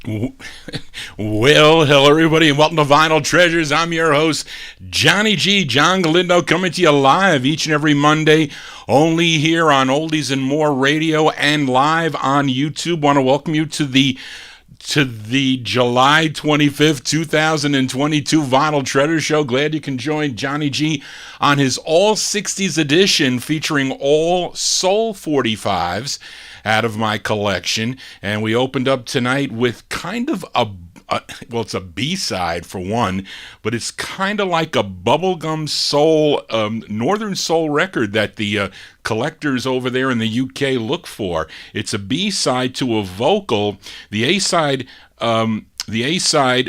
Well, hello everybody and welcome to Vinyl Treasures. I'm your host, Johnny G, John Galindo, coming to you live each and every Monday, only here on Oldies and More Radio and live on YouTube. Want to welcome you to the July 25th, 2022 Vinyl Treasure Show. Glad you can join Johnny G on his All 60's edition featuring all Soul 45's out of my collection. And we opened up tonight with kind of well, it's a B-side for one, but it's kind of like a bubblegum soul, northern soul record that the collectors over there in the UK look for. It's a B-side to a vocal. The A-side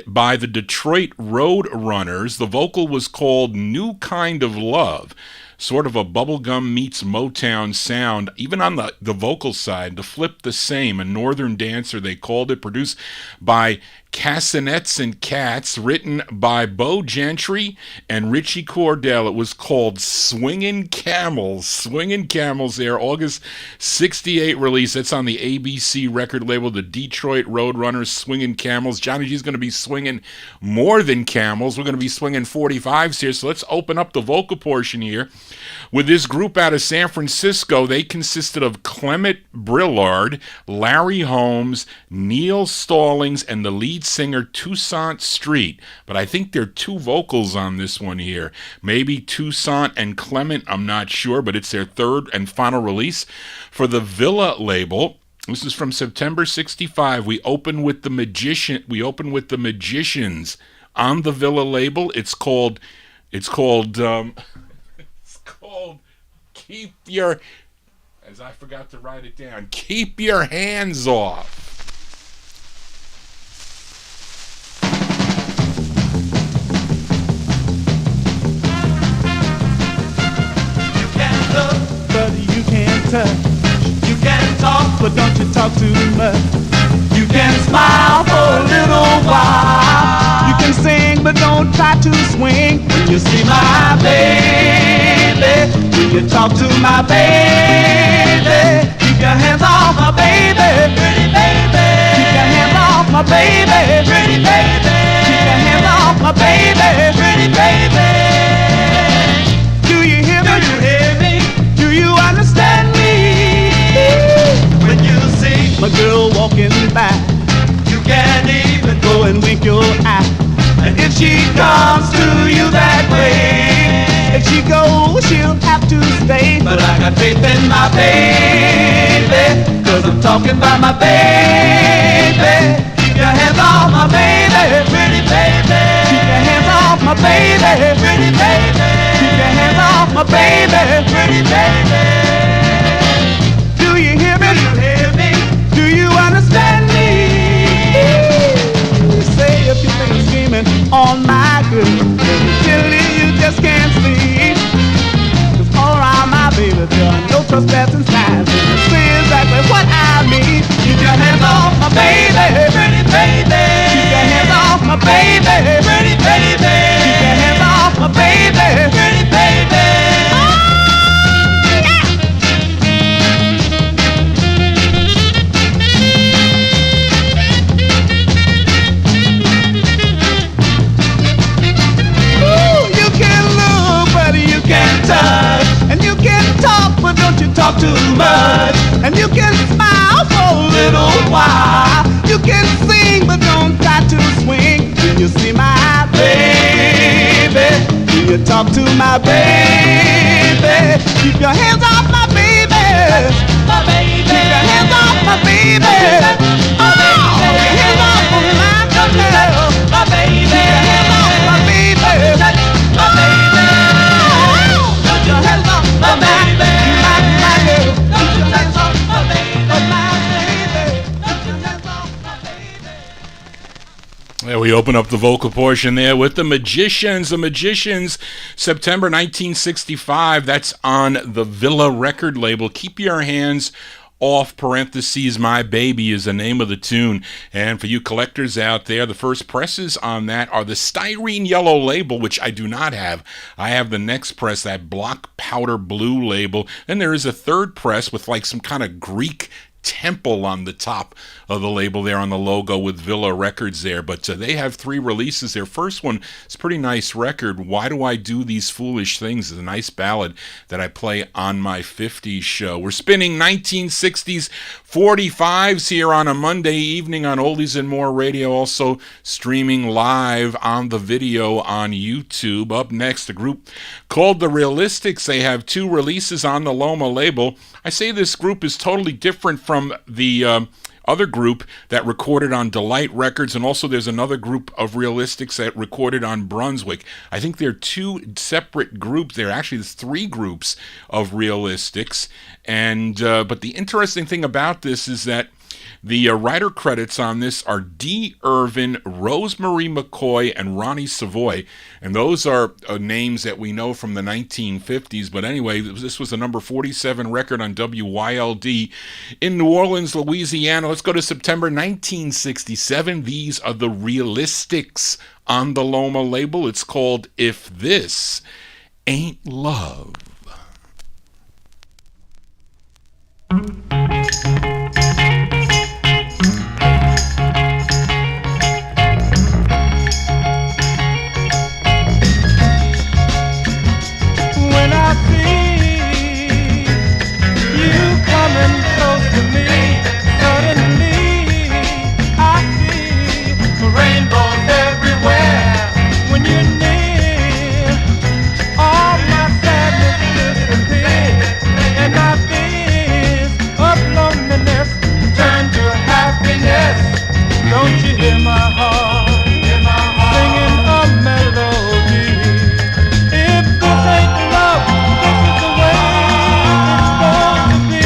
by the Detroit Road Runners. The vocal was called New Kind of Love. Sort of a bubblegum meets Motown sound. Even on the vocal side, the flip the same. A northern dancer, they called it. Produced by Castanets and Cats, written by Bo Gentry and Richie Cordell. It was called Swingin' Camels. Swingin' Camels there, August 68 release. That's on the ABC record label, the Detroit Roadrunners, Swingin' Camels. Johnny G's going to be swinging more than camels. We're going to be swinging 45's here, so let's open up the vocal portion here. With this group out of San Francisco, they consisted of Clement Brillard, Larry Holmes, Neil Stallings, and the lead singer Toussaint Street. But I think there are two vocals on this one here. Maybe Toussaint and Clement, I'm not sure, but it's their third and final release for the Villa label. This is from September 65. We open with the Magicians on the Villa label. It's called Keep Your, as I forgot to write it down, Keep Your Hands Off. You can look, but you can't touch. You can talk, but don't you talk too much. You can smile for a little while. You can sing, but don't try to swing. When you see my baby, when you talk to my baby, keep your hands off my baby, pretty baby. Keep your hands off my baby, pretty baby. Keep your hands off my baby, pretty baby. Do you hear me? Do you hear me? Do you understand me? When you see my girl walking by, you can't even go and wink your eye. And if she comes to you that way, if she goes, she'll have to stay. But I got faith in my baby, 'cause I'm talking about my baby. Keep your hands off my baby, pretty baby. Keep your hands off my baby, pretty baby. Keep your hands off my baby, pretty baby. Do you hear me? Do you hear me? Do you understand me? Say if you think I'm screaming on my girl, silly, you just can't see. 'Cause all around my baby there are no trespassing signs. See exactly what I mean. Keep your hands off my baby, pretty baby. Keep your hands off my baby, pretty baby. Keep your hands off my baby, pretty baby. And you can talk, but don't you talk too much. And you can smile for a little while. You can sing, but don't try to swing. When you see my baby, when you talk to my baby, keep your hands off my baby. My baby. Keep your hands off my baby. Oh, your hands off of my girl. My baby. Keep your hands off my baby. My baby. Your hands off my baby, my girl. Don't your hands off my baby, my baby. Don't your hands off my baby. There we open up the vocal portion there with the Magicians. The Magicians, September 1965. That's on the Villa record label. Keep Your Hands Off, parentheses, My Baby is the name of the tune. And for you collectors out there, the first presses on that are the styrene yellow label, which I do not have. I have the next press, that block powder blue label. Then there is a third press with like some kind of Greek temple on the top of the label there on the logo with Villa Records there. But they have 3 releases. Their first one is a pretty nice record. Why Do I Do These Foolish Things is a nice ballad that I play on my 50s show. We're spinning 1960s 45s here on a Monday evening on Oldies and More Radio, also streaming live on the video on YouTube. Up next, a group called The Realistics. They have 2 releases on the Loma label. I say this group is totally different from the other group that recorded on Delight Records, and also there's another group of Realistics that recorded on Brunswick. I think they're 2 separate groups. There's 3 groups of Realistics, and but the interesting thing about this is that the writer credits on this are Dee Irvin, Rosemary McCoy, and Ronnie Savoy. And those are names that we know from the 1950s. But anyway, this was a number 47 record on WYLD in New Orleans, Louisiana. Let's go to September 1967. These are the Realistics on the Loma label. It's called If This Ain't Love. Don't you hear my heart, singing a melody? If this ain't love, this is the way it's supposed to be.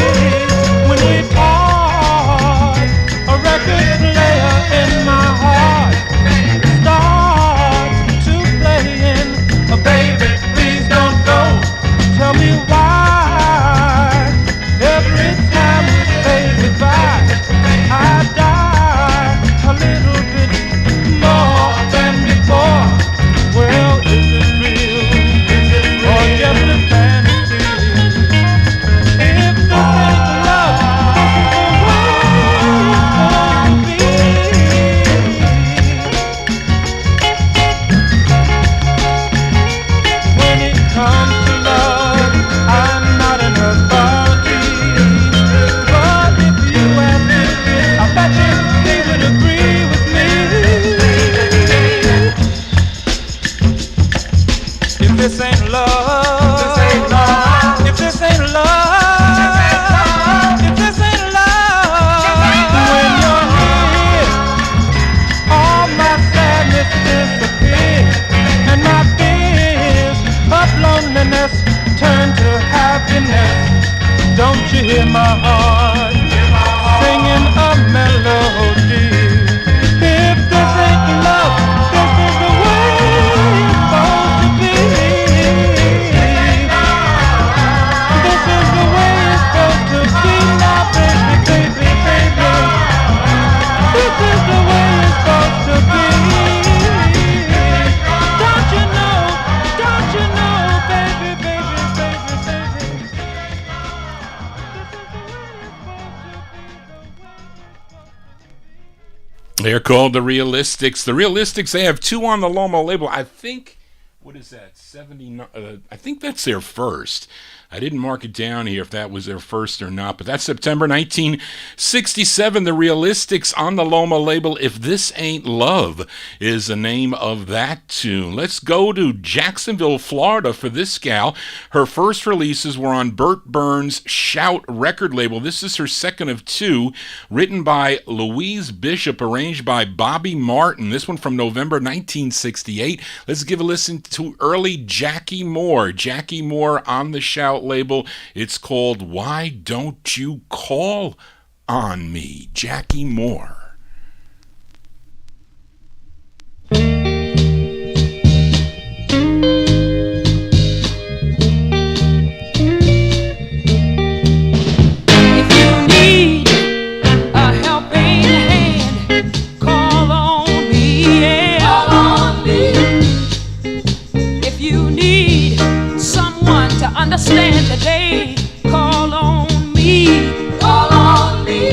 When we part, a record player in my heart starts to playing. Oh, baby, please don't go. Tell me why. Every time we say goodbye, I die. A little bit more than before. Well, is it real? Or just a fantasy? If this ain't love, this is the way it's supposed to be. When it comes to love, I'm not an authority. But if you ask me, I bet you they would agree with me. If this ain't love, if this ain't love, if this ain't love, when you're here, all my sadness disappears, and my fears of loneliness turn to happiness. Don't you hear my heart singing a melody? If this ain't love, this is the way it's supposed to be. This is the way it's supposed to be now, baby, baby, baby. This is the way it's supposed to be. Don't you know, baby, baby, baby, baby. They're called The Realistics. The Realistics, they have 2 on the Loma label. I think, what is that, 79? I think that's their first. I didn't mark it down here if that was their first or not, but that's September 1967. The Realistics on the Loma label. If This Ain't Love is the name of that tune. Let's go to Jacksonville, Florida for this gal. Her first releases were on Burt Burns' Shout record label. This is her second of 2, written by Louise Bishop, arranged by Bobby Martin. This one from November 1968. Let's give a listen to early Jackie Moore. Jackie Moore on the Shout label. It's called Why Don't You Call on Me? Jackie Moore. Understand today, call on me, call on me.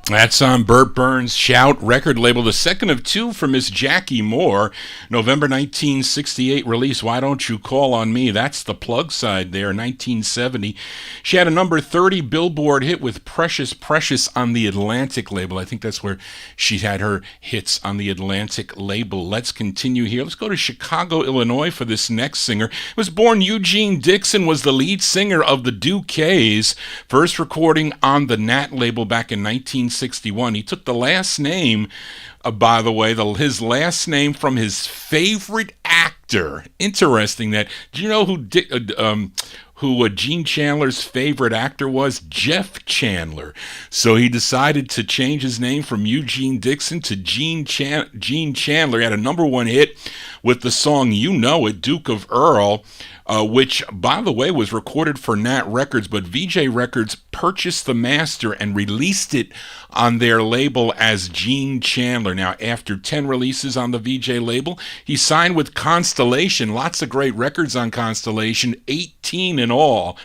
That's on Burt Burns' Shout record label, the second of two for Miss Jackie Moore. November 1968 release, Why Don't You Call on Me? That's the plug side there, 1970. She had a number 30 Billboard hit with Precious Precious on the Atlantic label. I think that's where she had her hits, on the Atlantic label. Let's continue here. Let's go to Chicago, Illinois for this next singer. Was born Eugene Dixon, was the lead singer of the Dookays. First recording on the Nat label back in 1961. He took the last name, by the way, his last name from his favorite actor. Interesting that. Do you know who Gene Chandler's favorite actor was? Jeff Chandler. So he decided to change his name from Eugene Dixon to Gene Chandler. He had a number one hit with the song You Know It, Duke of Earl, which, by the way, was recorded for Nat Records, but VJ Records purchased the master and released it on their label as Gene Chandler. Now, after 10 releases on the VJ label, he signed with Constellation. Lots of great records on Constellation, 16 in all.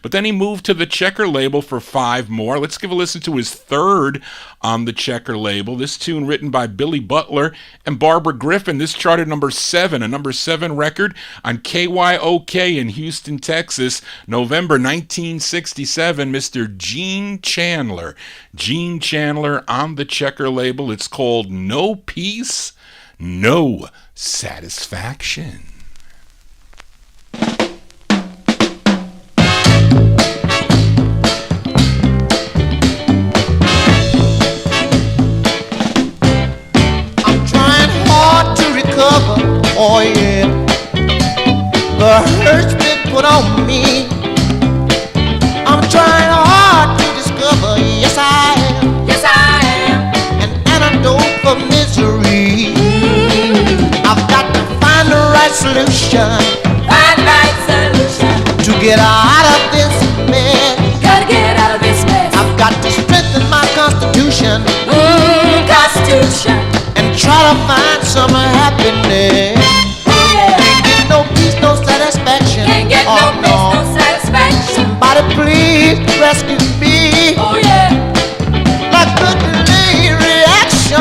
But then he moved to the Checker label for 5 more. Let's give a listen to his third on the Checker label. This tune written by Billy Butler and Barbara Griffin. This charted number 7, a number 7 record on KYOK in Houston, Texas, November 1967. Mr. Gene Chandler. Gene Chandler on the Checker label. It's called No Peace, No Satisfaction. Oh yeah, the hurt's been put on me. I'm trying hard to discover, yes I am, an antidote for misery. I've got to find the right solution, to get out of this mess. Gotta get out of this mess. I've got to strengthen my constitution, and try to find some happiness. Can't get no peace, no satisfaction. Can't get no peace, no satisfaction. Somebody please rescue me. Oh yeah. Like good delayed reaction.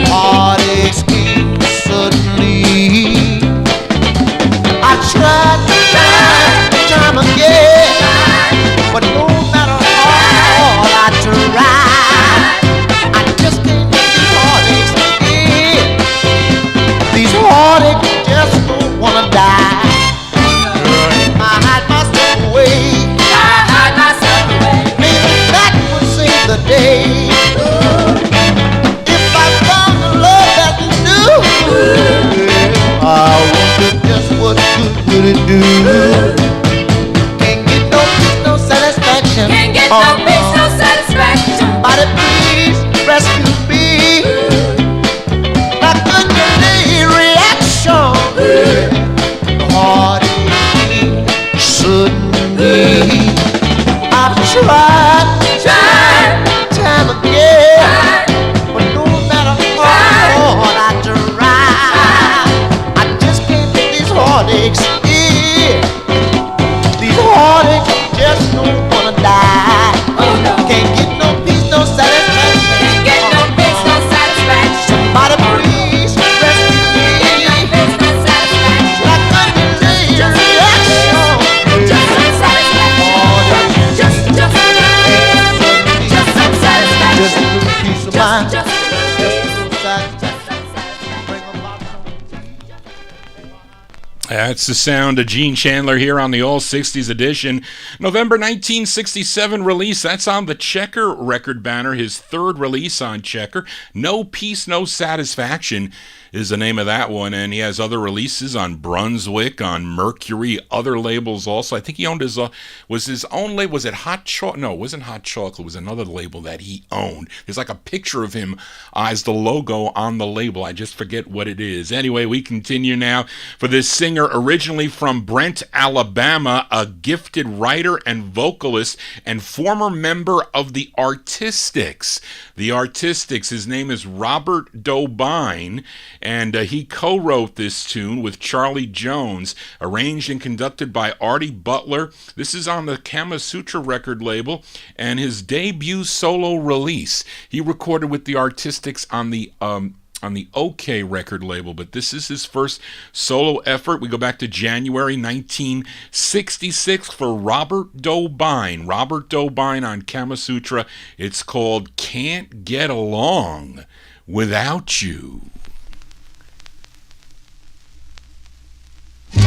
Heartaches came suddenly. I tried time again, but no matter how hard I tried, I just can't get these heartaches again. These heartaches just don't wanna die. I hide myself away. Maybe that would save the day. If I found the love that you knew, I wonder just what good would it do? Can't get no peace, no satisfaction. Can't get no peace, no satisfaction. Somebody please rescue me. Like a delayed reaction. Heartache suddenly. I've tried time again, but no matter how hard I try, I just can't get these heartaches. Yeah, these heartaches just don't wanna die. Oh no. Can't get no peace, no satisfaction. Can't get no peace, no satisfaction. Somebody please rescue me. Peace, no satisfaction. Like a delayed Just reaction. some satisfaction. Just some satisfaction. Just a little peace of mind. Just a little peace. Satisfaction. Bring about That's the sound of Gene Chandler here on the All 60s edition. November 1967 release. That's on the Checker record banner. His third release on Checker. No Peace, No Satisfaction is the name of that one. And he has other releases on Brunswick, on Mercury, other labels also. I think he owned his own label. Was it Hot Chocolate? No, it wasn't Hot Chocolate. It was another label that he owned. There's like a picture of him as the logo on the label. I just forget what it is. Anyway, we continue now for this singer originally from Brent, Alabama, a gifted writer and vocalist and former member of the Artistics. The Artistics, his name is Robert Dobbine, and he co-wrote this tune with Charlie Jones, arranged and conducted by Artie Butler. This is on the Kama Sutra record label, and his debut solo release. He recorded with the Artistics on the OK record label, but this is his first solo effort. We go back to January 1966 for Robert Dobbine. Robert Dobbine on Kama Sutra. It's called Can't Get Along Without You. Who's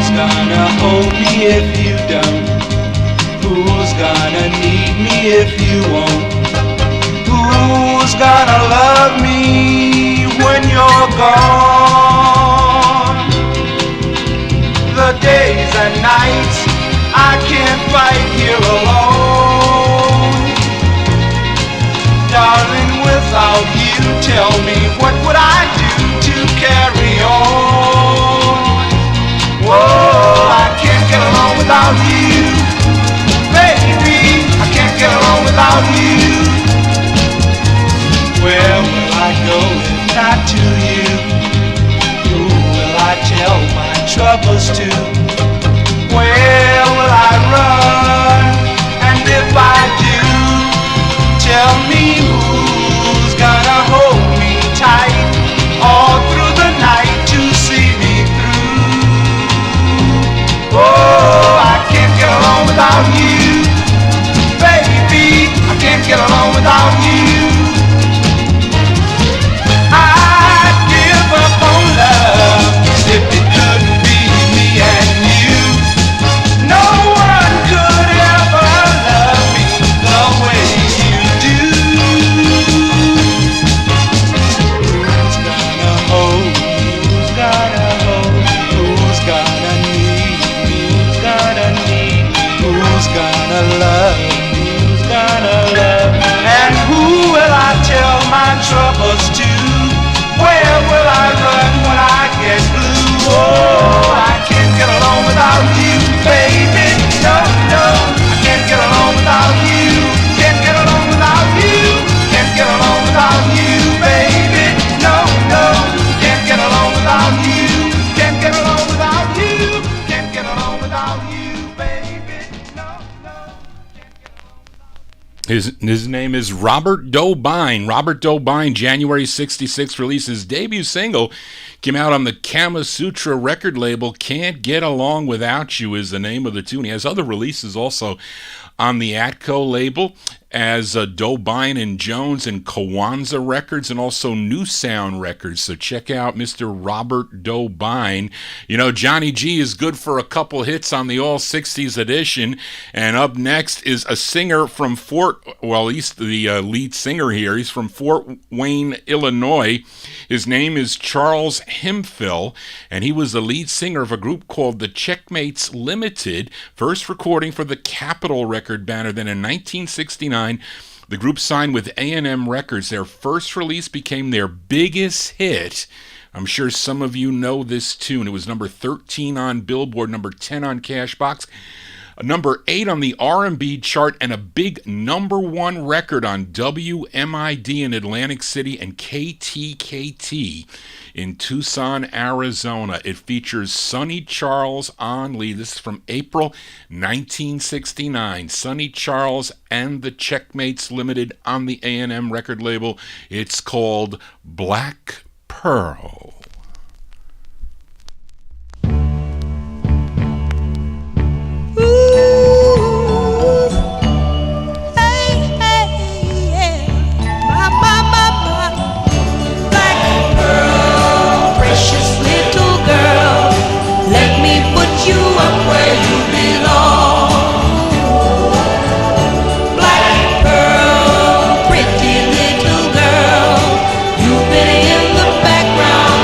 gonna hold me if you don't? Who's gonna need me if you won't? Who's gonna love me when you're gone? The days and nights I can't fight here alone. Darling, without you, tell me what would I do to carry on? Whoa, I can't get along without you. Baby, I can't get along without you. Where will I go if not to you? Who will I tell my troubles to? Where will I run? And if I do, tell me who's gonna hold me tight all through the night to see me through. Oh, I can't get along without you. Baby, I can't get along without you. I'd give up on love if it couldn't be me and you. No one could ever love me the way you do. Who's gonna hold me? Who's gonna hold me? Who's gonna need me? Who's gonna need me? Who's gonna love me? And who will I tell my troubles to? Where will I run when I get blue? Oh, I can't get along without you, baby. No, no, I can't get along without you. Can't get along without you. Can't get along without you, baby. No, no, can't get along without you. Can't get along without you. Can't get along without you, baby. No, no. His name is Robert Dobbine. Robert Dobbine, January 66, released his debut single. Came out on the Kama Sutra record label. Can't Get Along Without You is the name of the tune. He has other releases also on the Atco label as Dobbine and Jones and Kawanza Records, and also New Sound Records. So check out Mr. Robert Dobbine. You know, Johnny G is good for a couple hits on the All 60s edition. And up next is a singer from he's the lead singer here. He's from Fort Wayne, Illinois. His name is Charles Hemphill, and he was the lead singer of a group called the Checkmates Limited, first recording for the Capitol record banner. Then in 1969, the group signed with A&M Records. Their first release became their biggest hit. I'm sure some of you know this tune. It was number 13 on Billboard, number 10 on Cashbox, number 8 on the R&B chart, and a big number 1 record on WMID in Atlantic City and KTKT in Tucson, Arizona. It features Sonny Charles on lead. This is from April 1969. Sonny Charles and the Checkmates Limited on the A&M record label. It's called Black Pearl. Pretty little girl, you've been in the background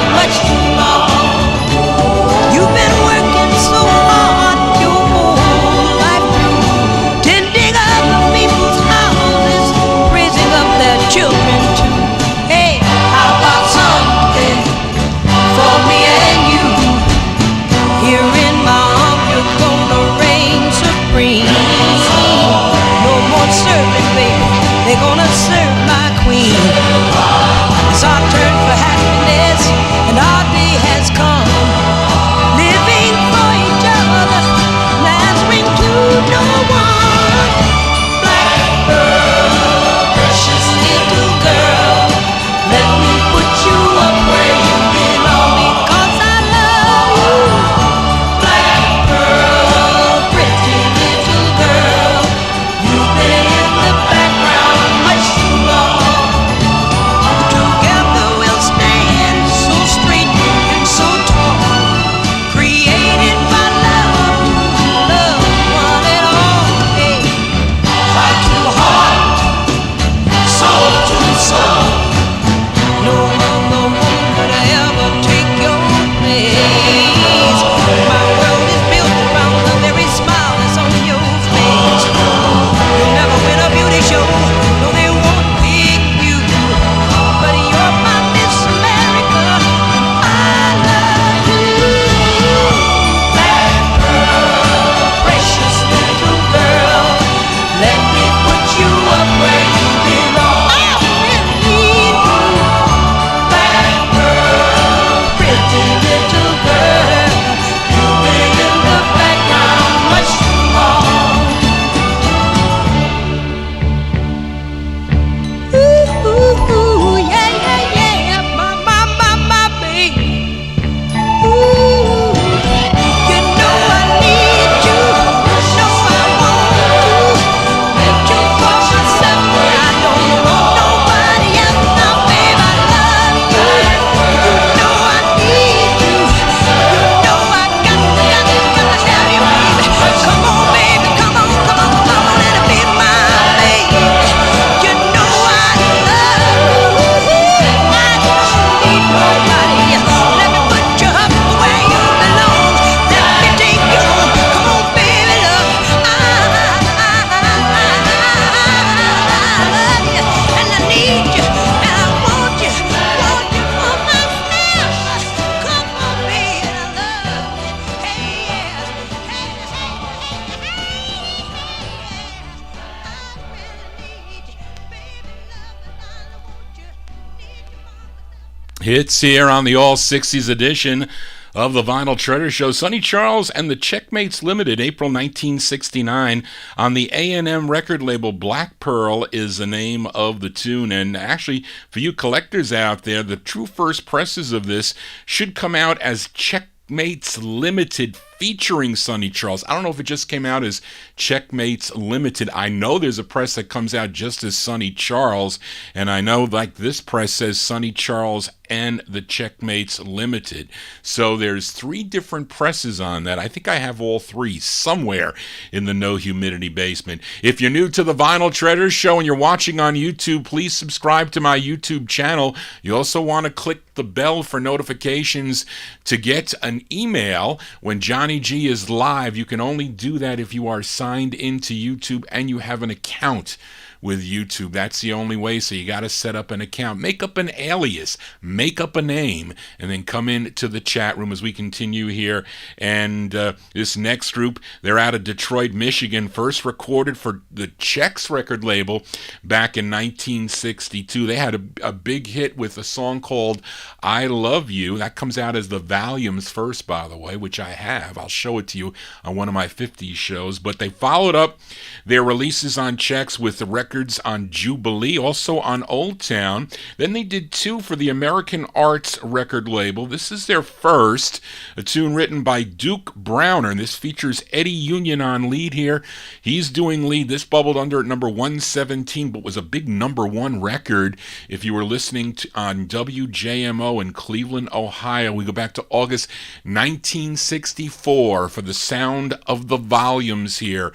hits here on the All 60s edition of the Vinyltreasure Show. Sonny Charles and the Checkmates Limited, April 1969, on the A&M record label. Black Pearl is the name of the tune. And actually, for you collectors out there, the true first presses of this should come out as Checkmates Limited featuring Sonny Charles. I don't know if it just came out as Checkmates Limited. I know there's a press that comes out just as Sonny Charles, and I know like this press says Sonny Charles and the Checkmates Limited. So there's 3 different presses on that. I think I have all 3 somewhere in the No Humidity basement. If you're new to the Vinyltreasure Show and you're watching on YouTube, please subscribe to my YouTube channel. You also want to click the bell for notifications to get an email when Johnny G is live. You can only do that if you are signed into YouTube and you have an account with YouTube. That's the only way, so you got to set up an account. Make up an alias, make up a name, and then come in to the chat room as we continue here. And this next group, they're out of Detroit, Michigan, first recorded for the Chex record label back in 1962. They had a big hit with a song called I Love You. That comes out as the Volumes first, by the way, which I have. I'll show it to you on one of my 50s shows. But they followed up their releases on Chex with the records on Jubilee, also on Old Town. Then they did 2 for the American Arts record label. This is their first, a tune written by Duke Browner, and this features Eddie Union on lead here. He's doing lead. This bubbled under at number 117, but was a big number 1 record if you were listening to on WJMO in Cleveland, Ohio. We go back to August 1964 for the sound of the volumes here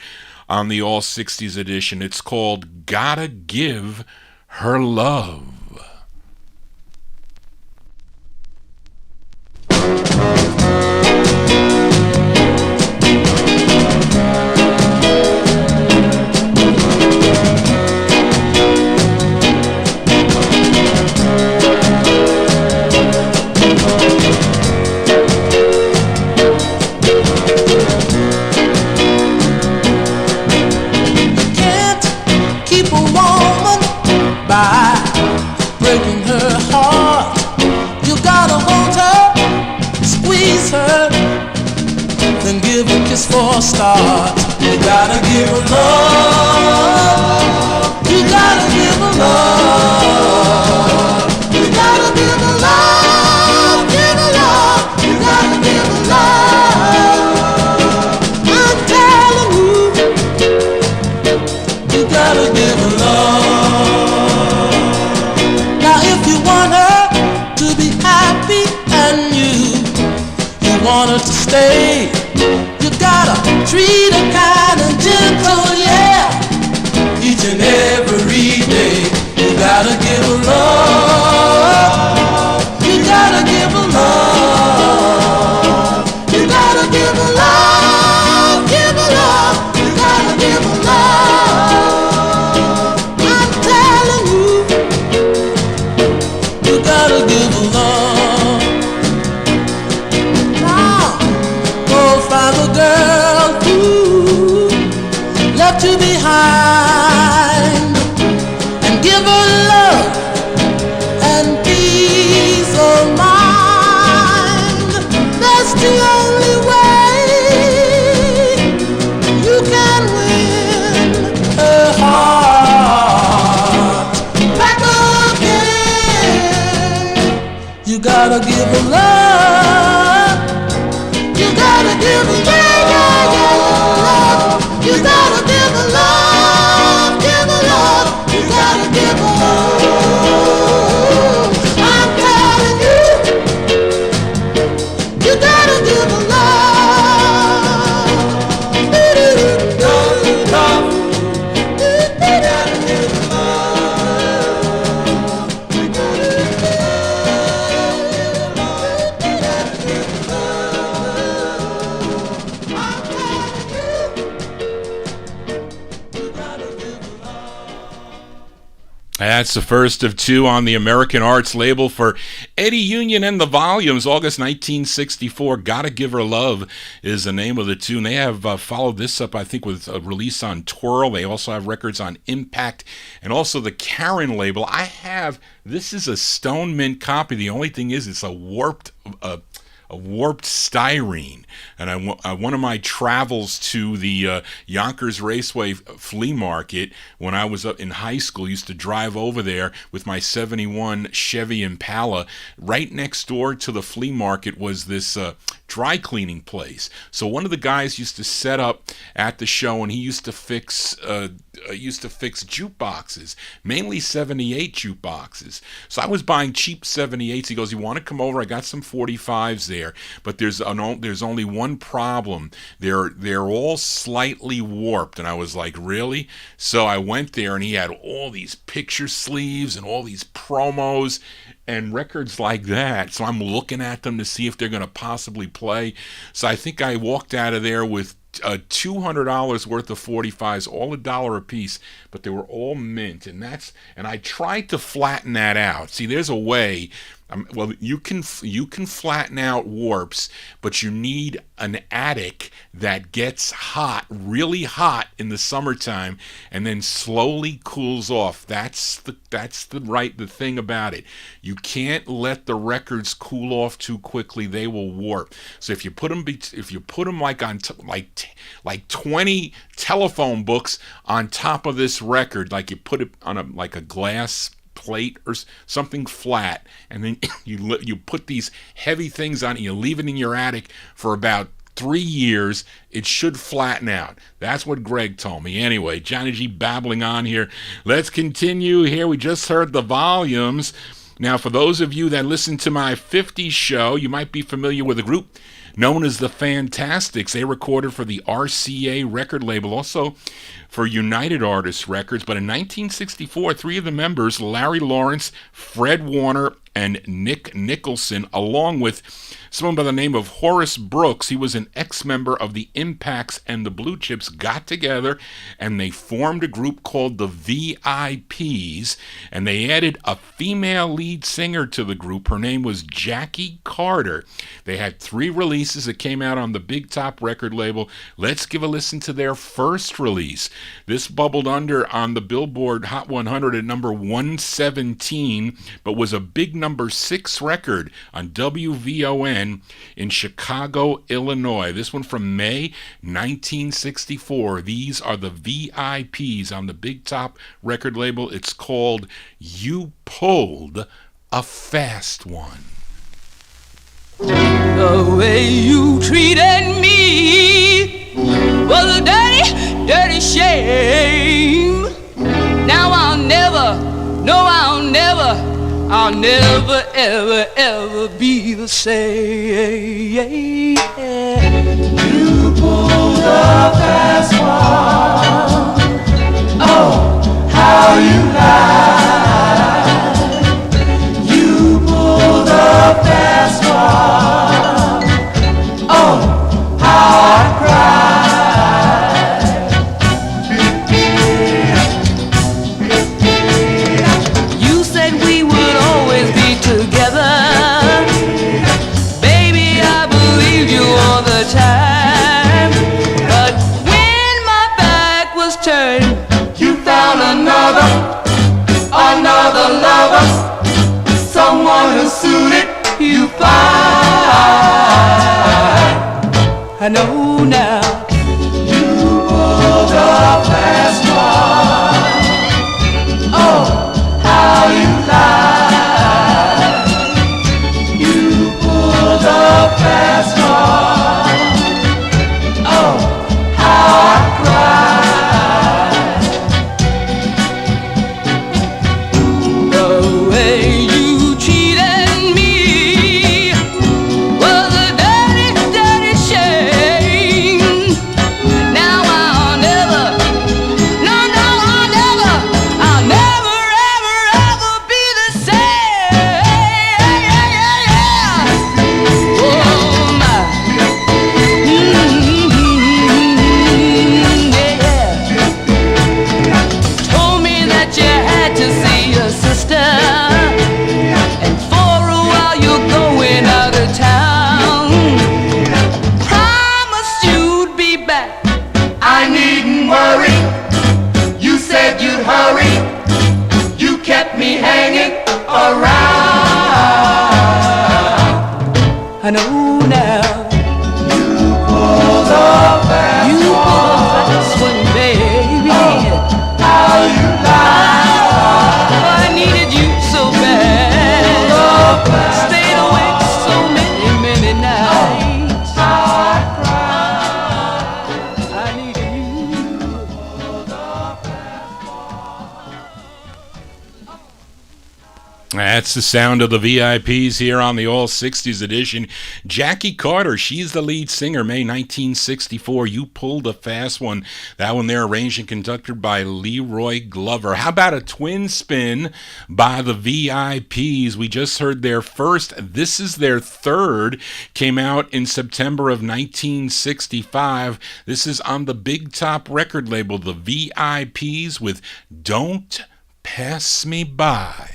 on the All 60s edition. It's called Gotta Give Her Love. By breaking her heart, you gotta hold her, squeeze her, then give a kiss for a start. You gotta give her love, you gotta give her love, you gotta give her love, give her love, you gotta give her love. I'm telling you, you gotta give her love. Want her to stay, you gotta treat her kind and gentle, yeah, each and every day. You gotta give her love, you gotta give her love, you gotta give her love, give her love, you gotta give her love. I'm telling you, you gotta give her love. Find a girl who left you behind and give her love and peace of mind. That's the only way you can win her heart back again. You gotta give her love. You gotta give her love. You gotta give her love, give her love. You gotta give her love. I'm telling you, you gotta give her love. You gotta give her love. That's the first of two on the American Arts label for Eddie Union and the Volumes. August 1964, Gotta Give Her Love is the name of the tune. They have followed this up, I think, with a release on Twirl. They also have records on Impact and also the Karen label. This is a Stone Mint copy. The only thing is it's a warped styrene. And one of my travels to the Yonkers Raceway flea market when I was in high school, used to drive over there with my 71 Chevy Impala. Right next door to the flea market was this dry cleaning place. So one of the guys used to set up at the show, and he used to fix jukeboxes, mainly 78 jukeboxes. So I was buying cheap 78s. He goes, "You want to come over? I got some 45's there, but there's only one problem. They're all slightly warped." And I was like, "Really?" So I went there, and he had all these picture sleeves and all these promos and records like that. So I'm looking at them to see if they're going to possibly play. So I think I walked out of there with $200 worth of 45s, all $1 a piece, but they were all mint, and I tried to flatten that out. See, there's a way. Well, you can flatten out warps, but you need an attic that gets hot, really hot in the summertime, and then slowly cools off. That's the thing about it. You can't let the records cool off too quickly; they will warp. So if you put them like on like 20 telephone books on top of this record, like you put it on a glass plate or something flat, and then you put these heavy things on it, you leave it in your attic for about 3 years, it should flatten out. That's what Greg told me. Anyway, Johnny G babbling on here. Let's continue here. We just heard the Volumes. Now, for those of you that listen to my 50s show, you might be familiar with a group known as the Fantastics. They recorded for the RCA record label, also for United Artists Records. But in 1964, three of the members, Larry Lawrence, Fred Warner, and Nick Nicholson, along with someone by the name of Horace Brooks, he was an ex-member of the Impacts and the Blue Chips, got together and they formed a group called the VIPs, and they added a female lead singer to the group. Her name was Jackie Carter. They had 3 releases that came out on the Big Top record label. Let's give a listen to their first release. This bubbled under on the Billboard Hot 100 at number 117, but was a big number 6 record on WVON in Chicago, Illinois. This one from May 1964. These are the VIPs on the Big Top record label. It's called You Pulled a Fast One. The way you treated me was a dirty, dirty shame. Now I'll never, ever, ever be the same. You pulled a fast one. Oh, how you lie. You pulled a fast one. Oh, how I cried. You said we would always be together. Baby, I believed you all the time. But when my back was turned, You found another lover, someone who suited you fine. I know now. You pulled a fast one. Oh, how you lie. You pulled a fast one. Oh, how I cried. The way you treated me was a dirty, dirty shame. I know now. You pulled a fast one, baby. How you lied. I needed you so bad. Stayed awake so many nights. I cried. I needed you. That's the sound of the VIPs here on the All 60s edition. Jackie Carter, she's the lead singer, May 1964. You Pulled a Fast One. That one there arranged and conducted by Leroy Glover. How about a twin spin by the VIPs? We just heard their first. This is their third. Came out in September of 1965. This is on the Big Top record label, the VIPs with Don't Pass Me By.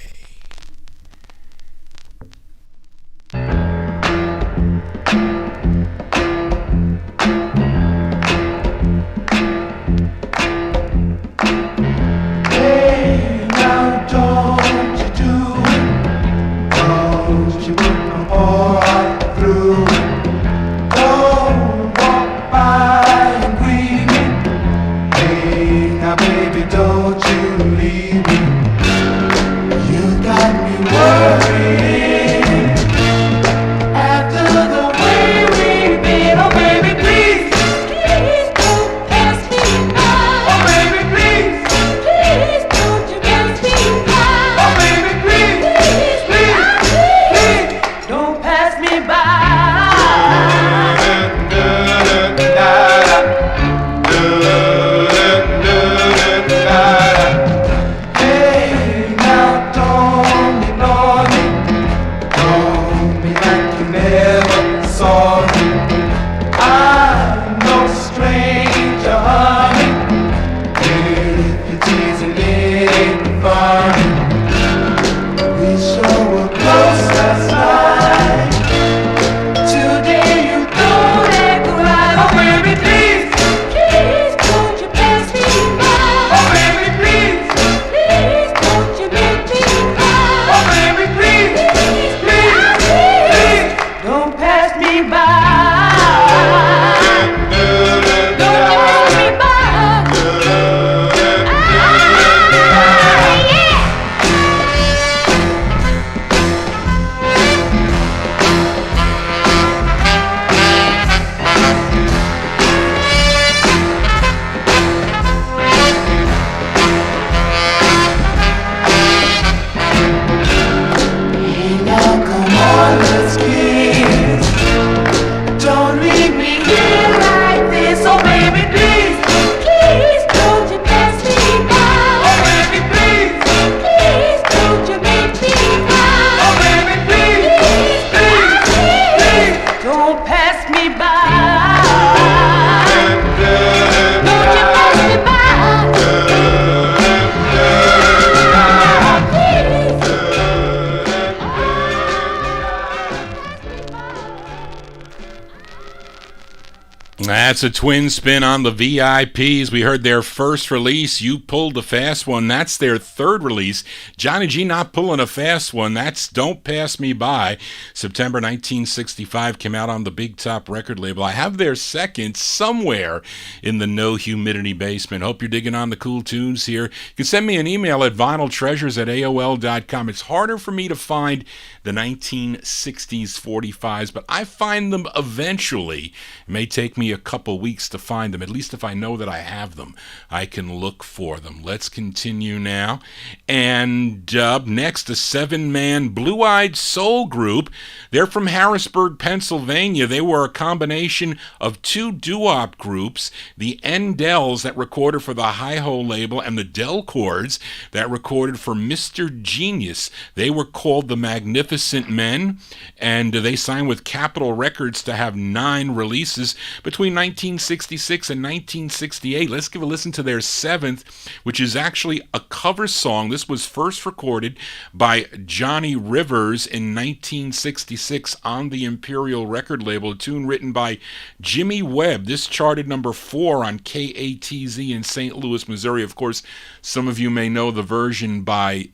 That's a twin spin on the VIPs. We heard their first release, You Pulled a Fast One. That's their third release. Johnny G not pulling a fast one. That's Don't Pass Me By. September 1965 came out on the Big Top record label. I have their second somewhere in the No Humidity basement. Hope you're digging on the cool tunes here. You can send me an email at vinyltreasures@aol.com. It's harder for me to find the 1960s 45s, but I find them eventually. It may take me a couple weeks to find them. At least if I know that I have them, I can look for them. Let's continue now. And up next, a 7-man blue-eyed soul group. They're from Harrisburg, Pennsylvania. They were a combination of two doo-wop groups, the Endells that recorded for the Hi-Ho label and the Delcords that recorded for Mr. Genius. They were called the Magnificent Men, and they signed with Capitol Records to have 9 releases between 1966 and 1968. Let's give a listen to their 7th, which is actually a cover song. This was first recorded by Johnny Rivers in 1966 on the Imperial record label, a tune written by Jimmy Webb. This charted number 4 on KATZ in St. Louis, Missouri. Of course, some of you may know the version by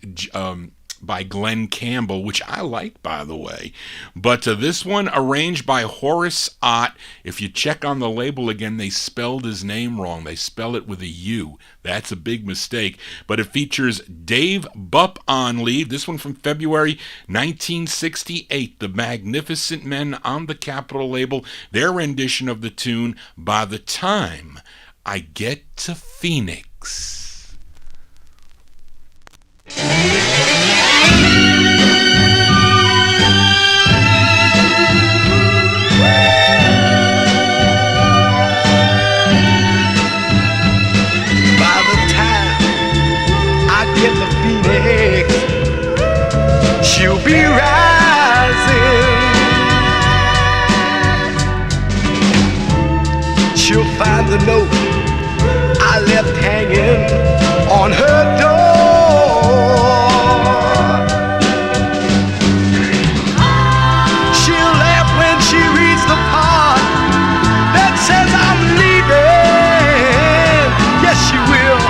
by Glenn Campbell, which I like, by the way. But this one arranged by Horace Ott. If you check on the label again, they spelled his name wrong. They spell it with a U. That's a big mistake. But it features Dave Bupp on lead. This one from February 1968. The Magnificent Men on the Capitol label. Their rendition of the tune, By the Time I Get to Phoenix. She'll be rising. She'll find the note I left hanging on her door. She'll laugh when she reads the part that says I'm leaving. Yes, she will.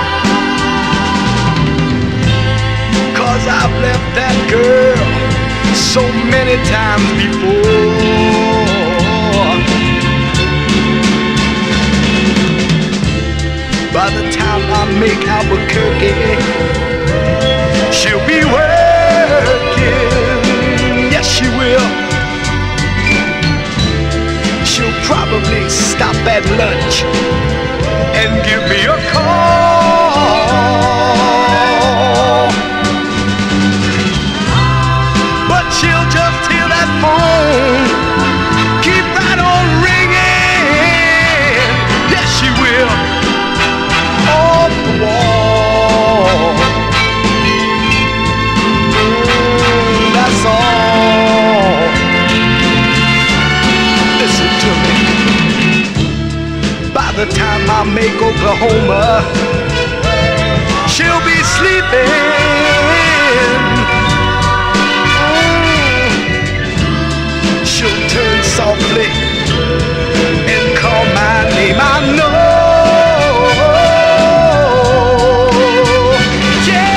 'Cause I've left that girl so many times before. By the time I make Albuquerque, she'll be working. Yes, she will. She'll probably stop at lunch and give me a call. But she'll just hear that phone keep right on ringing. Yes, she will. Off the wall. That's all. Listen to me. By the time I make Oklahoma, she'll be sleeping. She'll turn softly and call my name. I know. Yeah,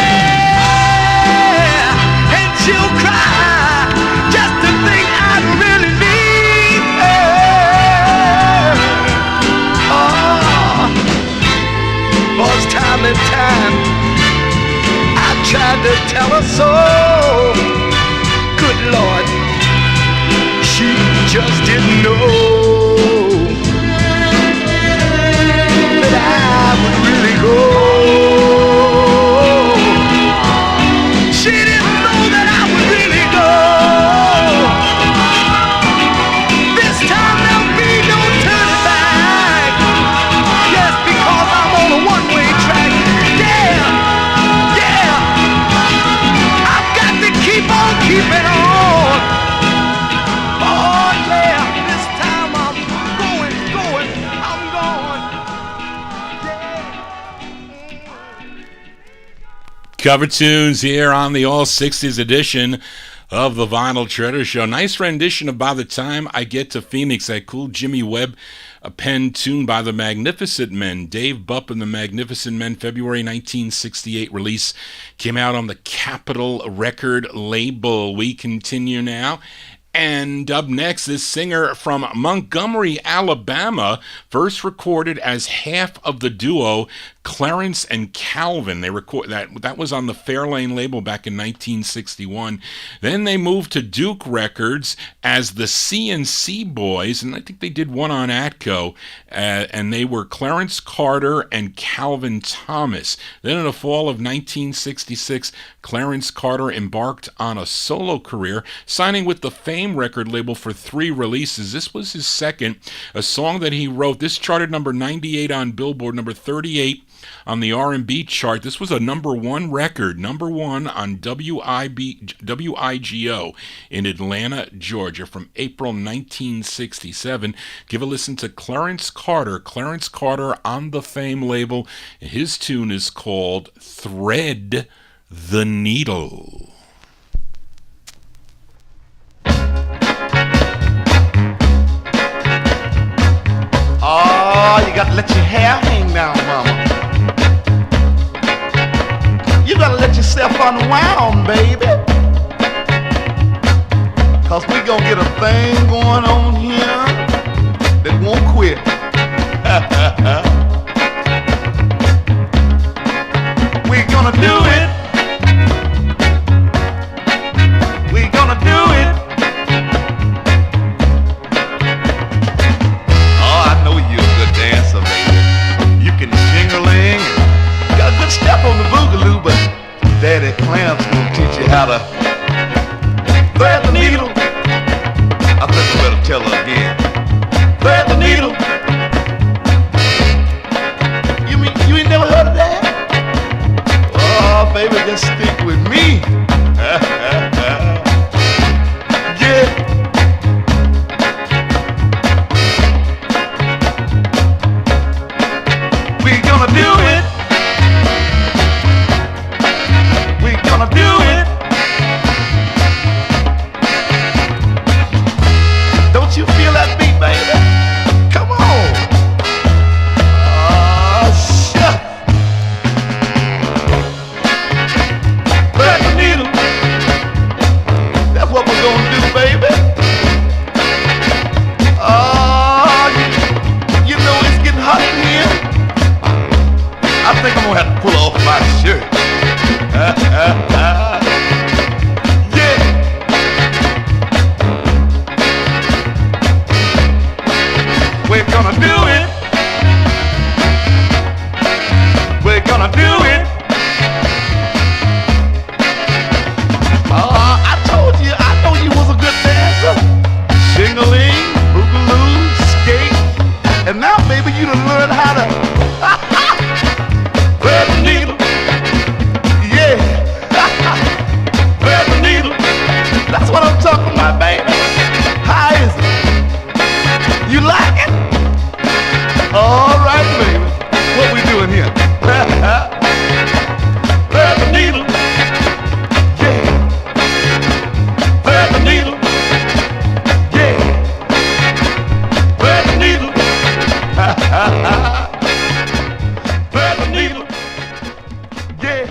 and she'll cry just to think I'd really need her. Oh, was time and time I tried to tell her so. Good Lord, she just didn't know that I would really go. She didn't know that I would really go. This time there'll be no turning back. Yes, because I'm on a one-way track. Yeah, yeah. I've got to keep on keeping on. Cover tunes here on the All 60s edition of the Vinyltreasure Show. Nice rendition of By the Time I Get to Phoenix, that cool Jimmy Webb pen tune by the Magnificent Men. Dave Bupp and the Magnificent Men, February 1968 release, came out on the Capitol record label. We continue now. And up next, this singer from Montgomery, Alabama, first recorded as half of the duo Clarence and Calvin. They record that was on the Fairlane label back in 1961. Then they moved to Duke Records as the C&C Boys, and I think they did one on Atco, and they were Clarence Carter and Calvin Thomas. Then in the fall of 1966, Clarence Carter embarked on a solo career, signing with the Fame record label for 3 releases. This was his second, a song that he wrote. This charted number 98 on Billboard, number 38 on the R&B chart. This was a number 1 record, number 1 on WIGO in Atlanta, Georgia, from April 1967. Give a listen to Clarence Carter on the Fame label. His tune is called Thread the Needle. Oh, you got to let your hair hang down, mama. You got to let yourself unwound, baby. Cause we gonna get a thing going on here that won't quit. We gonna do it. We gonna do it. Oh, I know you're a good dancer, baby. You can jingling. Got a good step on the boogaloo, but Daddy Clamp's gonna teach you how to thread the needle. I think I better tell her again. Thread the needle. You ain't never heard of that? Oh, baby, just stick with me. Yeah. We gonna do it. We gonna do it. Don't you feel that beat, baby? Come on. Oh, shut. Thread the needle. That's what we're gonna do, baby. Oh, you know it's getting hot in here. I think I'm gonna have to pull off my shirt. Yeah. We're gonna do it. We're gonna do it. I told you, I know you was a good dancer. Shingling, boogaloo, skate. And now, baby, you done learned how to thread the needle. Yeah. Thread the needle. That's what I'm talking about, baby. How is it? You like it? All right, baby. What we doing here? Thread the needle. Yeah. Thread the needle. Yeah. Thread the needle. Thread the needle. Yeah.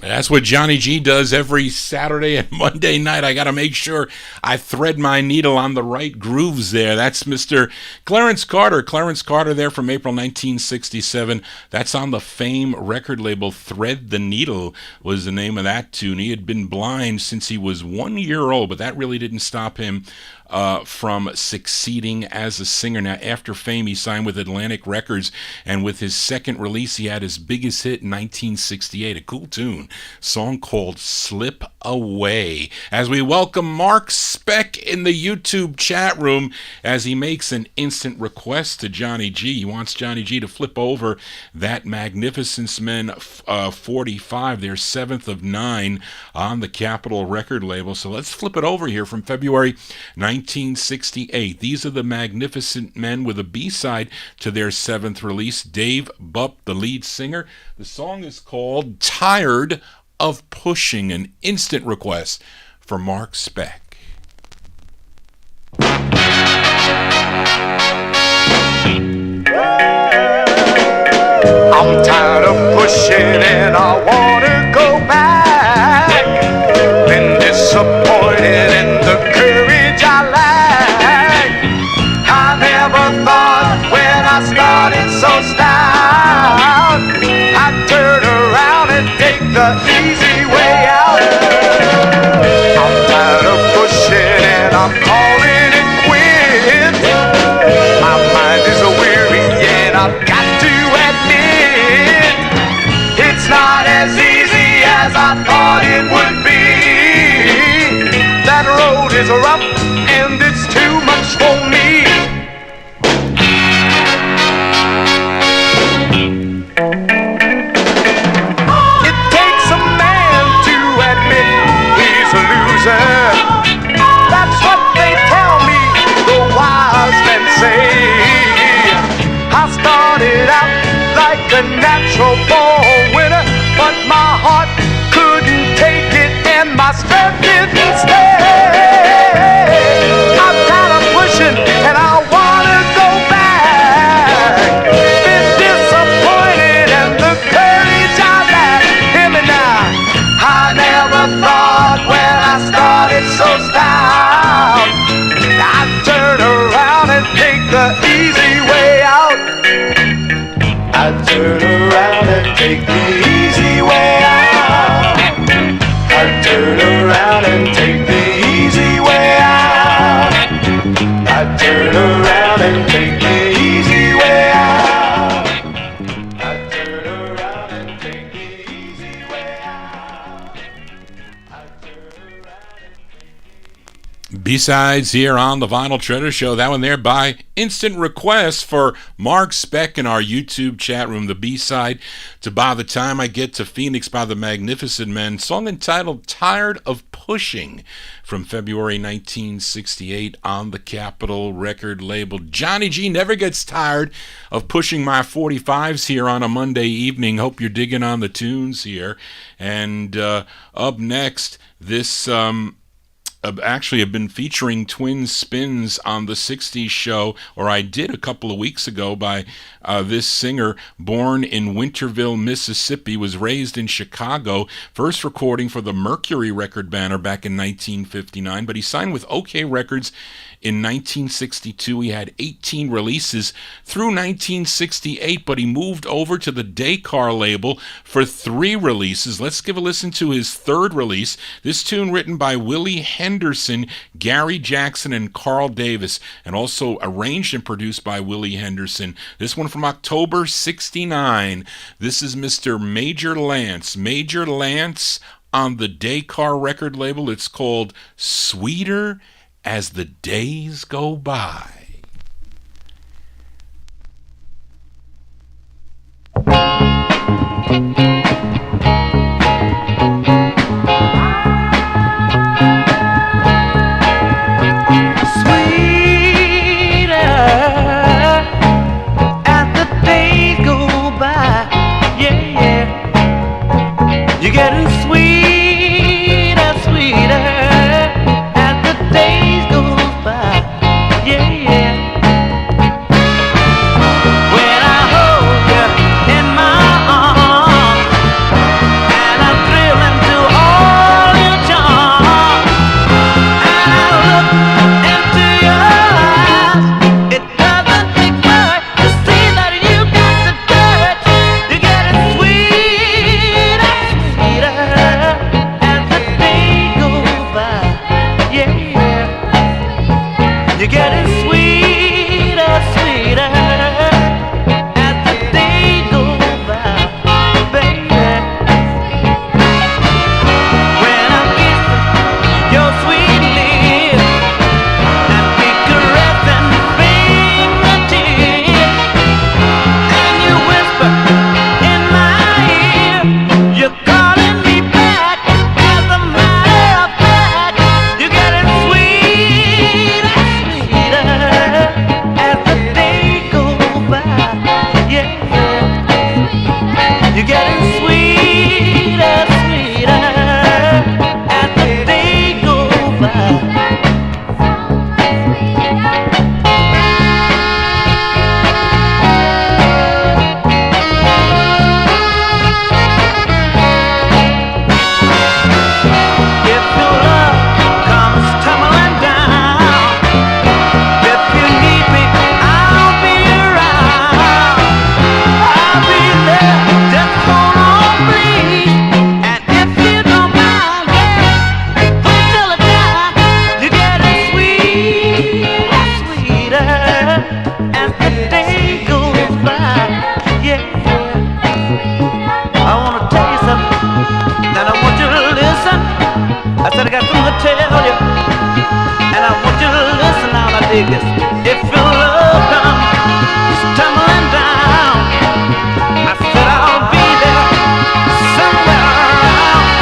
That's what Johnny G does every Saturday and Monday night. I got to make sure I thread my needle on the right grooves there. That's Mr. Clarence Carter. Clarence Carter there from April 1967. That's on the Fame record label. Thread the Needle was the name of that tune. He had been blind since he was 1 year old, but that really didn't stop him from succeeding as a singer. Now, after Fame, he signed with Atlantic Records, and with his second release, he had his biggest hit in 1968, a cool tune, song called Slip Away. As we welcome Mark Speck in the YouTube chat room as he makes an instant request to Johnny G. He wants Johnny G to flip over that Magnificence Men 45, their 7th of 9 on the Capitol record label. So let's flip it over here from February 1968. These are the Magnificent Men with a B-side to their 7th release. Dave Bupp, the lead singer. The song is called Tired of Pushing, an instant request for Mark Speck. I'm tired of pushing and I want to go back. Been disappointed in the courage I lack. I never thought when I started so stout I'd turn around and take the easy way out. I'm tired of pushing and I'm calling it quits. My mind is weary and I've got to admit it's not as easy as I thought it would be. That road is rough and it's too much for me. It takes a man to admit he's a loser. That's what they tell me, the wise men say. I started out like a natural born winner, but my heart couldn't take it and my strength didn't stay. I'm tired of pushing and I wanna go back. Been disappointed and the courage I lack. Hear me now. I never thought when I started B-sides here on the Vinyl Treasure Show. That one there by instant request for Mark Speck in our YouTube chat room. The B-side to By the Time I Get to Phoenix by the Magnificent Men. Song entitled Tired of Pushing from February 1968 on the Capitol record label. Johnny G never gets tired of pushing my 45's here on a Monday evening. Hope you're digging on the tunes here. And up next, this... actually have been featuring twin spins on the 60s show, or I did a couple of weeks ago, by this singer, born in Winterville, Mississippi, was raised in Chicago, first recording for the Mercury record banner back in 1959, but he signed with OK Records in 1962. He had 18 releases through 1968, but he moved over to the Daycar label for 3 releases. Let's give a listen to his third release. This tune written by Willie Henderson, Gary Jackson, and Carl Davis, and also arranged and produced by Willie Henderson. This one from October 69. This is Mr. Major Lance. Major Lance on the Daycar record label. It's called Sweeter as the Days Go By. You're getting sweeter, sweeter as the days go by. Yeah, yeah. When I hold you in my arms and I thrill into all your charms and I look into your eyes, it doesn't take much to see that you got the touch. You're getting sweeter, sweeter as the day goes by. Yeah, yeah. You're getting sweeter, sweeter as the day goes by, baby. When I'm kissing your sweet lips and we caressing fingertips, and you whisper in my ear, you're calling me back. As a matter of fact, you're getting sweeter, sweeter as the day goes by. Yeah, yeah. You're getting sweeter, sweeter as the day goes by. If your love comes tumbling down, if you need me, I'll be around. I'll be there, just hold on, please. And if you don't mind, girl, wait till the time you get sweeter, sweeter as the day goes by. Yeah, I wanna tell you something, and I want you to listen. I said I got something to tell you, and I want you to listen now. I dig this. If your love comes tumbling down, I said I'll be there somewhere around.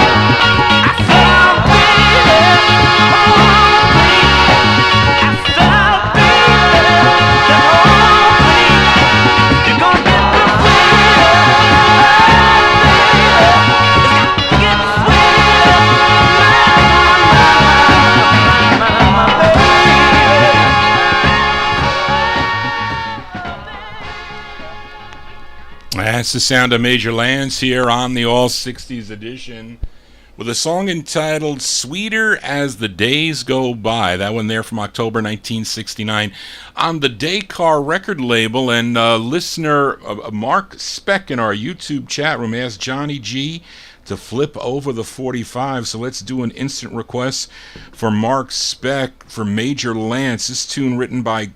I said I'll be there, hold on, please. I said I'll be there, hold on, please. You're gonna get the sweeter, it's got to get sweeter, my baby. That's the sound of Major Lance here on the All 60s edition with a song entitled Sweeter as the Days Go By. That one there from October 1969 on the Daycar record label. And listener Mark Speck in our YouTube chat room asked Johnny G to flip over the 45. So let's do an instant request for Mark Speck for Major Lance. This tune written by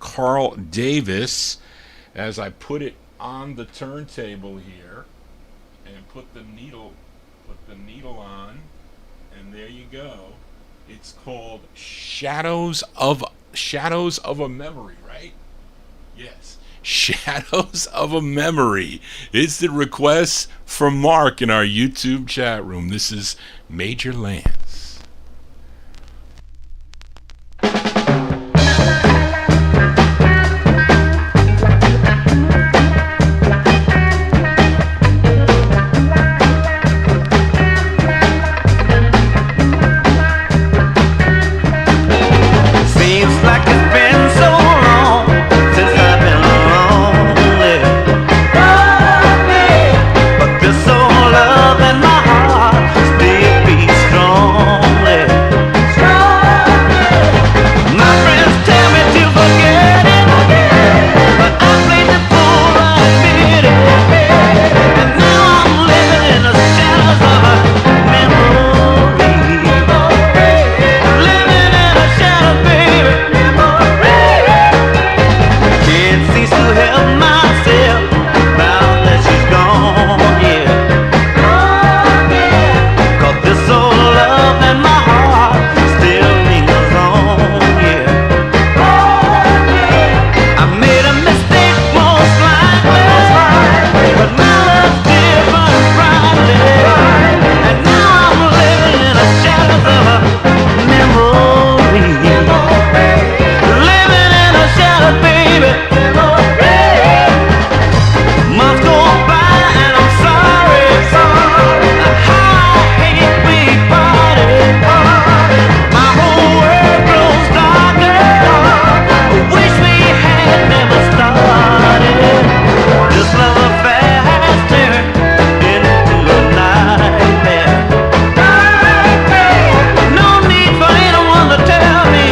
Carl Davis. As I put it on the turntable here and put the needle on, and there you go. It's called Shadows of a Memory, right? Yes. Shadows of a Memory. It's the request from Mark in our YouTube chat room. This is Major Lance. Seems like it's been so long since I've been lonely. But this old love in my heart still beats strongly. My friends tell me to forget it, but I played the fool, I admit it. And now I'm living in the shadows of a memory. Living in a shadow, baby. Can't cease to help myself now that she's gone, yeah. 'Cause this old love in my heart still lingers on, yeah. I made a mistake most likely, but my love's different brightly. And now I'm living in the shadows of a memory. Living in a shadow, baby. Months go by and I'm sorry. How I hate we parted. My whole world grows darker. Wish we had never started. This love affair has turned into a nightmare. No need for anyone to tell me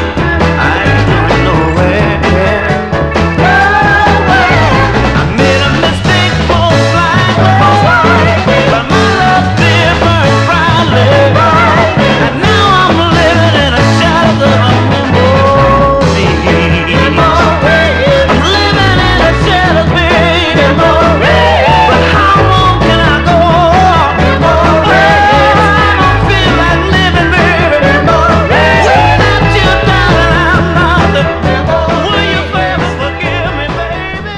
I ain't going nowhere. I made a mistake most likely, but my love's different brightly. And now I'm living in a shadow of a memory. I'm living in a shadow, baby. But how long can I go on? I don't feel like living, baby. Without you, darling, I'm nothing. Will you ever forgive me, baby?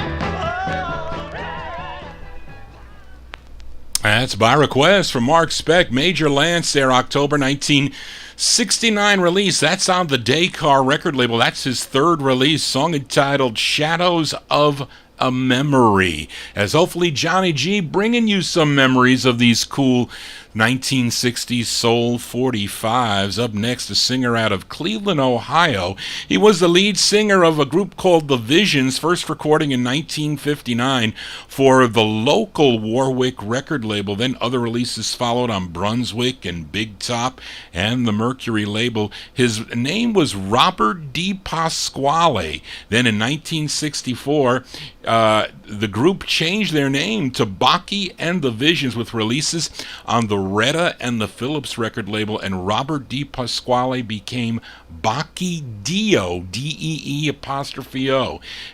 That's by request from Mark Speck. Major Lance, their October 1969 release. That's on the Daycar record label. That's his third release, song entitled Shadows of a Memory. As hopefully Johnny G bringing you some memories of these cool 1960s soul 45s. Up next, a singer out of Cleveland, Ohio. He was the lead singer of a group called The Visions, first recording in 1959 for the local Warwick record label. Then other releases followed on Brunswick and Big Top and the Mercury label. His name was Robert Di Pasquale. Then in 1964, the group changed their name to Baki and the Visions with releases on the Retta and the Phillips record label, and Robert Di Pasquale became Baki Dio, D-E-E'.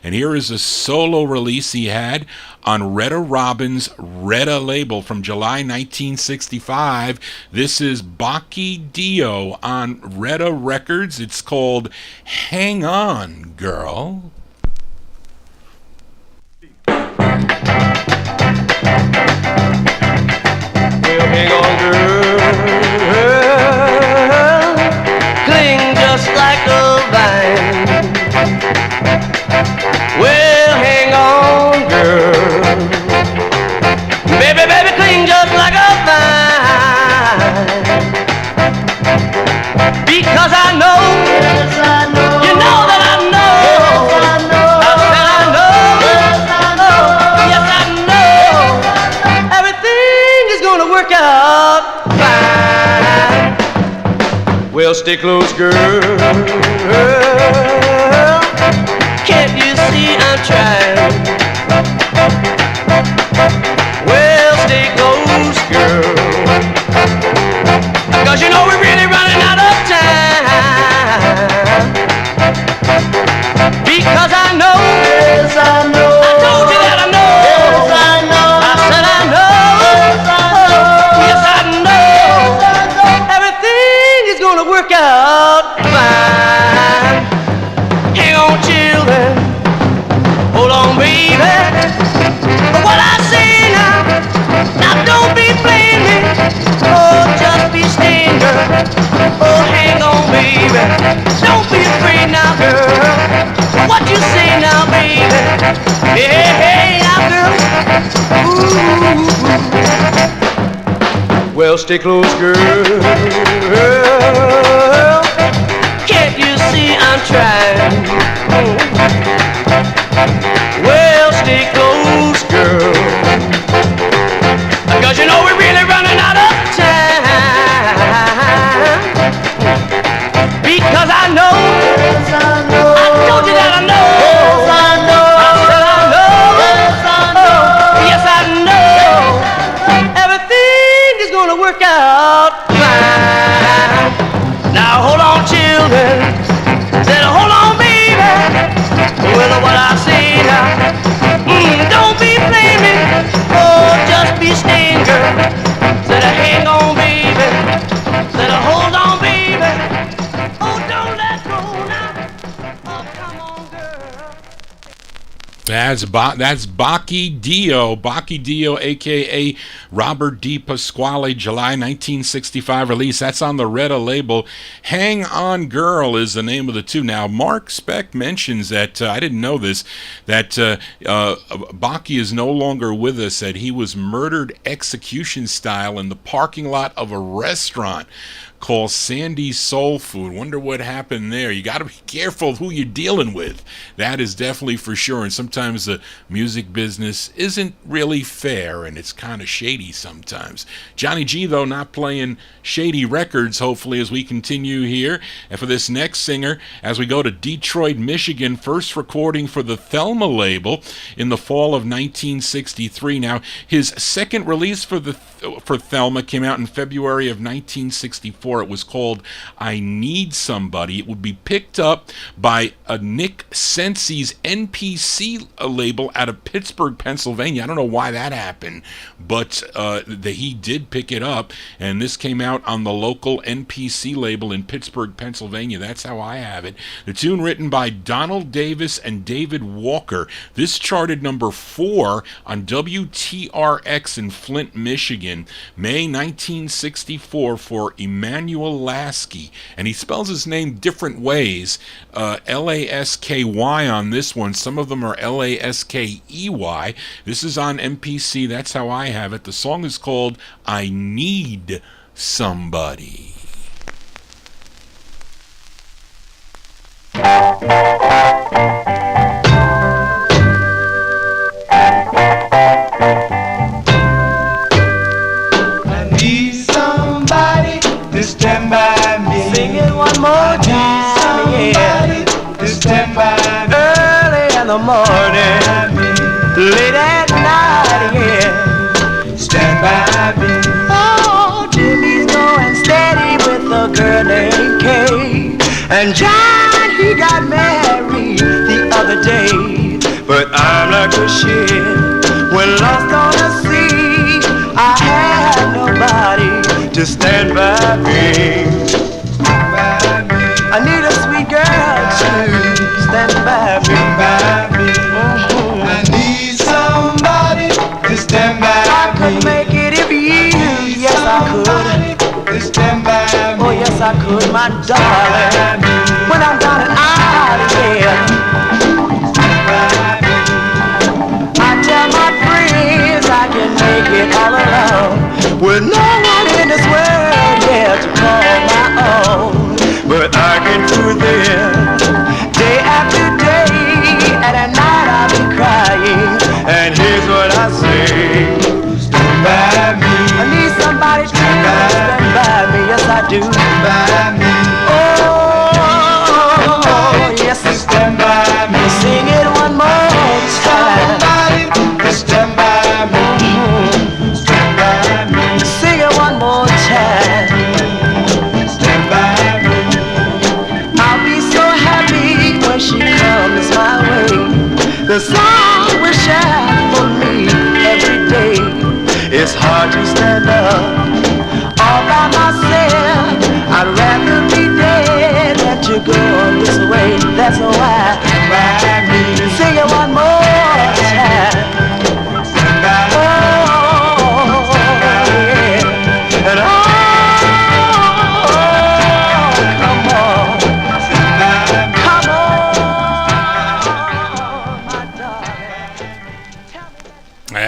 And here is a solo release he had on Retta Robbins' Retta label from July 1965. This is Baki Dio on Retta Records. It's called Hang On, Girl. Well, hang on, girl, cling just like a vine. Well, hang on, girl, baby, baby, cling just like a vine. Because I know, yes, I know, you know that I know, yes, I know, I said I know, yes, I know, yes, I know, everything is gonna work out fine. Well, stay close, girl, can't you see I'm trying? Well, stay close, girl, 'cause you know we're really running out of time. Because I know, yes, I know, I told you that I know, yes, I know, I said I know, yes, I know, everything is gonna work out stay close, girl. Can't you see I'm trying? Well, stay close, girl. 'Cause you know we're really running out of time. Because I know, I told you that I know. I said I know. Yes, I know. Everything is gonna work out fine. Now hold on, children. Said hold on, baby. Well, what I say now. Don't be blaming. Oh, just be staying, girl. Said hang on, baby. Said hold on, baby. Oh, don't let go now. Oh, come on, girl. That's Bacchi Dio, a.k.a. Robert D. Pasquale, July 1965 release. That's on the Retta label. Hang On Girl is the name of the tune. Now, Mark Speck mentions that, I didn't know this, that Bacchi is no longer with us, that he was murdered execution style in the parking lot of a restaurant called Sandy's Soul Food. Wonder what happened there. You got to be careful of who you're dealing with. That is definitely for sure. And sometimes the music business isn't really fair, and it's kind of shady sometimes. Johnny G, though, not playing shady records, hopefully, as we continue here. And for this next singer, as we go to Detroit, Michigan, first recording for the Thelma label in the fall of 1963. Now, his second release for Thelma came out in February of 1964. It was called I Need Somebody. It would be picked up by Nick Sensi's NPC label out of Pittsburgh, Pennsylvania. I don't know why that happened, but he did pick it up, and this came out on the local NPC label in Pittsburgh, Pennsylvania. That's how I have it. The tune written by Donald Davis and David Walker. This charted number 4 on WTRX in Flint, Michigan, May 1964 for Emmanuel Lasky, and he spells his name different ways, Lasky on this one. Some of them are Laskey. This is on MPC. That's how I have it. The song is called I Need Somebody. Stand by me. Sing it one more time, yeah. Stand by me. Early in the morning, late at night, yeah. Stand by me. Oh, Jimmy's going steady with a girl named Kay, and John, he got married the other day. But I'm like a ship when lost on the sea. I had nobody to stand by me. I need a sweet girl to stand by me. I need somebody to stand by me. I could make it if you, yes I could. To stand by me. Oh yes I could, my darling. When I'm down and out of here, I tell my friends I can make it all alone with no one in this world, yeah, to call my own. But I can do this day after day, and at night I'll be crying. And here's what I say: Stand by me. I need somebody to stand by me. Yes I do. Stand by me. Oh, yes, Stand by me. sing it one more time. Somebody to stand by me. Stand by me. Sing it one more time. Stand by me. I'll be so happy when she comes my way. The song will shine for me every day. It's hard to stand up all by myself. I'd rather be dead than to go this way. That's why sing it one more time. Oh, yeah. And come on, my darling.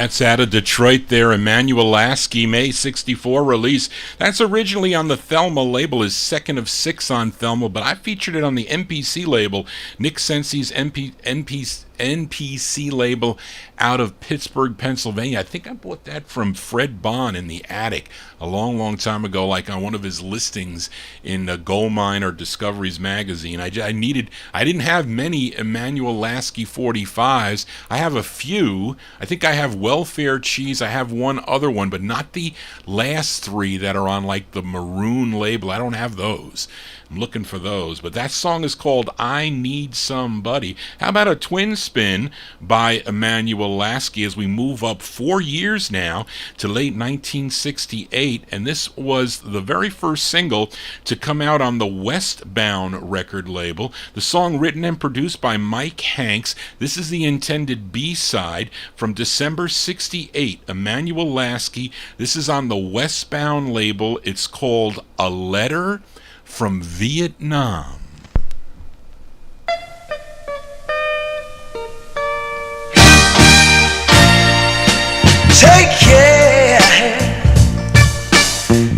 That's out of Detroit there, Emmanuel Lasky, May 64 release. That's originally on the Thelma label, his second of 6 on Thelma, but I featured it on the MPC label, Nick Sensi's NPC label out of Pittsburgh, Pennsylvania. I think I bought that from Fred Bond in the attic a long, long time ago, like on one of his listings in Gold Mine or Discoveries magazine. I didn't have many Emmanuel Lasky 45s. I have a few. I think I have Welfare Cheese. I have one other one, but not the last 3 that are on like the maroon label. I don't have those. I'm looking for those. But that song is called I Need Somebody. How about a twin spin by Emmanuel Lasky as we move up 4 years now to late 1968, and this was the very first single to come out on the Westbound record label. The song written and produced by Mike Hanks. This is the intended B-side from December 68. Emmanuel Lasky. This is on the Westbound label. It's called A Letter from Vietnam. Take care.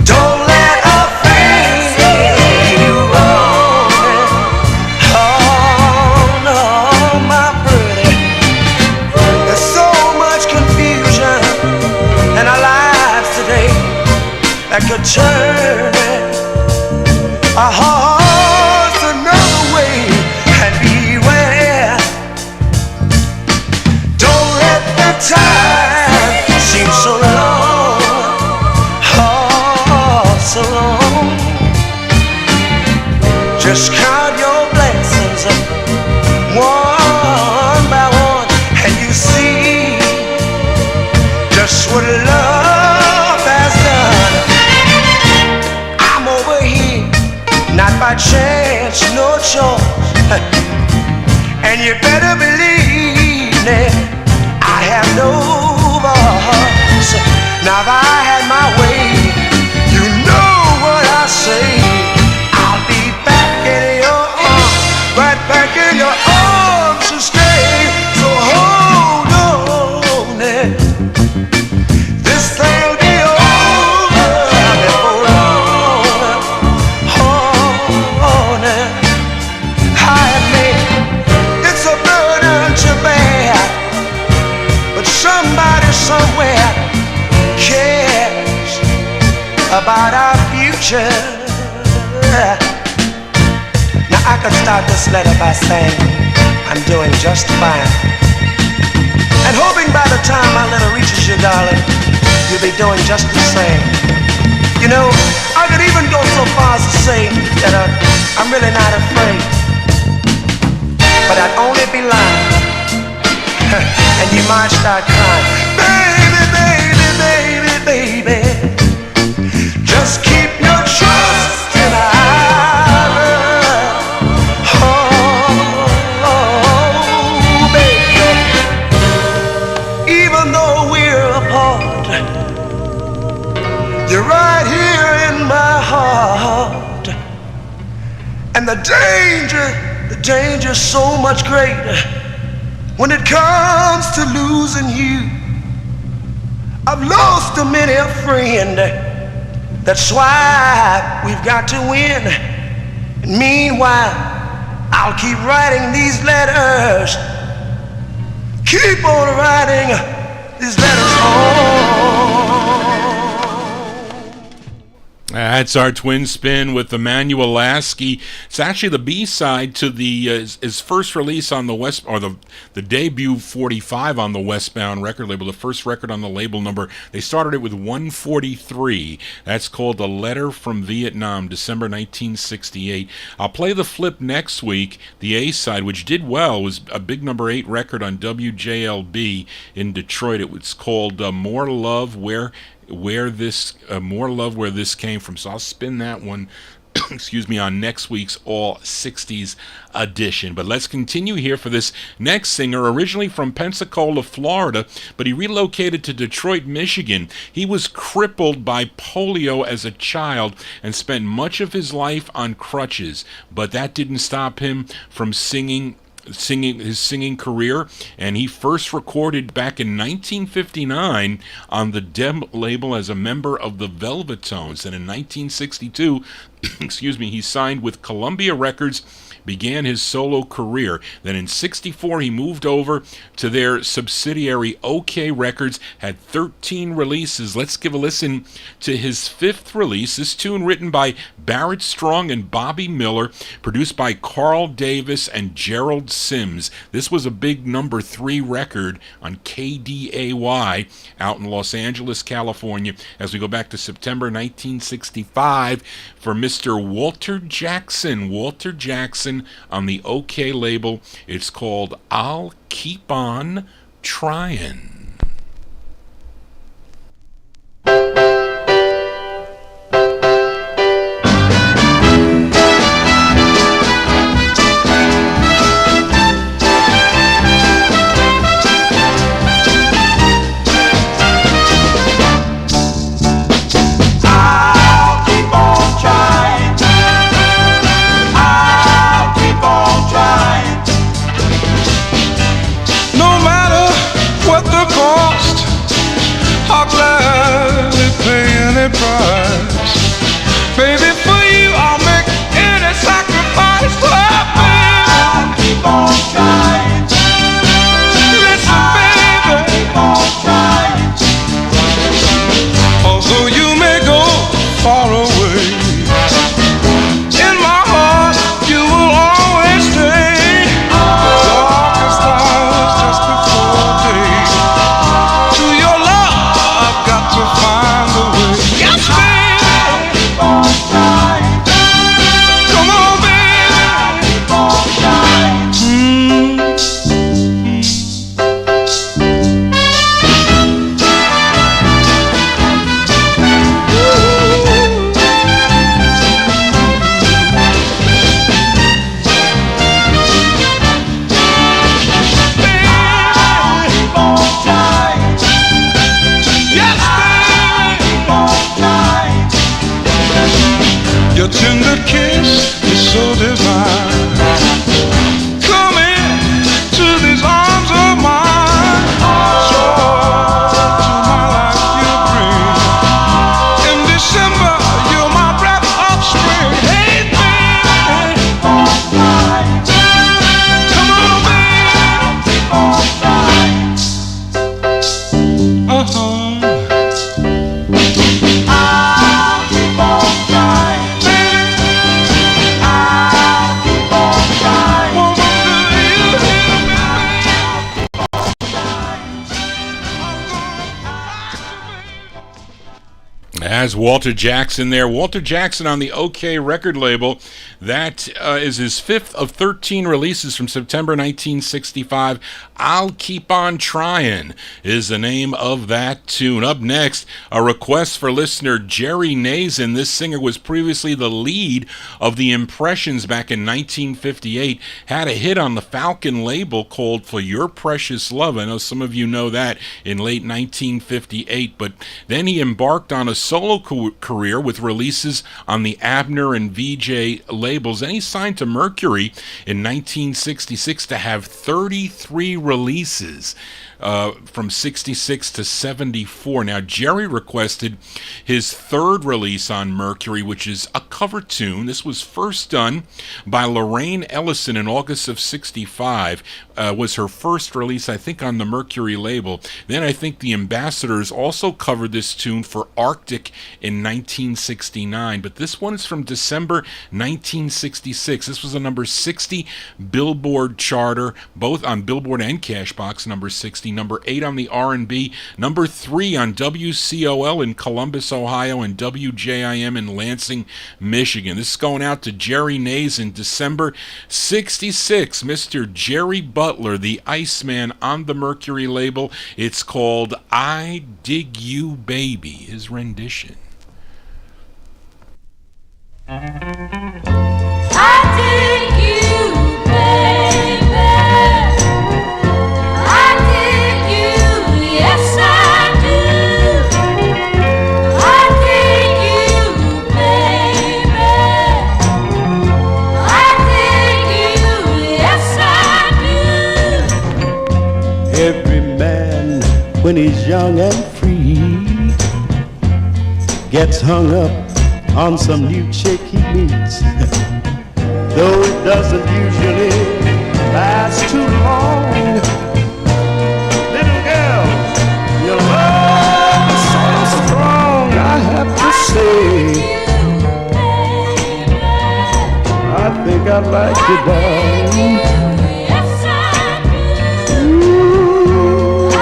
Don't let a friend lead you wrong. Oh no, my pretty. There's so much confusion in our lives today that could turn our hearts another way. And beware. Don't let the time seem so long, oh, so long. Just count your blessings one by one, and you see just what love has done. I'm over here, not by chance, no choice, and you better believe that I have no voice. Now if I had my way, you know what I say. I'll be back in your arms, right back in your arms to stay. So hold on, this thing'll be over before long. Hold on, I admit it's a burden to bear, but somebody somewhere cares about our future. Now I could start this letter by saying I'm doing just fine, and hoping by the time my letter reaches you, darling, you'll be doing just the same. You know, I could even go so far as to say that I'm really not afraid, but I'd only be lying. And you might start crying. Baby, baby, baby, baby, just keep your trust in our love. Oh, baby, even though we're apart, you're right here in my heart. And the danger's so much greater when it comes to losing you. I've lost a many a friend. That's why we've got to win. And meanwhile, I'll keep writing these letters. Keep on writing these letters home. That's our twin spin with Emmanuel Lasky. It's actually the B-side to the his first release on the the debut 45 on the Westbound record label, the first record on the label number. They started it with 143. That's called A Letter from Vietnam, December 1968. I'll play the flip next week. The A-side, which did well, was a big number 8 record on WJLB in Detroit. It was called More Love Where this came from. So I'll spin that one excuse me, on next week's All 60's edition. But let's continue here for this next singer, originally from Pensacola, Florida, but he relocated to Detroit, Michigan. He was crippled by polio as a child and spent much of his life on crutches, but that didn't stop him from singing his singing career, and he first recorded back in 1959 on the Deb label as a member of the Velvetones. And in 1962, he signed with Columbia Records, began his solo career. Then in 64, he moved over to their subsidiary OK Records, had 13 releases. Let's give a listen to his fifth release. This tune written by Barrett Strong and Bobby Miller, produced by Carl Davis and Gerald Sims. This was a big number 3 record on KDAY out in Los Angeles, California, as we go back to September 1965 for Mr. Walter Jackson. Walter Jackson on the OK label. It's called I'll Keep On Trying. Baby, for you I'll make any sacrifice. I'll keep on trying. Listen, baby, keep on trying. Although you may go far away, in my heart you will always stay. Darkest hours just before day. To your love I've got to find a way. Yes, baby. Come on, baby. Keep on trying. Your tender kiss is so divine. Come in to these arms of mine. Joy to my life you bring. In December you're my breath of spring. Hey baby, keep on trying. Come on baby, keep on trying. I'll keep on trying. As Walter Jackson there. Walter Jackson on the OK record label. That is his fifth of 13 releases from September 1965. I'll Keep On Trying is the name of that tune. Up next, a request for listener Jerry Nazen. This singer was previously the lead of the Impressions back in 1958. Had a hit on the Falcon label called For Your Precious Love. I know some of you know that in late 1958. But then he embarked on a solo career with releases on the Abner and VJ labels. And he signed to Mercury in 1966 to have 33 releases from 66 to 74. Now, Jerry requested his third release on Mercury, which is a cover tune. This was first done by Lorraine Ellison in August of 65. Was her first release, I think, on the Mercury label. Then I think the Ambassadors also covered this tune for Arctic in 1969. But this one is from December 1966. This was a number 60 Billboard charter, both on Billboard and Cashbox, number 60. Number 8 on the R&B, number 3 on WCOL in Columbus, Ohio, and WJIM in Lansing, Michigan. This is going out to Jerry Nays in December 66. Mr. Jerry Butler, the Iceman on the Mercury label. It's called I Dig You Baby, his rendition. I dig you, baby. Yes, I do. I dig you, baby. I dig you, yes, I do. when he's young and free, gets hung up on some new chick he meets. Though it doesn't usually last too long. Little girl, your love is so strong, I have to say. I think I like you, darling. Ooh, I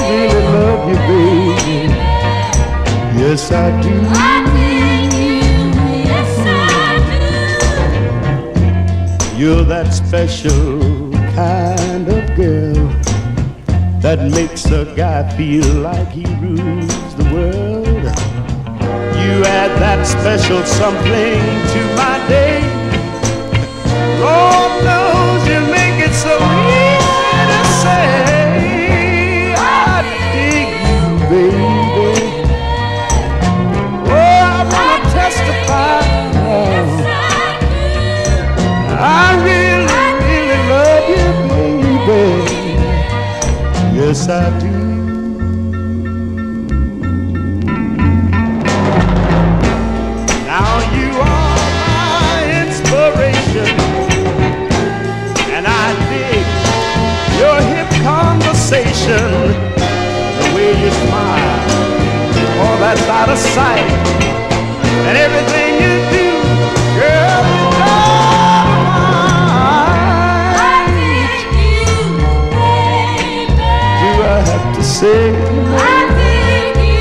really love you, baby. Yes, I do. You're that special kind of girl that makes a guy feel like he rules the world. You add that special something to my day. Lord knows you make it so easy to say, I dig you, baby. Oh, I wanna testify. I really, really love you, baby. Yes, I do. Now you are my inspiration, and I dig your hip conversation. The way you smile, oh, that's out of sight. And everything you do, girl, you know. I have to say, I dig you,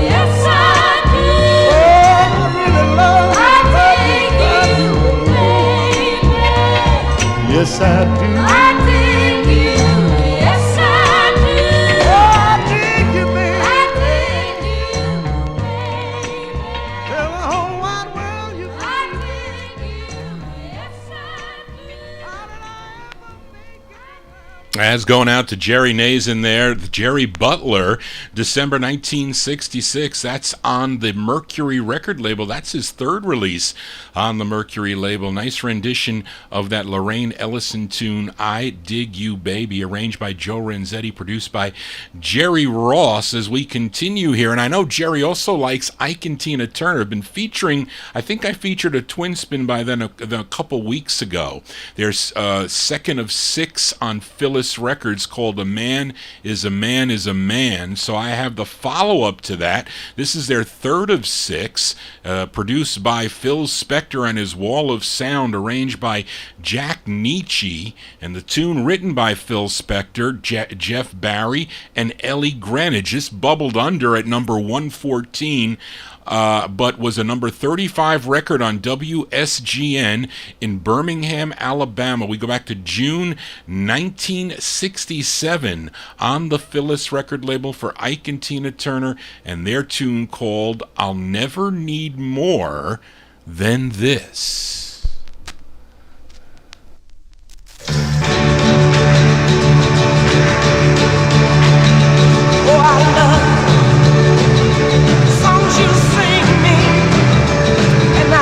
yes I do. Oh, I really love you, baby. Yes I do. I dig you, yes I do. Oh, I dig you, baby. I dig you, baby. Tell the whole wide world you I dig you, yes I do. How did I ever make it? As going out to Jerry Nays in there, Jerry Butler, December 1966. That's on the Mercury record label. That's his third release on the Mercury label. Nice rendition of that Lorraine Ellison tune, I Dig You Baby, arranged by Joe Renzetti, produced by Jerry Ross. As we continue here, and I know Jerry also likes Ike and Tina Turner. I've been featuring, I think I featured a twin spin by then a couple weeks ago. There's second of 6 on Phyllis Records called A Man Is a Man Is a Man. So I have the follow-up to that. This is their third of 6, produced by Phil Spector and his Wall of Sound, arranged by Jack Nietzsche, and the tune written by Phil Spector, Jeff Barry, and Ellie Greenwich. This bubbled under at number 114, but was a number 35 record on WSGN in Birmingham, Alabama. We go back to June 1967 on the Phyllis record label for Ike and Tina Turner, and their tune called I'll Never Need More Than This. Oh, I love songs you sing me, and I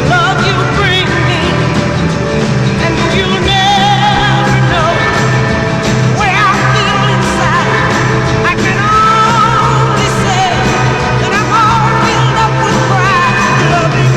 love you bring me, and you never know where I feel inside. I can only say that I'm all filled up with pride, loving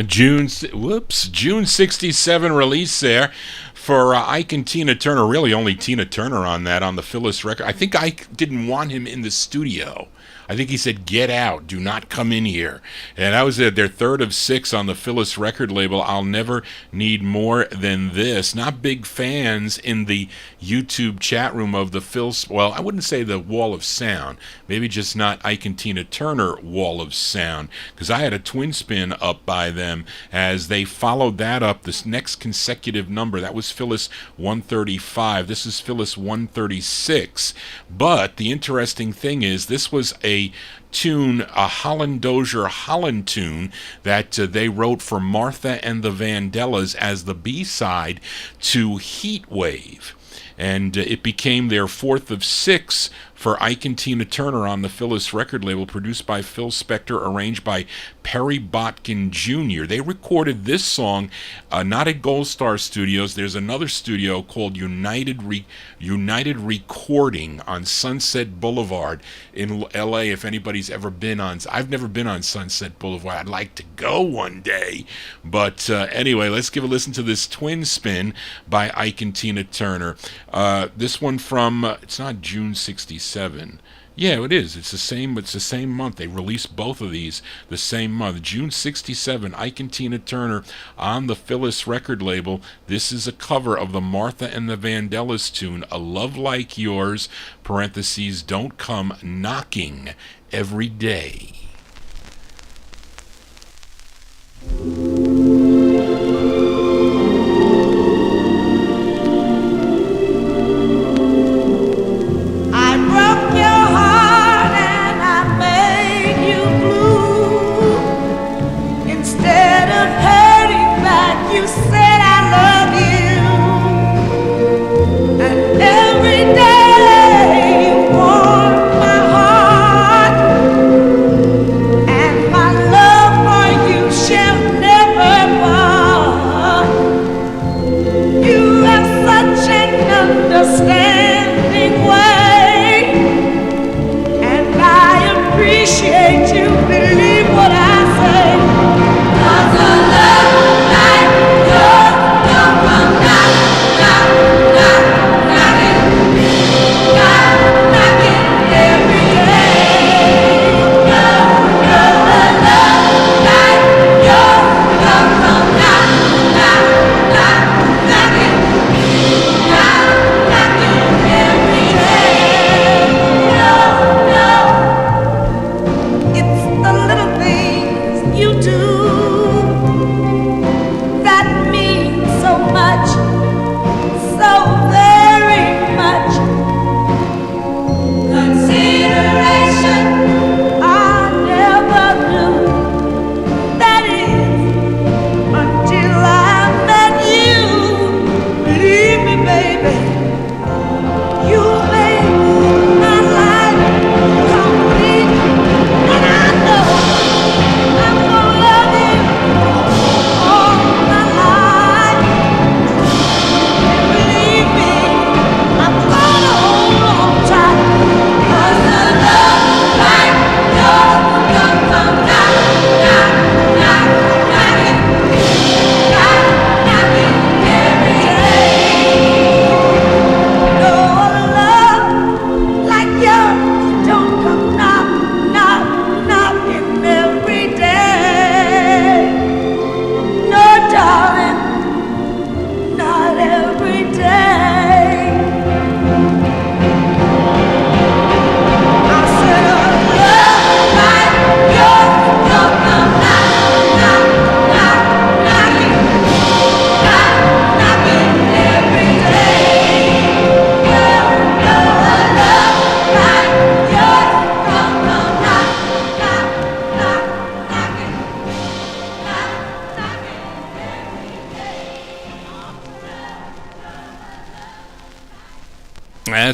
June 67 release there for Ike and Tina Turner. Really only Tina Turner on that, on the Phyllis record. I think Ike didn't want him in the studio. I think he said, "Get out, do not come in here." And that was their third of 6 on the Phyllis record label. I'll Never Need More Than This. Not big fans in the YouTube chat room of the well, I wouldn't say the Wall of Sound, maybe just not Ike and Tina Turner Wall of Sound, because I had a twin spin up by them as they followed that up, this next consecutive number. That was Phyllis 135. This is Phyllis 136. But the interesting thing is, this was a tune, a Holland Dozier Holland tune that they wrote for Martha and the Vandellas as the B-side to Heat Wave. And it became their 4th of 6 for Ike and Tina Turner on the Phyllis record label, produced by Phil Spector, arranged by Perry Botkin Jr. They recorded this song not at Gold Star Studios. There's another studio called United Recording on Sunset Boulevard in L.A. If anybody's ever been on, I've never been on Sunset Boulevard. I'd like to go one day. But anyway, let's give a listen to this twin spin by Ike and Tina Turner. This one from, it's not June 67. Yeah, it is. It's the same month. They released both of these the same month. June 67, Ike and Tina Turner on the Phyllis record label. This is a cover of the Martha and the Vandellas tune, A Love Like Yours, parentheses, don't come knocking every day. Never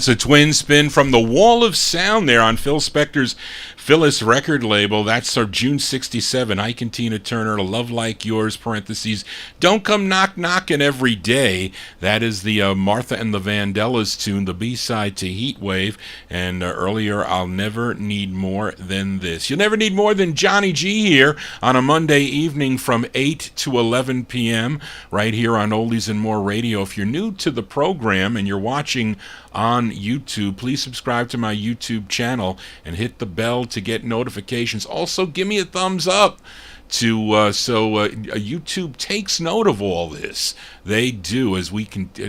That's a twin spin from the Wall of Sound there on Phil Spector's Phyllis record label. That's our June 67, Ike and Tina Turner, A Love Like Yours, parentheses, Don't Come Knock Knockin' Every Day. That is the Martha and the Vandellas tune, the B-side to Heat Wave. And earlier, I'll Never Need More Than This. You'll never need more than Johnny G here on a Monday evening from 8 to 11 p.m. right here on Oldies and More Radio. If you're new to the program and you're watching on YouTube, please subscribe to my YouTube channel and hit the bell to get notifications. Also, give me a thumbs up so YouTube takes note of all this. They do, as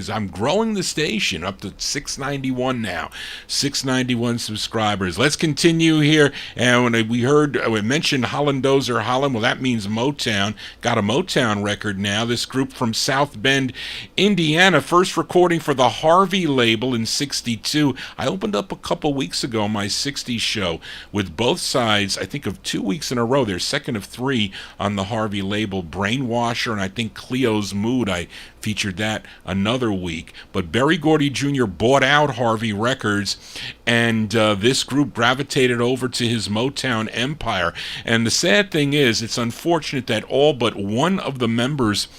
I'm growing the station up to 691 now, 691 subscribers. Let's continue here. And when we mentioned Hollandozer Holland, well, that means Motown. Got a Motown record now. This group from South Bend, Indiana, first recording for the Harvey label in 62. I opened up a couple weeks ago my 60s show with both sides, I think of 2 weeks in a row. Their second of three on the Harvey label, Brainwasher, and I think Cleo's Mood. I featured that another week. But Berry Gordy Jr. bought out Harvey Records, and this group gravitated over to his Motown empire. And the sad thing is, it's unfortunate that all but one of the members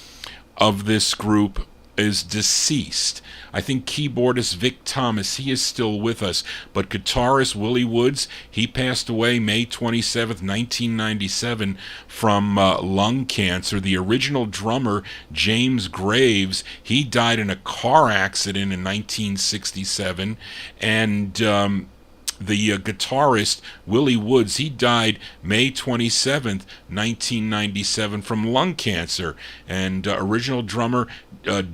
of this group is deceased. I think keyboardist Vic Thomas, he is still with us, but guitarist Willie Woods, he passed away May 27th, 1997 from lung cancer. The original drummer, James Graves, he died in a car accident in 1967, and the guitarist Willie Woods, he died May 27th, 1997 from lung cancer. And original drummer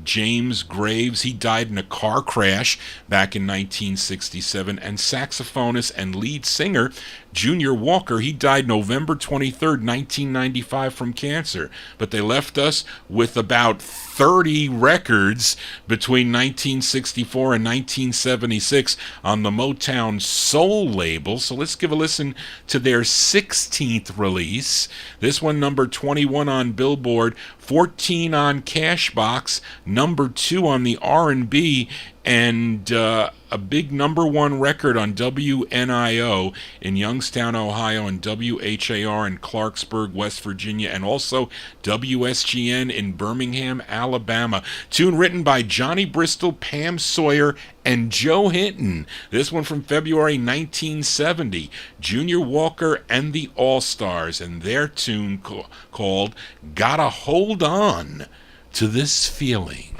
James Graves, he died in a car crash back in 1967. And saxophonist and lead singer Junior Walker, he died November 23rd, 1995 from cancer. But they left us with about 30 records between 1964 and 1976 on the Motown Soul label. So let's give a listen to their 16th release. This one, number 21 on Billboard, 14 on Cashbox, number 2 on the R&B, and a big number 1 record on WNIO in Youngstown, Ohio, and WHAR in Clarksburg, West Virginia, and also WSGN in Birmingham, Alabama. Tune written by Johnny Bristol, Pam Sawyer, and Joe Hinton. This one from February 1970. Junior Walker and the All-Stars, and their tune called Gotta Hold On to This Feeling.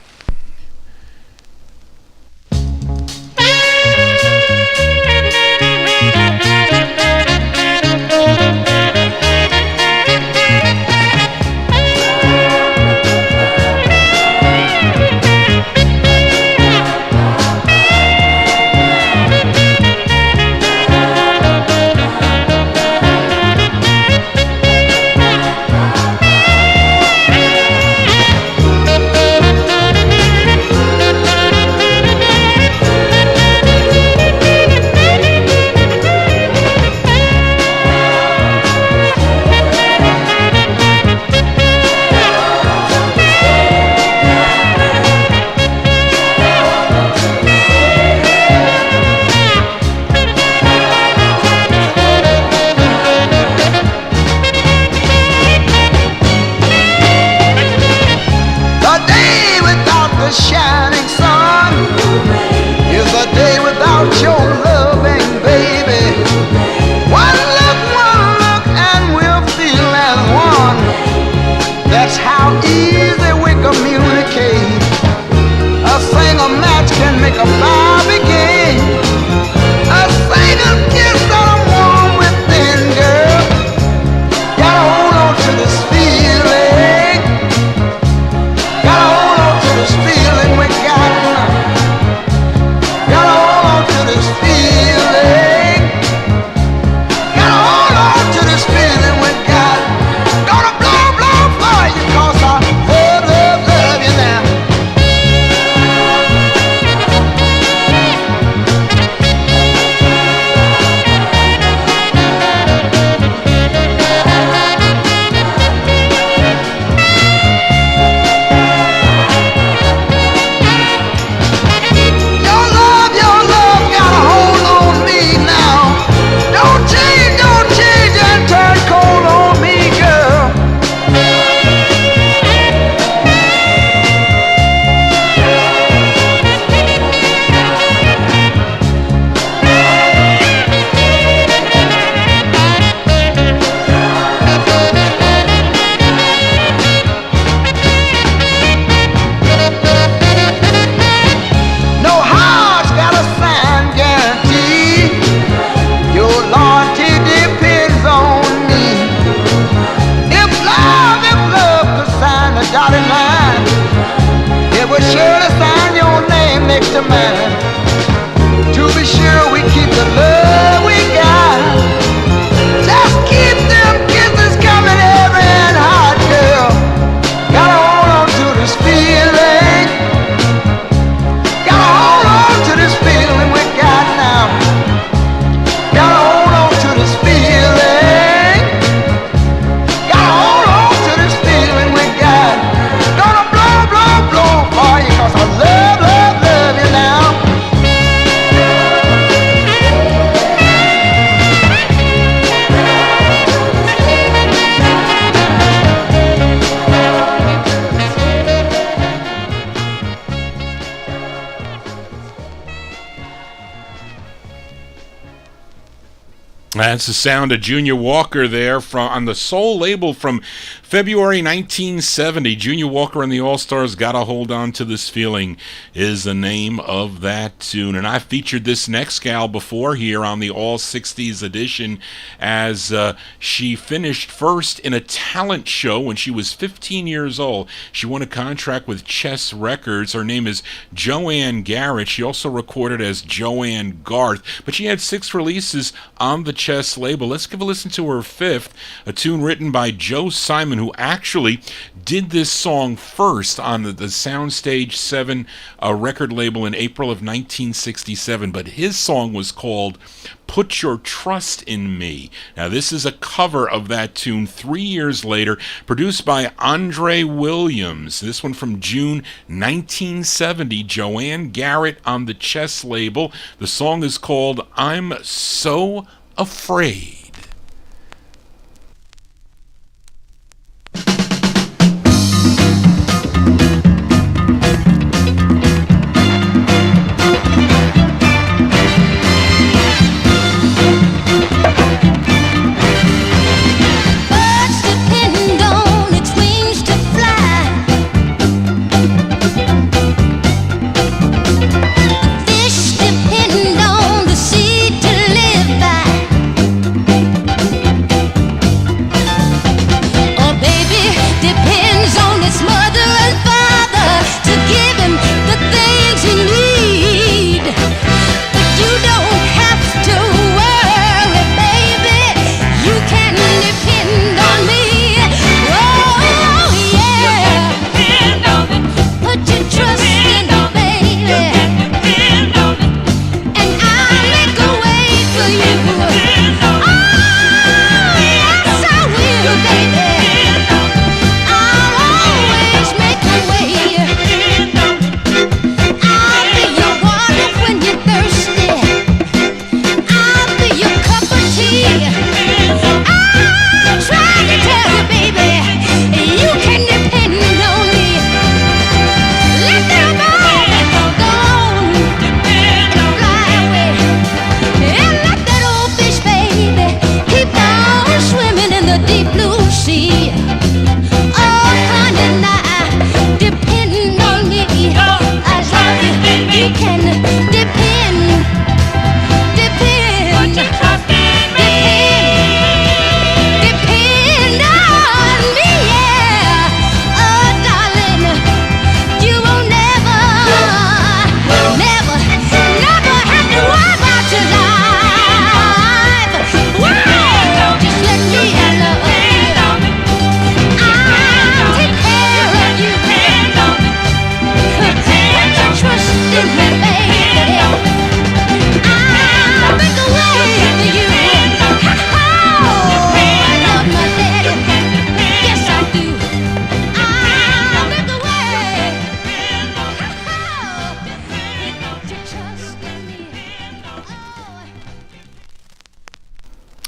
That's the sound of Junior Walker there on the Soul label from February 1970. Junior Walker and the All-Stars, Gotta Hold On to This Feeling is the name of that tune. And I featured this next gal before here on the All 60s edition as she finished first in a talent show when she was 15 years old. She won a contract with Chess Records. Her name is Joanne Garrett. She also recorded as Joanne Garth, but she had 6 releases on the Chess label. Let's give a listen to her fifth, a tune written by Joe Simon, who actually did this song first on the Soundstage 7 record label in April of 1967, but his song was called Put Your Trust in Me. Now, this is a cover of that tune 3 years later, produced by Andre Williams. This one from June 1970, Joanne Garrett on the Chess label. The song is called I'm So Afraid.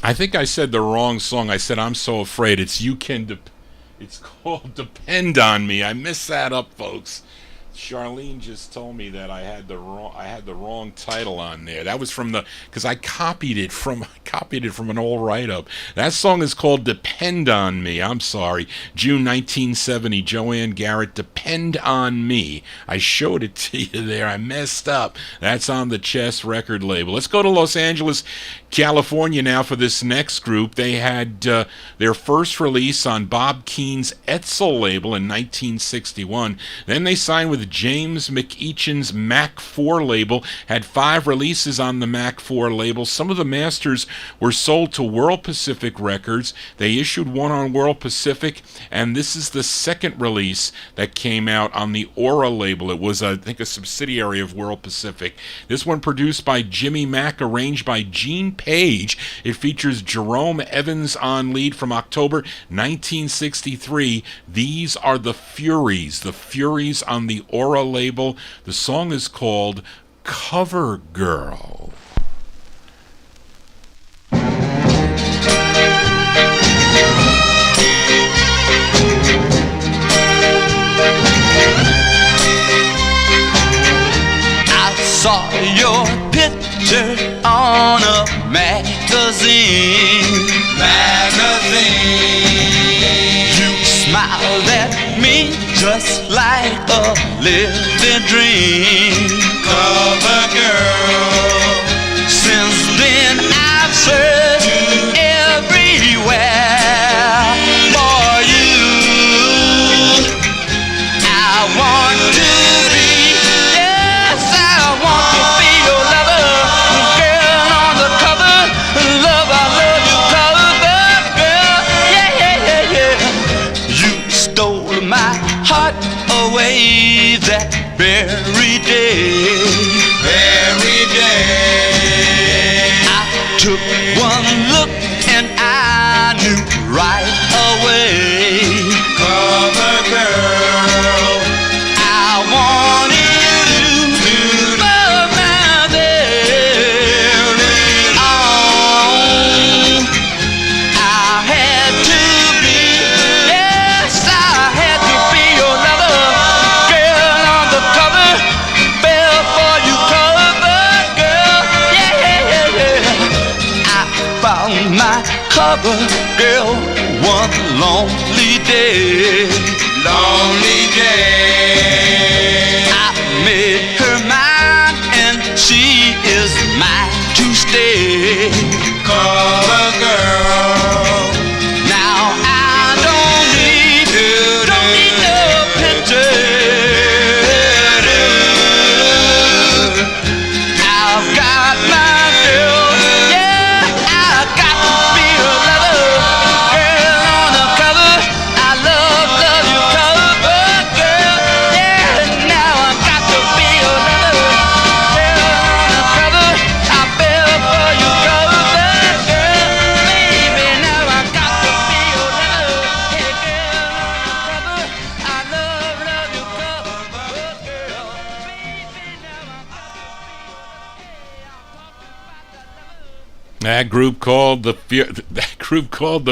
I think I said the wrong song. I said I'm So Afraid. It's it's called Depend on Me. I messed that up, folks. Charlene just told me that I had the wrong title on there. That was from because I copied it from an old write-up. That song is called Depend on Me. I'm sorry. June 1970, Joanne Garrett, Depend on Me. I showed it to you there. I messed up. That's on the Chess record label. Let's go to Los Angeles, California now for this next group. They had their first release on Bob Keene's Etzel label in 1961. Then they signed with James McEachin's Mac 4 label, had 5 releases on the Mac 4 label. Some of the masters were sold to World Pacific Records. They issued one on World Pacific, and this is the second release that came out on the Aura label. It was, I think, a subsidiary of World Pacific. This one produced by Jimmy Mack, arranged by Gene Page. It features Jerome Evans on lead from October 1963. These are the Furies on the Aura label. The song is called Cover Girl. I saw your picture on a magazine. just like a living dream. Cover girl. Since then I've searched everywhere for you. I want to be, yes, I want to be your lover, girl on the cover. Love, I love you, cover girl. Yeah, yeah, yeah, yeah. You stole my heart away that very day. Very day. I took one look and I knew right away. Cover girl, I wanted you for my very own. I had to be, yes, I had to be your lover, girl on the cover, fell for you, cover girl, yeah, yeah, yeah, yeah. I found my cover girl one lonely day. Lonely day. I made her mine and she is mine to stay. Cover girl. Now I don't need no picture. I've got my girl, yeah, I got to be her lover, girl on the cover. I love you, cover girl, yeah. Now I got to be your lover, girl on the cover. I fell for you, cover girl, baby. Now I got to be your lover, hey girl on the cover. I love you, cover girl, baby. Now I got to be your That group called the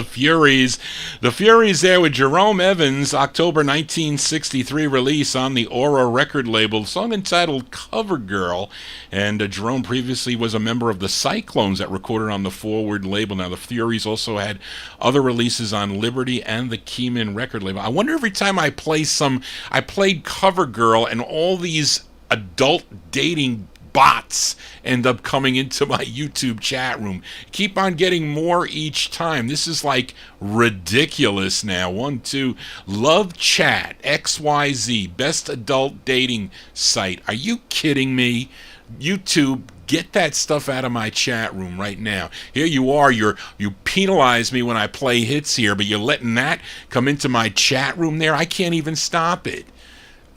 Furies. The Furies there with Jerome Evans, October 1963 release on the Aura record label, song entitled Cover Girl. And Jerome previously was a member of the Cyclones that recorded on the Forward label. Now the Furies also had other releases on Liberty and the Keyman record label. I wonder every time I played Cover Girl and all these adult dating bots end up coming into my YouTube chat room. Keep on getting more each time. This is like ridiculous now. 1, 2, Love Chat, XYZ, best adult dating site. Are you kidding me? YouTube, get that stuff out of my chat room right now. Here you are, you penalize me when I play hits here, but you're letting that come into my chat room there? I can't even stop it.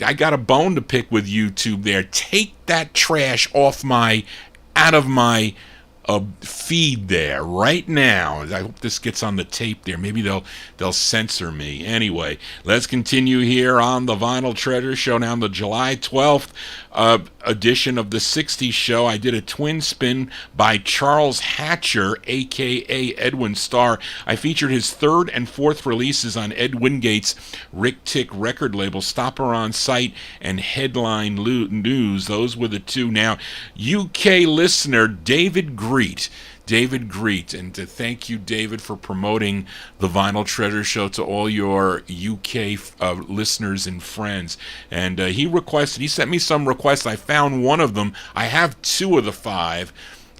I got a bone to pick with YouTube there. Take that trash out of my feed there right now. I hope this gets on the tape there. Maybe they'll censor me. Anyway, let's continue here on the Vinyl Treasure Show. Now, on the July 12th edition of the 60s show, I did a twin spin by Charles Hatcher, a.k.a. Edwin Starr. I featured his third and fourth releases on Ed Wingate's Rick Tick record label, Stopper on Sight and Headline News. Those were the two. Now, UK listener David Greet, and to thank you, David, for promoting the Vinyl Treasure Show to all your UK listeners and friends. And he sent me some requests. I found one of them. I have 2 of the 5.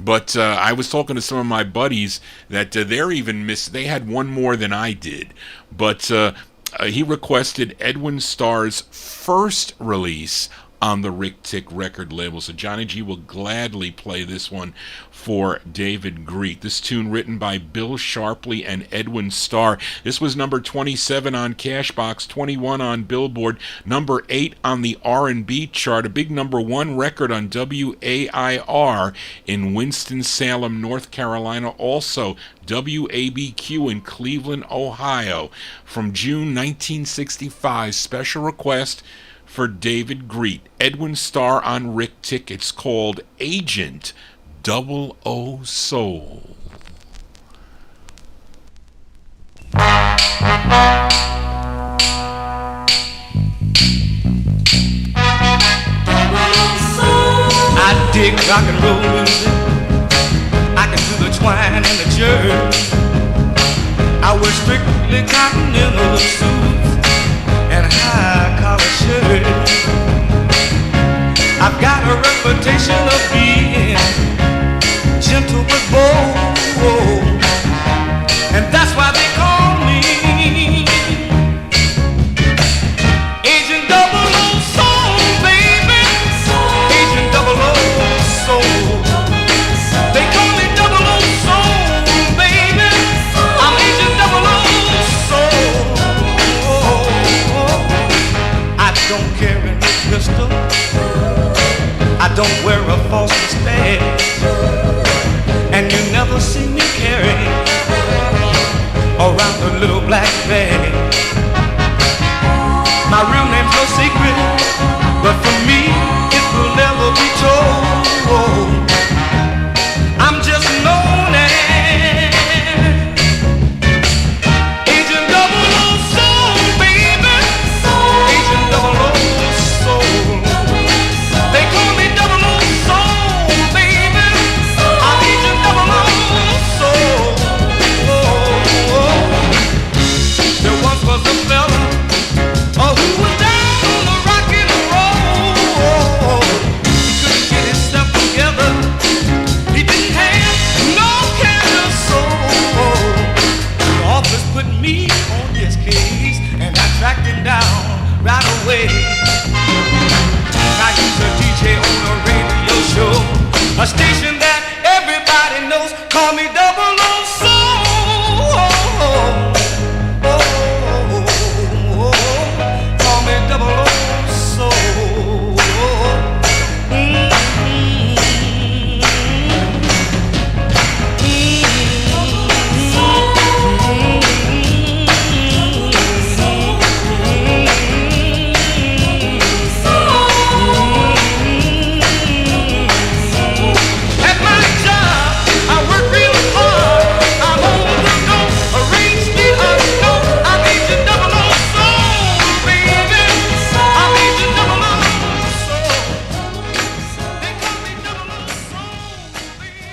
But I was talking to some of my buddies that they had one more than I did. But he requested Edwin Starr's first release on the Rick Tick record label. So Johnny G will gladly play this one for David Greet. This tune written by Bill Sharpley and Edwin Starr. This was number 27 on Cashbox, 21 on Billboard, number 8 on the R&B chart, a big number 1 record on WAIR in Winston-Salem, North Carolina, also WABQ in Cleveland, Ohio. From June 1965, special request for David Greet, Edwin Starr on Rick Tick. It's called Agent 00 Soul. I dig rock and roll music. I can do the twine and the jerk. I wear strictly continental suits and high collar shirt. I've got a reputation of being gentle but bold, and that's why they call me Agent Double O Soul, baby. Agent Double O Soul. They call me Double O Soul, baby. I'm Agent Double O Soul. I don't carry no pistol. I don't wear a false mustache, and you never see me carry around a little black bag. My real name's no secret, but for me it will never be told. I'm just known as Agent Double O Soul, baby. Agent Double O Soul. They call me Double O Soul, baby. I'm Agent Double O Soul. There once was a fella who was down on the rock and roll. He couldn't get himself together. He didn't have no kind of soul. The office put me on his case, and I tracked him down right away. Now he's a DJ on a radio show, a station that everybody knows. Call me Double O Soul. Call me Double O Soul. At my job, I work real hard. I'm on the go, arrange me a note. I'm Agent Double O Soul, baby. I'm Agent Double O Soul. They call me Double O Soul, baby.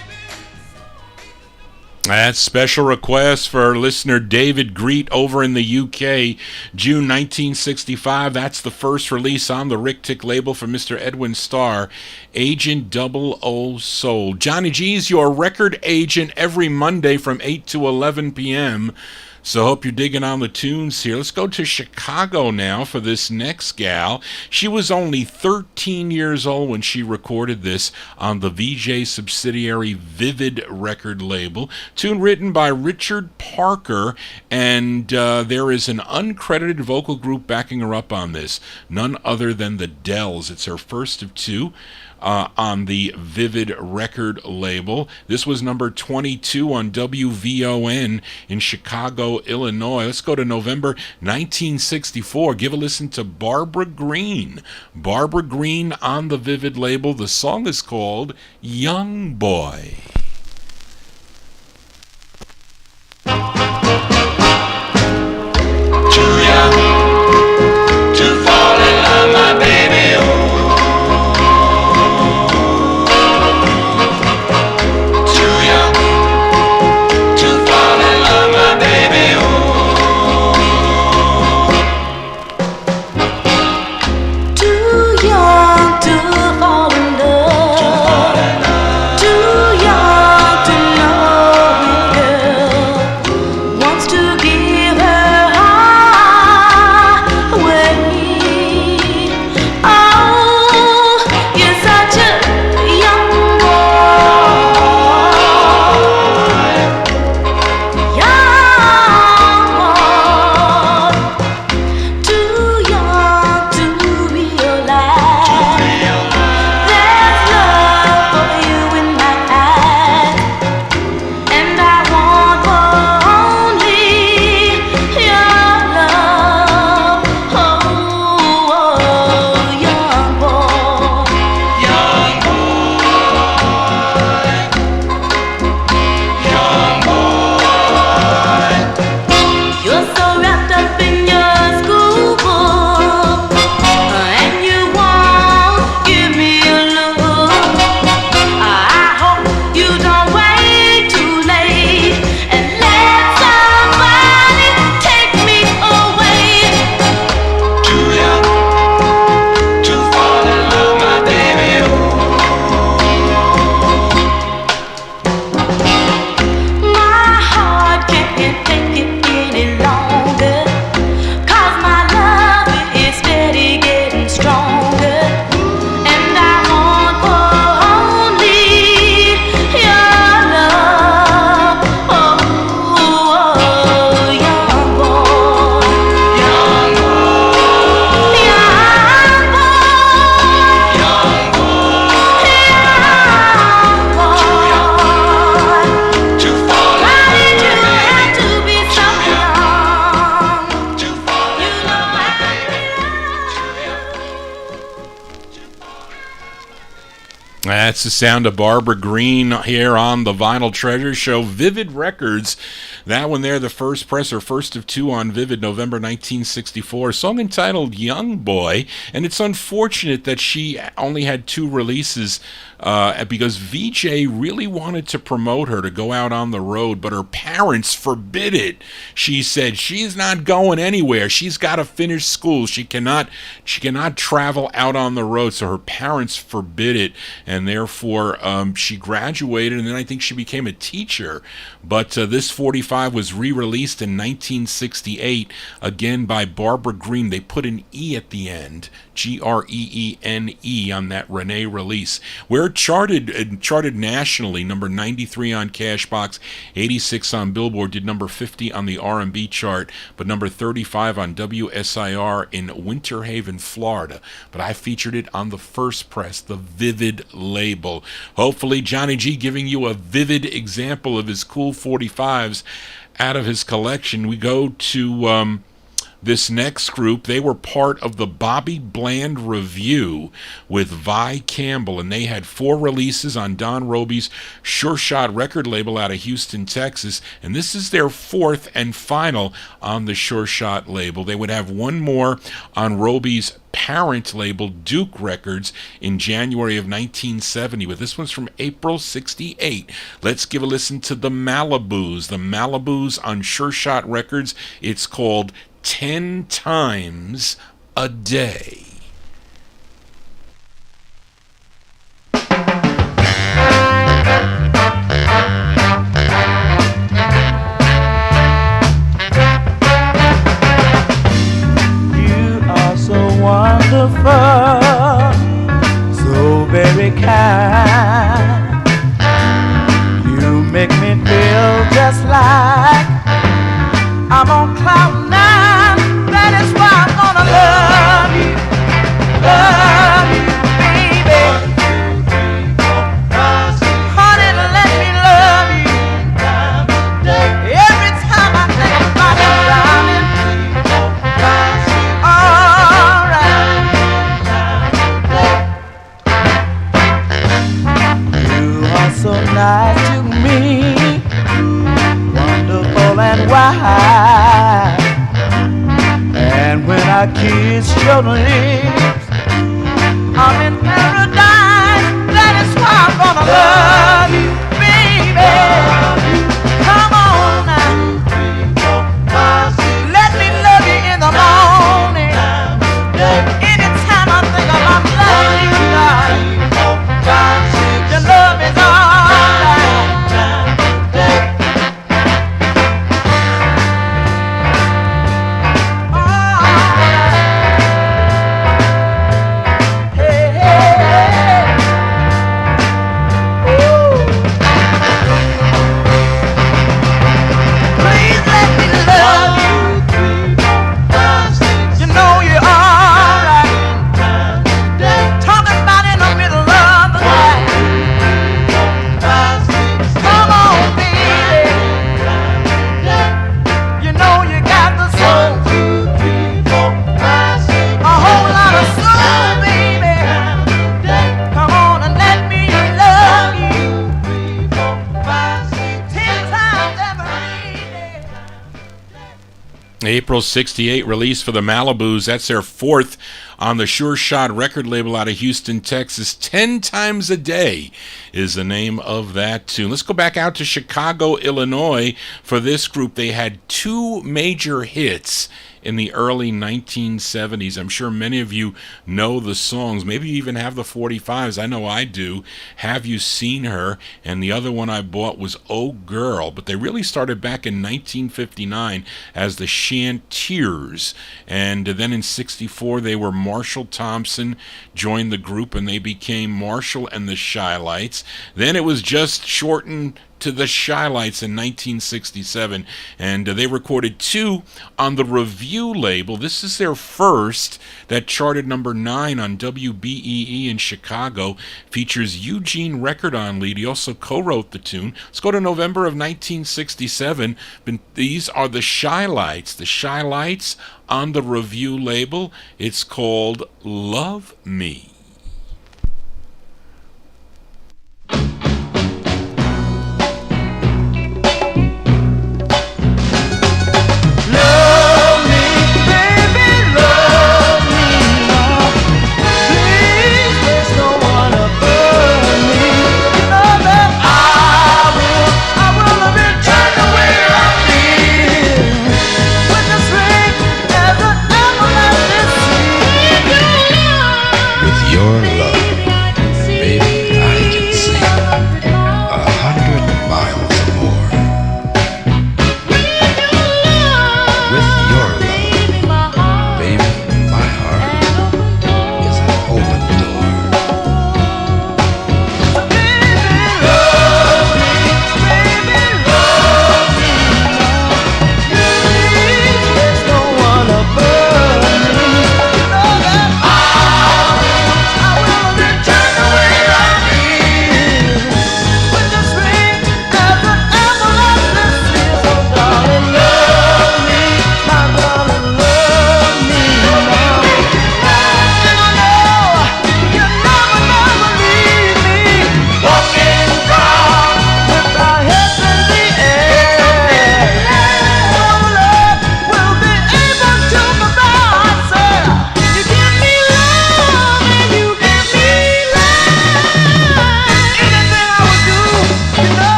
That's special request for listener David Greet over in the UK, June 1965. That's the first release on the Rick Tick label for Mr. Edwin Starr, Agent Double O Soul. Johnny G's your record agent every Monday from 8 to 11 p.m. So hope you're digging on the tunes here. Let's go to Chicago now for this next gal. She was only 13 years old when she recorded this on the VJ subsidiary Vivid record label. Tune written by Richard Parker, and there is an uncredited vocal group backing her up on this. None other than the Dells. It's her first of two on the Vivid record label. This was number 22 on WVON in Chicago, Illinois. Let's go to November 1964. Give a listen to Barbara Green. Barbara Green on the Vivid label. The song is called Young Boy. Too young to fall in love, my baby. Oh. Too young to fall in love, my baby. Oh. Too young to fall in love. Too young That's the sound of Barbara Green here on the Vinyl Treasure Show. Vivid Records, that one there, the first press, or first of two on Vivid, November 1964. A song entitled Young Boy, and it's unfortunate that she only had two releases because VJ really wanted to promote her to go out on the road, but her parents forbid it. She said she's not going anywhere. She's got to finish school. She cannot travel out on the road, so her parents forbid it, and therefore she graduated, and then I think she became a teacher. But this 45 was re-released in 1968, again by Barbara Green. They put an E at the end, Greene, on that Renee release, where it charted nationally, number 93 on Cashbox, 86 on Billboard, did number 50 on the R&B chart, but number 35 on WSIR in Winter Haven, Florida. But I featured it on the first press, the Vivid label. Hopefully Johnny G giving you a vivid example of his cool 45s out of his collection. We go to this next group. They were part of the Bobby Bland Review with Vi Campbell, and they had 4 releases on Don Robey's Sure Shot record label out of Houston, Texas, and this is their 4th and final on the Sure Shot label. They would have one more on Robey's parent label, Duke Records, in January of 1970, but this one's from April 68. Let's give a listen to the Malibus. The Malibus on Sure Shot Records. It's called 10 Times a Day. You are so wonderful, so very kind. You make me feel just like I'm on cloud 9. That is why I'm gonna love you, baby. Honey, let me love you. Every time I think about you, darling. Alright. You are so nice to me, wonderful and wise. And when I kiss your lips, I'm in paradise. That is why I'm gonna love you, baby. Come on now. Let me love you in the morning. Anytime I think about loving you, darling, your love is alright. April 68 release for the Malibus. That's their 4th on the Sure Shot record label out of Houston, Texas. 10 Times a Day is the name of that tune. Let's go back out to Chicago, Illinois for this group. They had 2 major hits in the early 1970s. I'm sure many of you know the songs. Maybe you even have the 45s. I know I do. Have You Seen Her? And the other one I bought was Oh Girl. But they really started back in 1959 as the Chantiers. And then in 64 they were Marshall Thompson joined the group, and they became Marshall and the Shy-Lights. Then it was just shortened to the Shy-Lights in 1967, and they recorded 2 on the Review label. This is their first that charted number 9 on WBEE in Chicago. Features Eugene Record on lead. He also co-wrote the tune. Let's go to November of 1967. These are the Shy-Lights. The Shy-Lights on the Review label. It's called Love Me.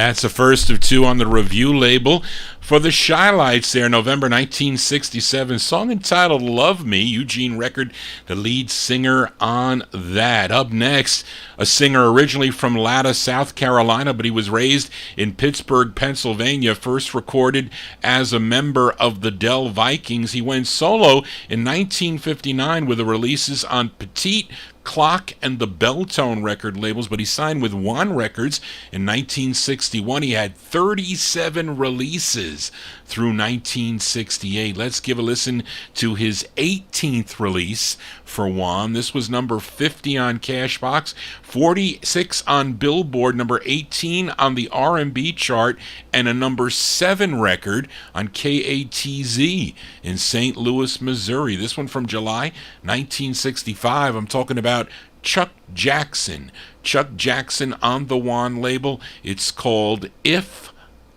That's the first of two on the Review label. For the Shy-Lights there, November 1967, song entitled Love Me, Eugene Record, the lead singer on that. Up next, a singer originally from Latta, South Carolina, but he was raised in Pittsburgh, Pennsylvania, first recorded as a member of the Dell Vikings. He went solo in 1959 with the releases on Petite, Clock, and the Belltone record labels, but he signed with One Records in 1961. He had 37 releases through 1968. Let's give a listen to his 18th release for Juan. This was number 50 on Cashbox, 46 on Billboard, number 18 on the R&B chart, and a number 7 record on KATZ in St. Louis, Missouri. This one from July 1965. I'm talking about Chuck Jackson. Chuck Jackson on the Juan label. It's called If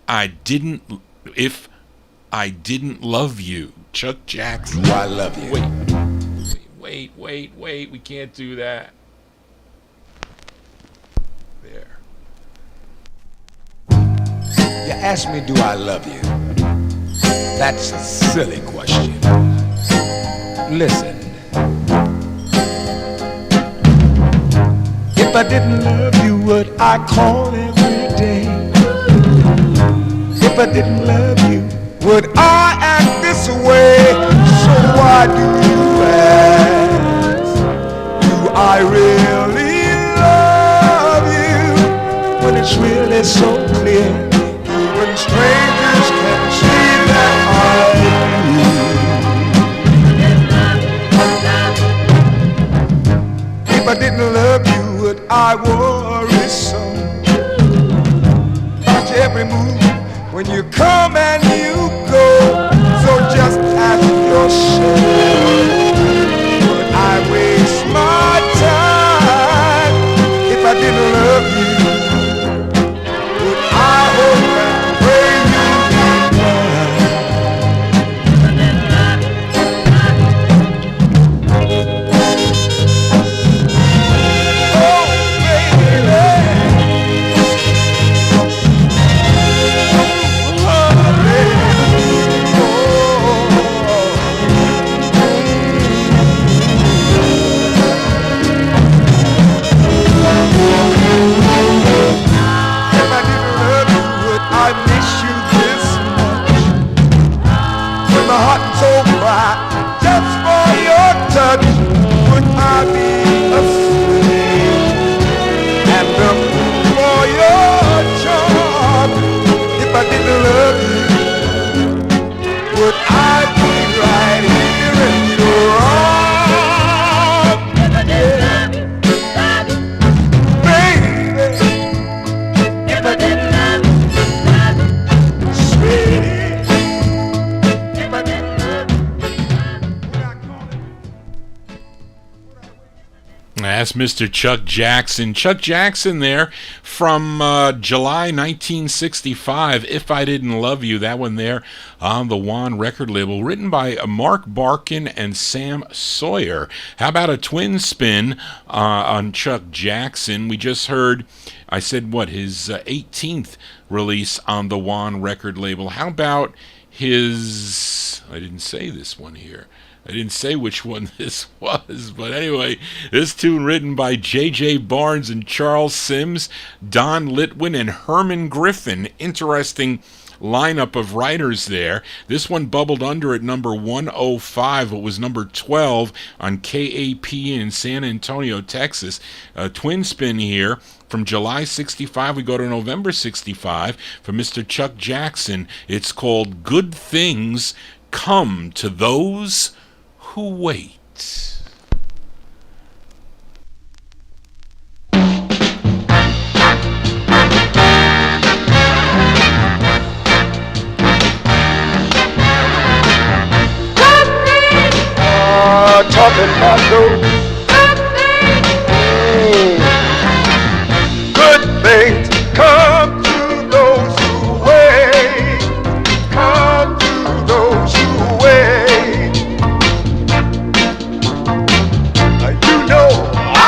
I Didn't Love You. Chuck Jackson. Do I love you? Wait. We can't do that. There. You ask me, do I love you? That's a silly question. Listen. If I didn't love you, would I call every day? If I didn't love you, would I act this way? So why do you ask? Do I really love you? When it's really so clear, even strangers can see that I do. If I didn't love you, would I worry so about your every move when you come and you go? So just ask yourself, would I waste my time if I didn't love you? Would I hope and pray you'd be just for your touch, would I be a slave and a fool for your charm? If I didn't love you, would I be right here in your arms? If I didn't love you, baby, if I didn't love you, sweetie. That's Mr. Chuck Jackson. Chuck Jackson there from July 1965, If I Didn't Love You, that one there on the Juan record label, written by Mark Barkin and Sam Sawyer. How about a twin spin on Chuck Jackson? We just heard, I said what, his 18th release on the Juan record label. How about his, I didn't say this one here. I didn't say which one this was, but anyway, this tune written by J.J. Barnes and Charles Sims, Don Litwin, and Herman Griffin. Interesting lineup of writers there. This one bubbled under at number 105. It was number 12 on KAP in San Antonio, Texas. A twin spin here. From July 65, we go to November 65 for Mr. Chuck Jackson. It's called Good Things Come to Those Who Wait. Talking about those good things come to those who wait, come to those who wait. You know I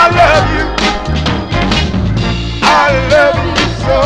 love you so.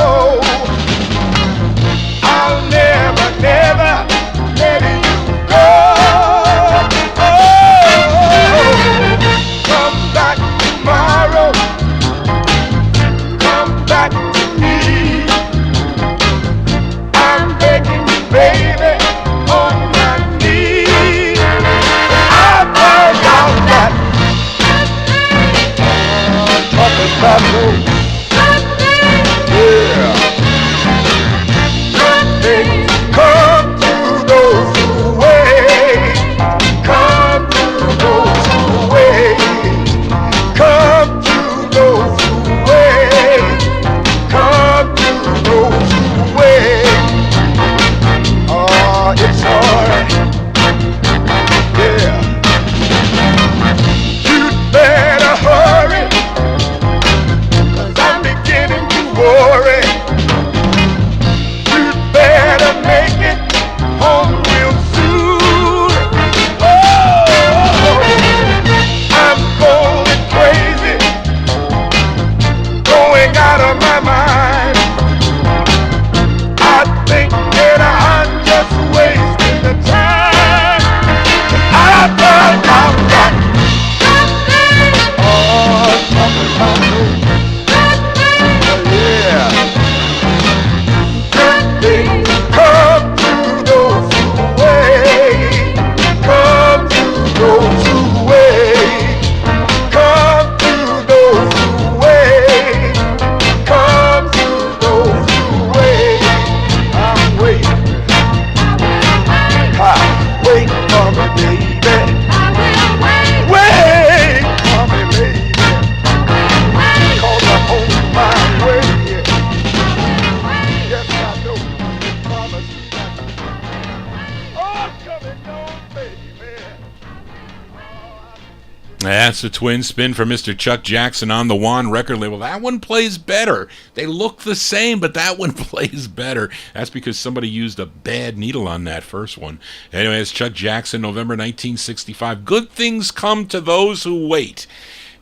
That's a twin spin for Mr. Chuck Jackson on the Juan record label. That one plays better. They look the same, but that one plays better. That's because somebody used a bad needle on that first one. Anyway, it's Chuck Jackson, November 1965. Good things come to those who wait.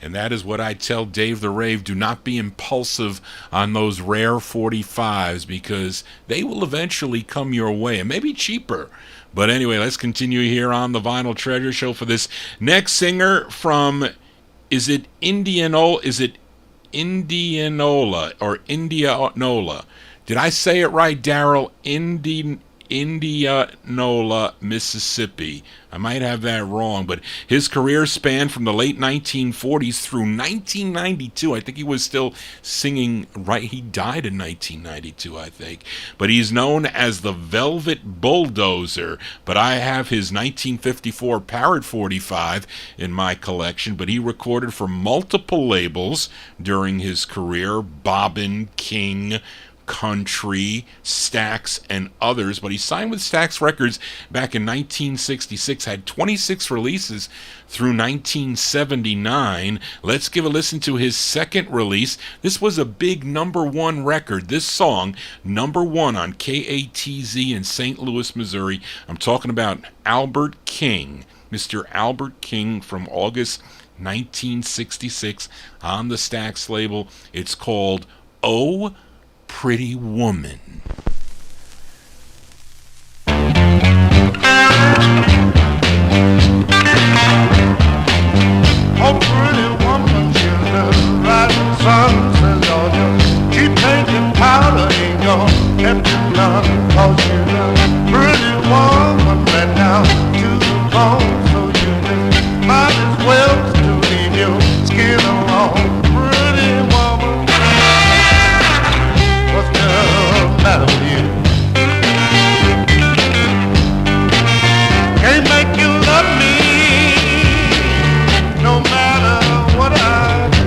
And that is what I tell Dave the Rave. Do not be impulsive on those rare 45s because they will eventually come your way and maybe cheaper. But anyway, let's continue here on the Vinyl Treasure Show for this next singer from, is it Indianola or Indianola? Did I say it right, Daryl? Indianola, Mississippi. I might have that wrong, but his career spanned from the late 1940s through 1992. I think he was still singing, right? He died in 1992, I think. But he's known as the Velvet Bulldozer. But I have his 1954 Parrot 45 in my collection. But he recorded for multiple labels during his career: Bobbin, King, Country, Stax, and others. But he signed with Stax Records back in 1966, had 26 releases through 1979. Let's give a listen to his second release. This was a big #1 record. This song, #1 on KATZ in St. Louis, Missouri. I'm talking about Albert King, Mr. Albert King, from August 1966 on the Stax label. It's called Oh Pretty Woman. Oh, pretty woman, you the rising sun says all your cheap painted powder ain't gonna help you none. 'Cause you the pretty woman right down to the bone. So you just might as well still leave your skin alone. Pretty woman, what's the matter with you? Can't make you love me no matter what I do.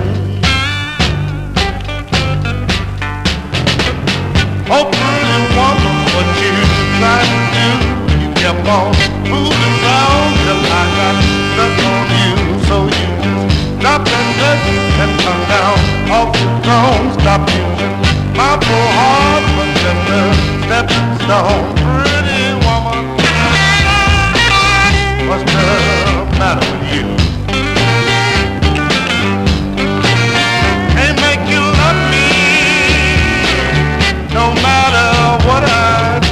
Oh, pretty woman, what you trying to do? You kept on moving around till I got stuck on you. So you just drop that button and come down off the throne. Stop using my poor heart for just a stepping stone. Pretty woman, what's the matter with you? Can't make you love me no matter what I do.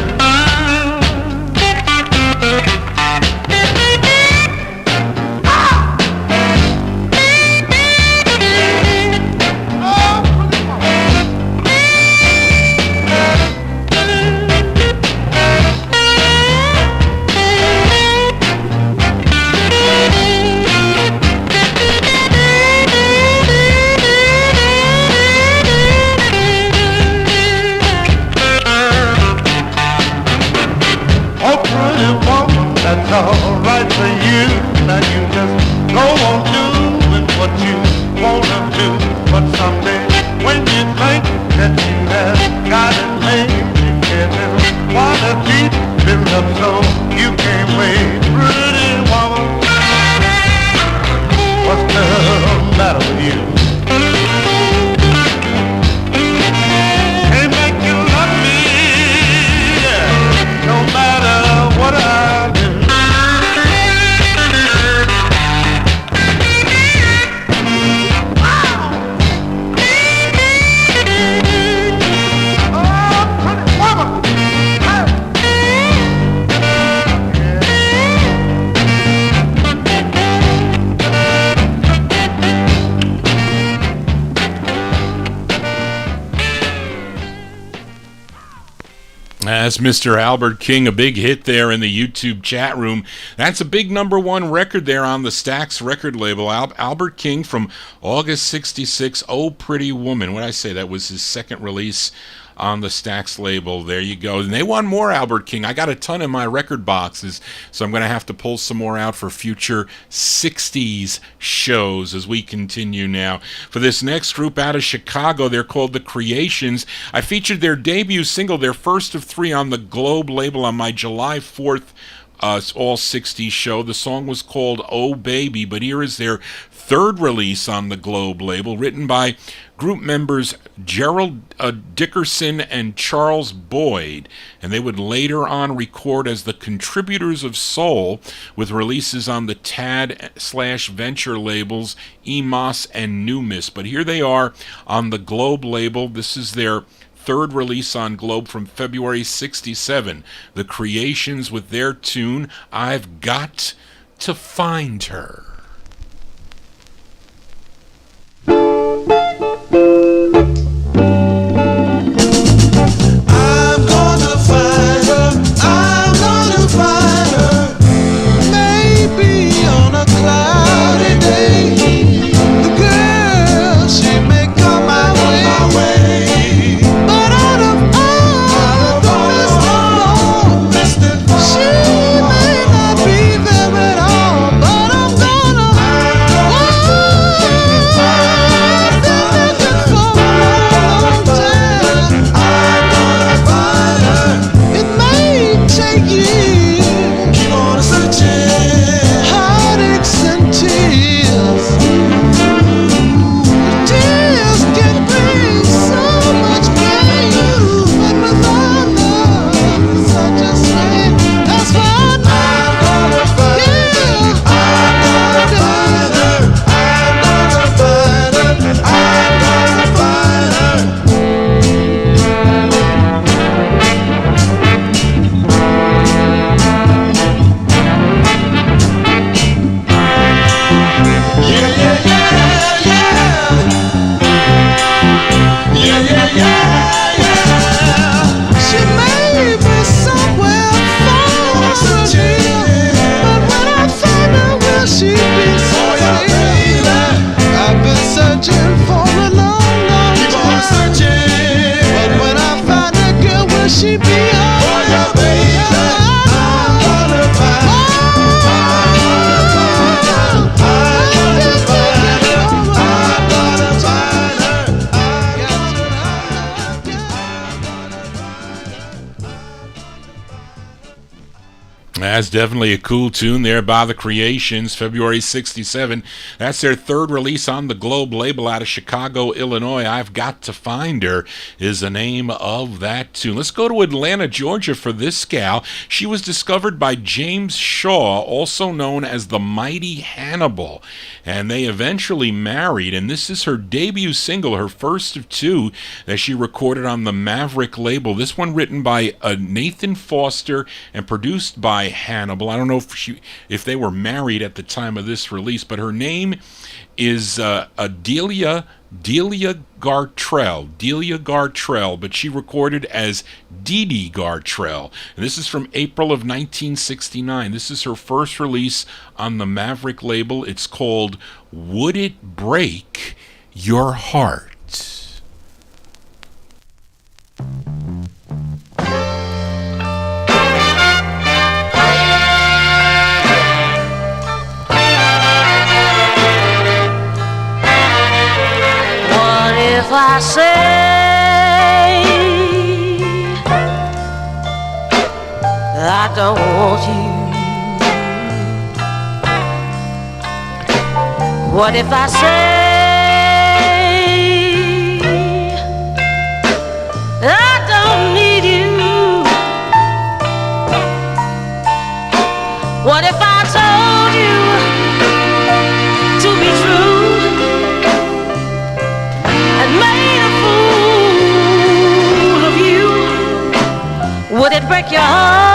That's all right for you. Now you just go on doing what you wanna do. But someday when you think that you have got it made, you can't why the beat build up so you can't wait. Pretty woman, what's the matter with you? Can't make you love me, no matter what I do. That's Mr. Albert King, a big hit there in the YouTube chat room. That's a big #1 record there on the Stax record label. Albert King from August 66, Oh Pretty Woman. What did I say? That was his second release on the Stax label. There you go. And they want more Albert King. I got a ton in my record boxes, so I'm going to have to pull some more out for future 60s shows as we continue now. For this next group out of Chicago, they're called The Creations. I featured their debut single, their first of 3 on the Globe label on my July 4th All 60s show. The song was called Oh Baby, but here is their third release on the Globe label, written by group members Gerald Dickerson and Charles Boyd, and they would later on record as the Contributors of Soul, with releases on the Tad/Venture labels EMOS and Numis. But here they are on the Globe label. This is their third release on Globe from February 67. The Creations with their tune, I've Got to Find Her. I'm gonna find her, I'm gonna find her, maybe on a cloudy day. The girl, she may come my way, but out of all the mist, she may not be there at all. But I'm gonna That's definitely a cool tune there by the Creations, February 67. That's their third release on the Globe label out of Chicago, Illinois. I've Got to Find Her is the name of that tune. Let's go to Atlanta, Georgia for this gal. She was discovered by James Shaw, also known as the Mighty Hannibal, and they eventually married, and this is her debut single, her first of two that she recorded on the Maverick label. This one written by Nathan Foster and produced by Hannibal. I don't know if they were married at the time of this release, but her name is Delia Gartrell, but she recorded as Dee Dee Gartrell. And this is from April of 1969. This is her first release on the Maverick label. It's called Would It Break Your Heart? If I say I don't want you, what if I say I don't need you, what if I told you to be true and made a fool of you? Would it break your heart?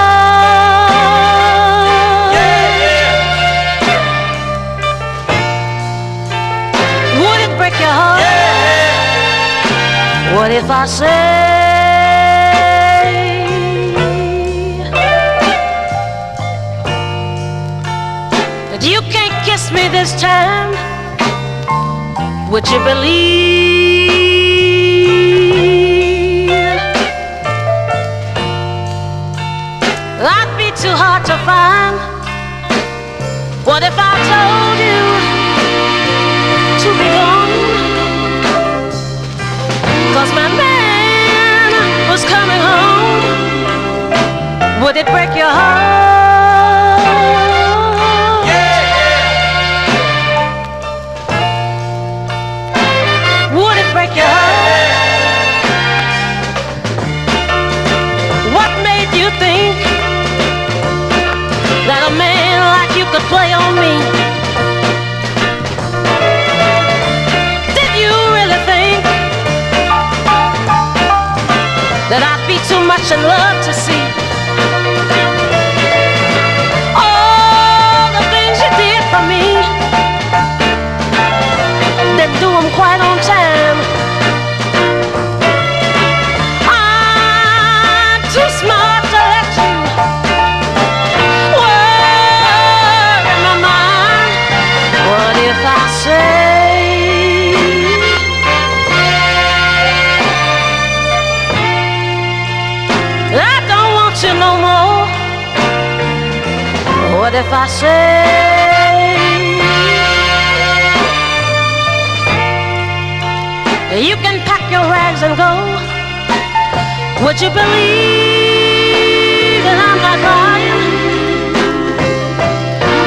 Yeah. Would it break your heart? Yeah. What if I say that you can't kiss me this time? Would you believe I'd be too hard to find? What if I told you to be gone? 'Cause my man was coming home. Would it break your heart? Yeah. play on me. Did you really think that I'd be too much in love to see all the things you did for me? Didn't do them quite on time. I'm too smart to let you worry my mind. What if I say I don't want you no more? What if I say you can pack your rags and go? Would you believe that I'm not crying?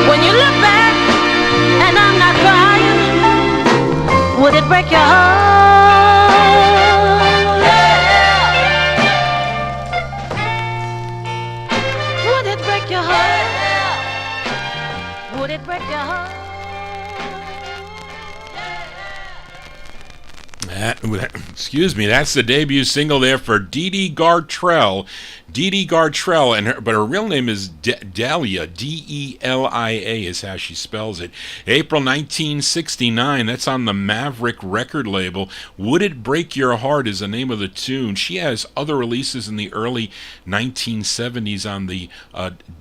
When you look back and I'm not crying, would it break your heart? Would it break your heart? Would it break your heart? Excuse me, that's the debut single there for Dee Dee Gartrell. Dee Dee Gartrell, but her real name is Delia, D-E-L-I-A is how she spells it. April 1969, that's on the Maverick record label. Would It Break Your Heart is the name of the tune. She has other releases in the early 1970s on the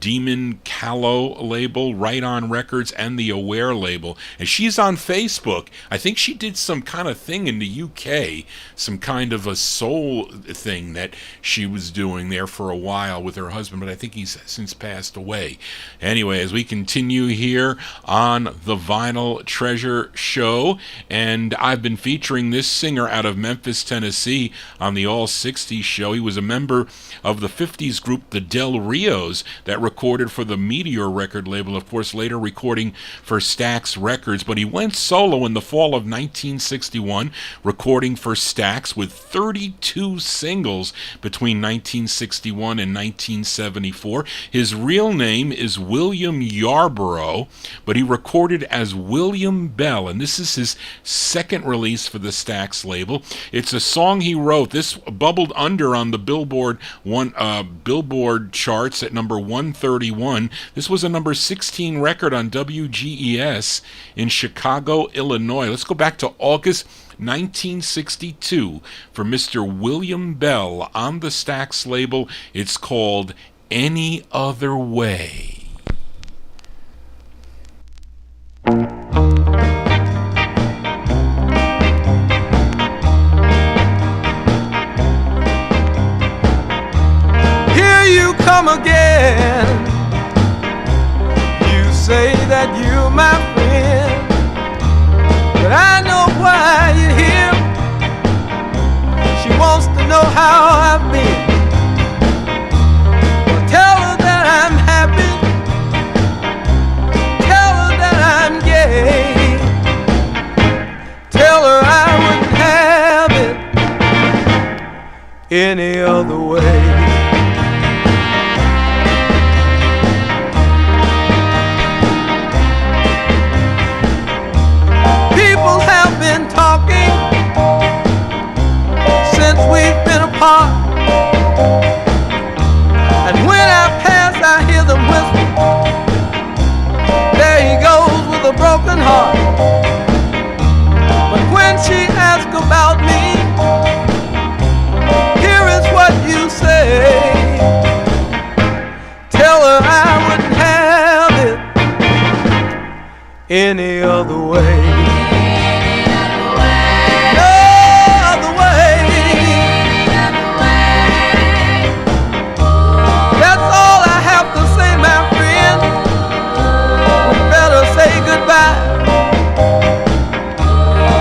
Demon Callow label, Right On Records, and the Aware label. And she's on Facebook. I think she did some kind of thing in the UK, some kind of a soul thing that she was doing there for a while with her husband, but I think he's since passed away. Anyway, as we continue here on the Vinyltreasure show, and I've been featuring this singer out of Memphis, Tennessee on the All 60's show. He was a member of the 50's group the Del Rios that recorded for the Meteor record label, of course later recording for Stax Records, but he went solo in the fall of 1961, recording for Stax with 32 singles between 1961 and 1974. His real name is William Yarborough, but he recorded as William Bell, and this is his second release for the Stax label. It's a song he wrote. This bubbled under on the Billboard charts at number 131. This was a number 16 record on WGES in Chicago, Illinois. Let's go back to August 1962 for Mr. William Bell on the Stax label. It's called Any Other Way. Here you come again. You say that you're my friend, but I know why you're here. She wants to know how I've been. Well, tell her that I'm happy. Tell her that I'm gay. Tell her I wouldn't have it any other way. People have been talking since we've been apart, and when I pass I hear them whisper, there he goes with a broken heart. But when she asks about me, here is what you say. Tell her I wouldn't have it any other way.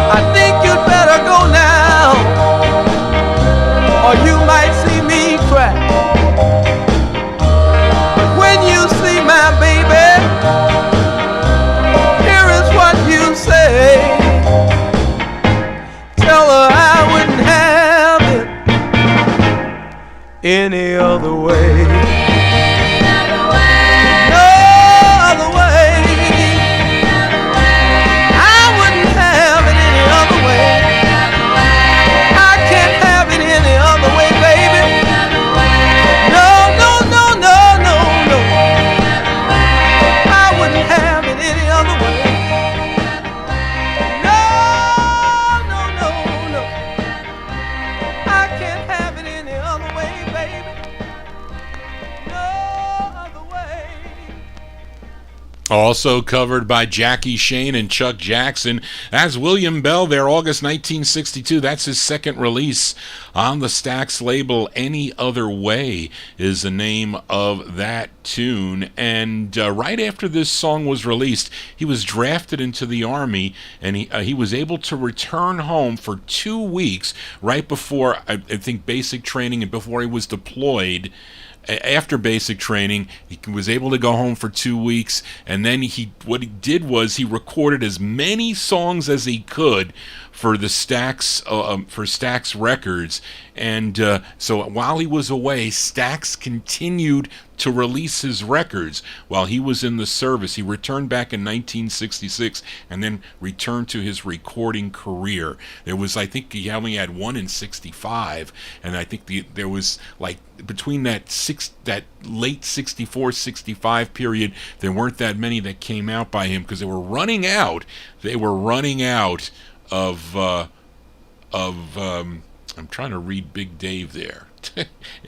I think you'd better go now, or you might see me cry. But when you see my baby, here is what you say. Also covered by Jackie Shane and Chuck Jackson. That's William Bell there, August 1962. That's his second release on the Stax label. Any Other Way is the name of that tune. And right after this song was released, he was drafted into the Army, and he was able to return home for 2 weeks right before, I think, basic training and before he was deployed. After basic training, he was able to go home for 2 weeks, and then what he did was he recorded as many songs as he could for the Stax Records, and so while he was away, Stax continued to release his records while he was in the service. He returned back in 1966 and then returned to his recording career. There was, I think, he only had one in 65, and I think there was, like, between that late 64, 65 period, there weren't that many that came out by him because they were running out. They were running out of I'm trying to read Big Dave there.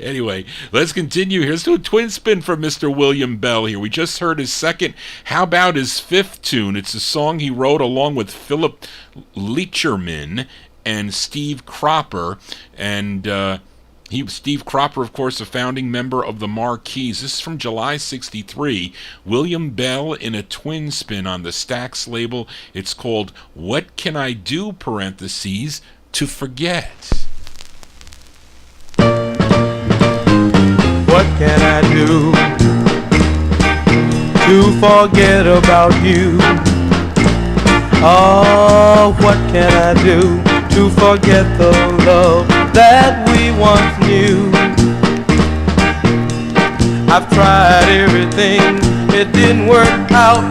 Anyway, let's continue. Here's to a twin spin for Mr. William Bell here. We just heard his second. How about his fifth tune? It's a song he wrote along with Philip Lecherman and Steve Cropper. And Steve Cropper, of course, a founding member of the Marquis. This is from July 63. William Bell in a twin spin on the Stax label. It's called What Can I Do, parentheses, to Forget. What can I do to forget about you? Oh, what can I do to forget the love that we once knew? I've tried everything, it didn't work out.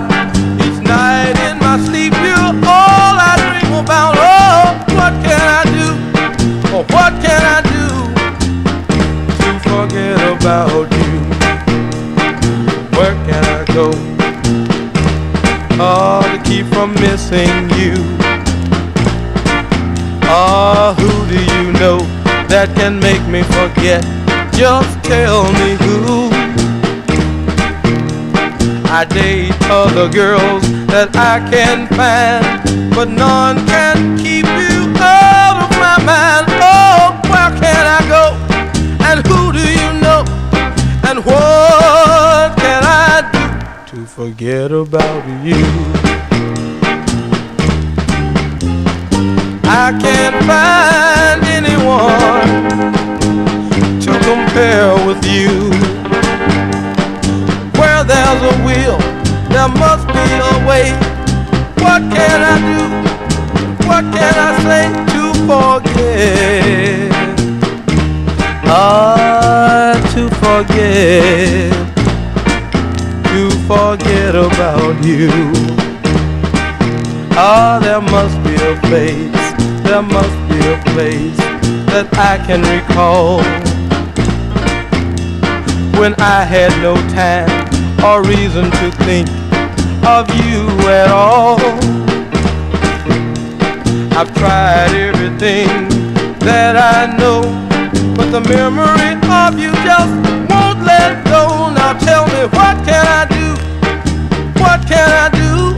Each night in my sleep, you're all I dream about. Oh, what can I do? Oh, what can I do to forget about you? Where can I go? Oh, to keep from missing you. Oh, who do you know that can make me forget? Just tell me who. I date other girls that I can find, but none can keep you out of my mind. Oh, where can I go? And who do you know? And what can I do to forget about you? I can't find anyone to compare with you. Where there's a will, there must be a way. What can I do? What can I say to forget? Ah, to forget about you. Ah, there must be a place, there must be a place that I can recall, when I had no time or reason to think of you at all. I've tried everything that I know, but the memory of you just won't let go. Now tell me, what can I do? What can I do?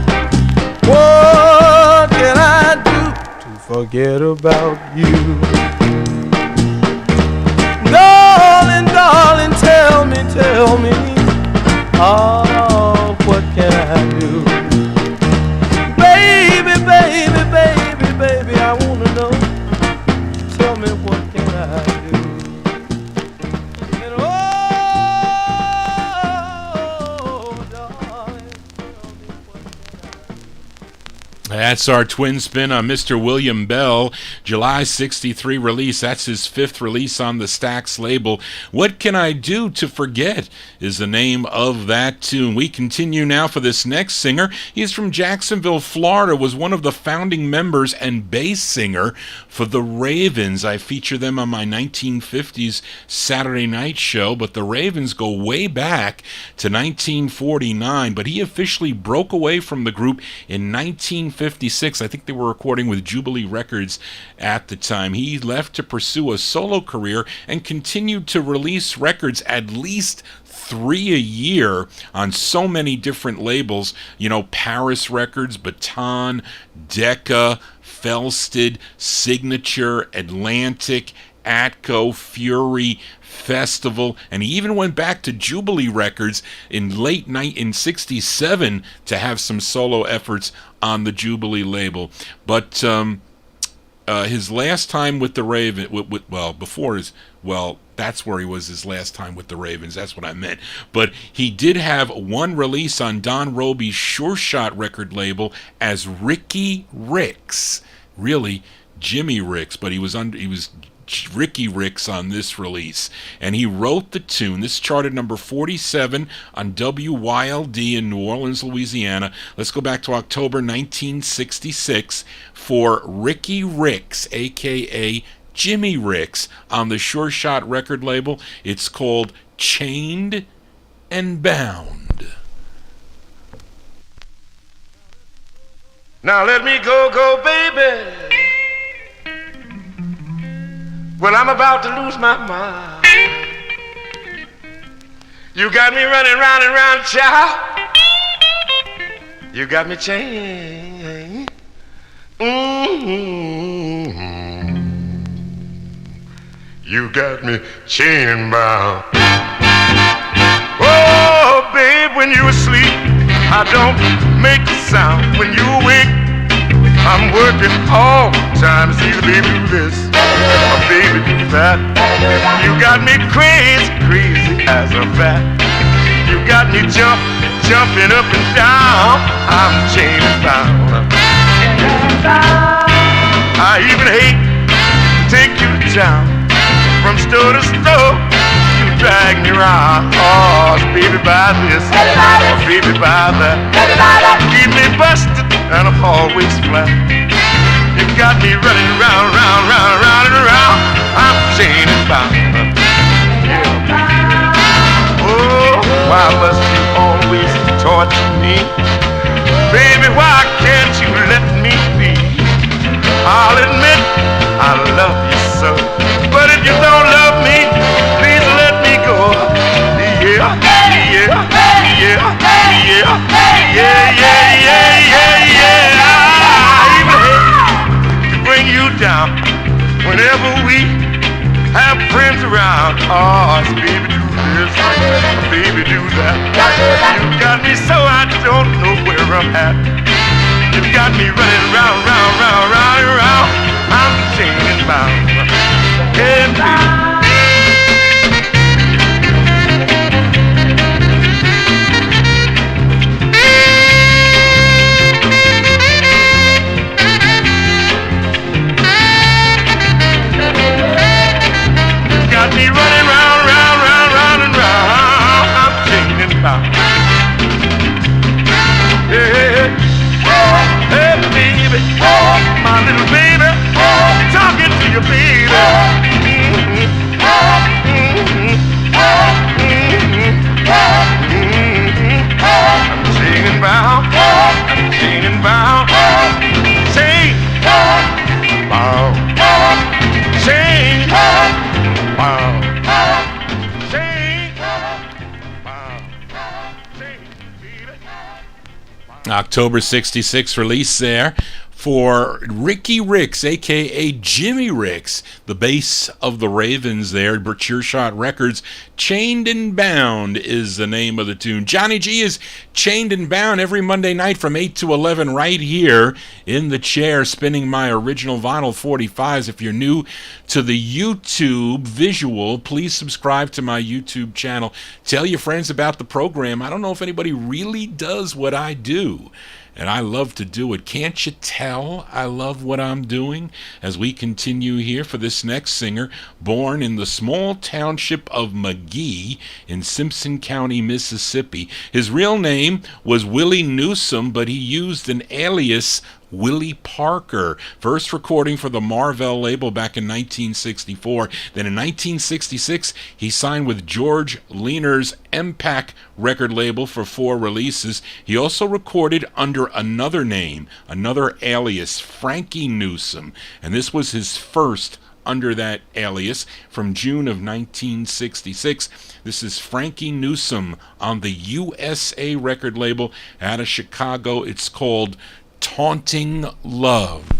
What can I do to forget about you? Darling, darling, tell me, oh, what can I do? Baby, baby, baby, baby, I wanna know. Tell me, what can I do? And oh, darling, tell me, what can I do? That's our twin spin on Mr. William Bell, July 63 release. That's his fifth release on the Stax label. What Can I Do to Forget is the name of that tune. We continue now for this next singer. He's from Jacksonville, Florida, was one of the founding members and bass singer for the Ravens. I feature them on my 1950s Saturday night show, but the Ravens go way back to 1949, but he officially broke away from the group in 1950. 1956. I think they were recording with Jubilee Records at the time. He left to pursue a solo career and continued to release records, at least 3 a year, on so many different labels. You know, Paris Records, Baton, Decca, Felsted, Signature, Atlantic, Atco, Fury, Festival, and he even went back to Jubilee Records in in 67 to have some solo efforts on the Jubilee label. But his last time with the Raven, that's where he was his last time with the Ravens. That's what I meant. But he did have one release on Don Roby's Sure Shot record label as Ricky Ricks. Really, Jimmy Ricks, but he was Ricky Ricks on this release, and he wrote the tune. This charted number 47 on WYLD in New Orleans, Louisiana. Let's go back to October 1966 for Ricky Ricks, aka Jimmy Ricks, on the Sure Shot record label. It's called Chained and Bound. Now let me go, baby. Well, I'm about to lose my mind. You got me running round and round, child. You got me chained. You got me chained and bound. Oh, babe, when you asleep, I don't make a sound. When you awake, I'm working all time. See the baby do this, my baby do that. You got me crazy as a bat. You got me jumping up and down. I'm chained and bound. I even hate to take you to town. From store to store, you drag me around. Oh, baby, buy this, baby, buy that. Keep me busted and I'm always flat. You got me running round and around. I'm chained and bound. Yeah. Oh, why must you always torture me? Baby, why can't you let me be? I'll admit I love you so, but if you don't love me, please let me go. Yeah. I even hate to bring you down whenever we have friends around. Oh, baby, do this, baby, do that. You got me so I don't know where I'm at. You got me running round and round. I'm chained and bound. Yeah, baby. Got me running round and round. I'm chained and bound. Yeah. Hey, baby, my little baby, talking to you, baby. I'm chained and bound. I'm chained and bound. Chained, bound. Chained, bound. Chained, bound. Chained, baby. October 66 release there for Ricky Ricks, a.k.a. Jimmy Ricks, the bass of the Ravens there, Sure Shot Records. Chained and Bound is the name of the tune. Johnny G is Chained and Bound every Monday night from 8 to 11 right here in the chair, spinning my original vinyl 45s. If you're new to the YouTube visual, please subscribe to my YouTube channel. Tell your friends about the program. I don't know if anybody really does what I do, and I love to do it. Can't you tell I love what I'm doing? As we continue here for this next singer, born in the small township of McGee in Simpson County, Mississippi. His real name was Willie Newsom, but he used an alias Willie Parker. First recording for the Marvell label back in 1964. Then in 1966, he signed with George Leaner's MPAC record label for 4 releases. He also recorded under another name, another alias, Frankie Newsom. And this was his first under that alias from June of 1966. This is Frankie Newsom on the USA record label out of Chicago. It's called Taunting Love.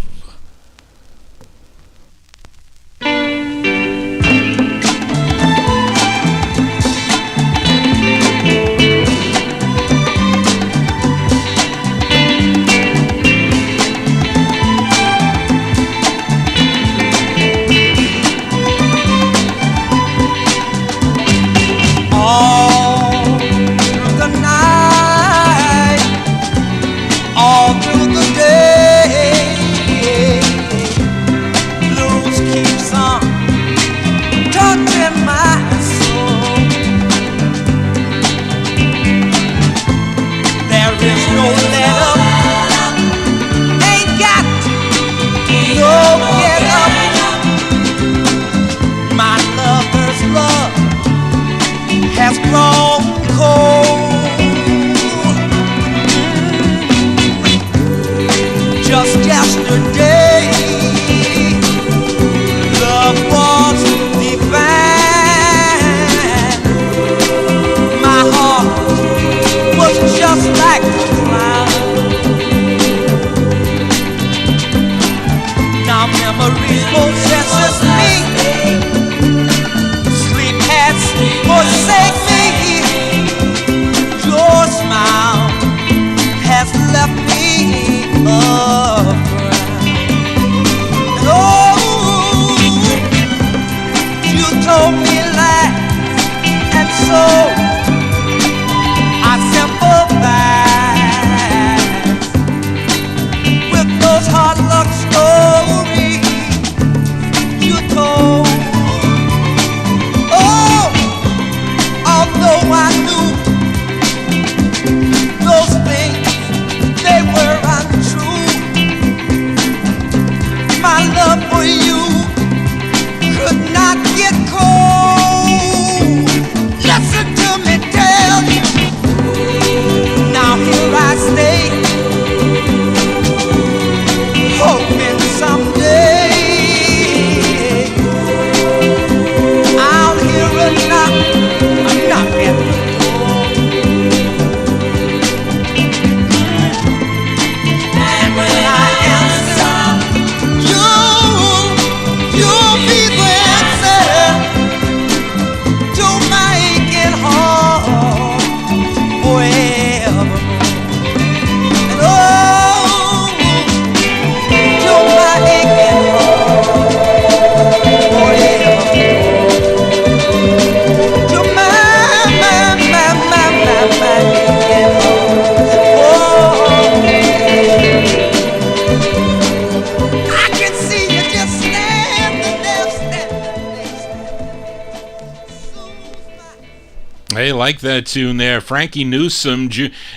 Like that tune there. Frankie Newsom,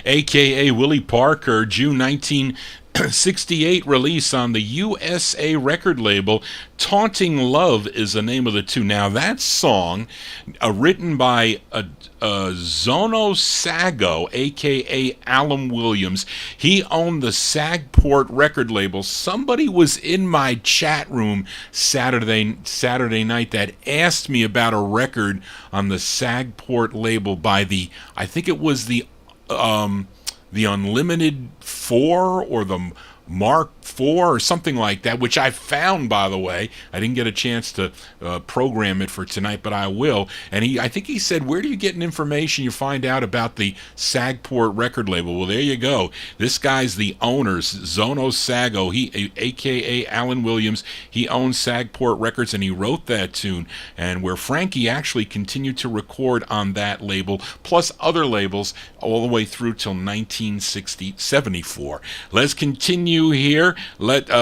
a.k.a. Willie Parker, June 1968 release on the USA record label. Taunting Love is the name of the tune. Now, that song, written by Zono Sago, a.k.a. Alan Williams. He owned the Sagport record label. Somebody was in my chat room Saturday night that asked me about a record on the Sagport label by I think it was the Unlimited 4 or the Mark IV or something like that, which I found, by the way. I didn't get a chance to program it for tonight, but I will. And I think he said, where do you get information you find out about the Sagport record label? Well, there you go. This guy's the owner, Zono Sago, a.k.a. Alan Williams. He owns Sagport Records, and he wrote that tune. And where Frankie actually continued to record on that label, plus other labels, all the way through till 1974. Let's continue here.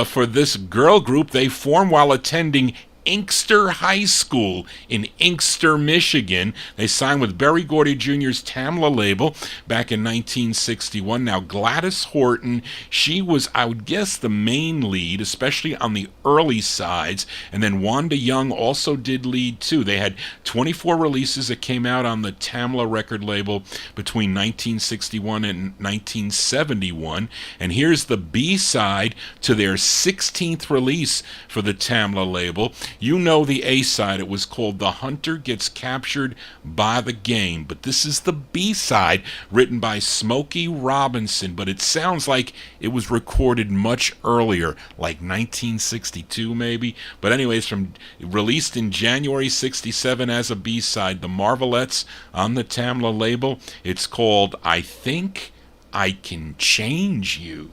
For this girl group, they formed while attending Inkster High School in Inkster, Michigan. They signed with Berry Gordy Jr.'s Tamla label back in 1961. Now, Gladys Horton, she was, I would guess, the main lead, especially on the early sides. And then Wanda Young also did lead, too. They had 24 releases that came out on the Tamla record label between 1961 and 1971. And here's the B-side to their 16th release for the Tamla label. You know the A-side. It was called The Hunter Gets Captured by the Game. But this is the B-side, written by Smokey Robinson. But it sounds like it was recorded much earlier, like 1962 maybe. But anyways, released in January 67 as a B-side, the Marvelettes on the Tamla label. It's called I Think I Can Change You.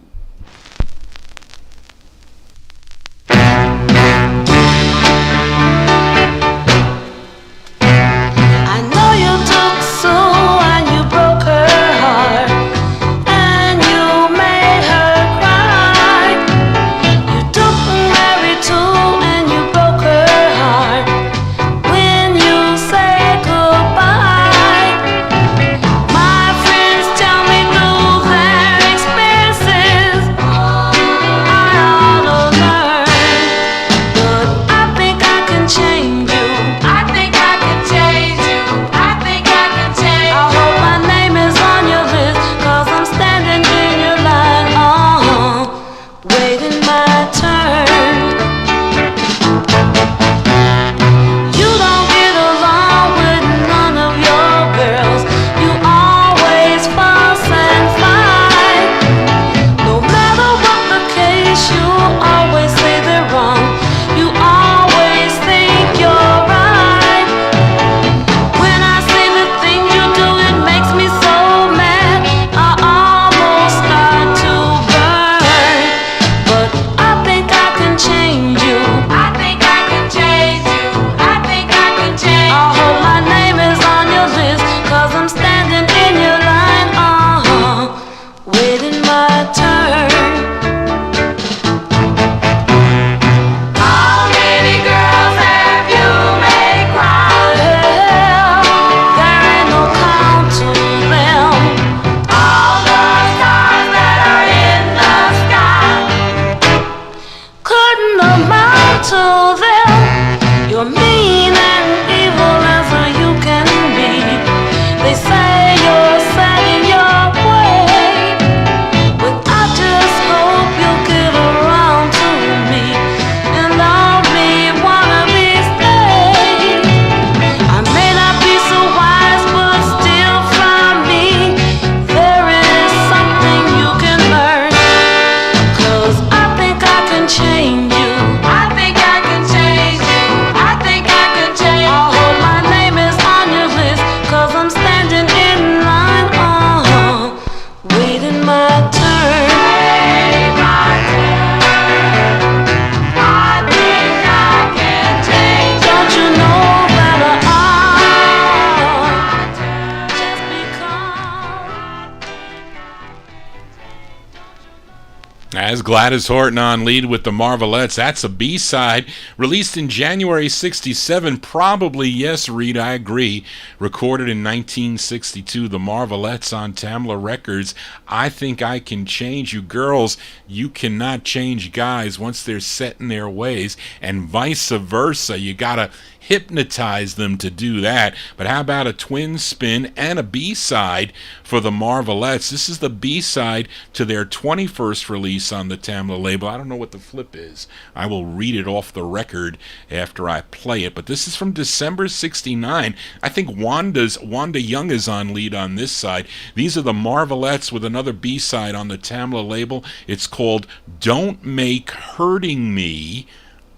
As Gladys Horton on lead with the Marvelettes, that's a B-side, released in January 67, probably, yes, Reed, I agree, recorded in 1962, the Marvelettes on Tamla Records. I Think I Can Change You. Girls, you cannot change guys once they're set in their ways, and vice versa. You gotta hypnotize them to do that. But how about a twin spin and a B-side for the Marvelettes? This is the B-side to their 21st release on the Tamla label. I don't know what the flip is. I will read it off the record after I play it. But this is from December 69. I think Wanda Young is on lead on this side. These are the Marvelettes with another B-side on the Tamla label. It's called Don't Make Hurting Me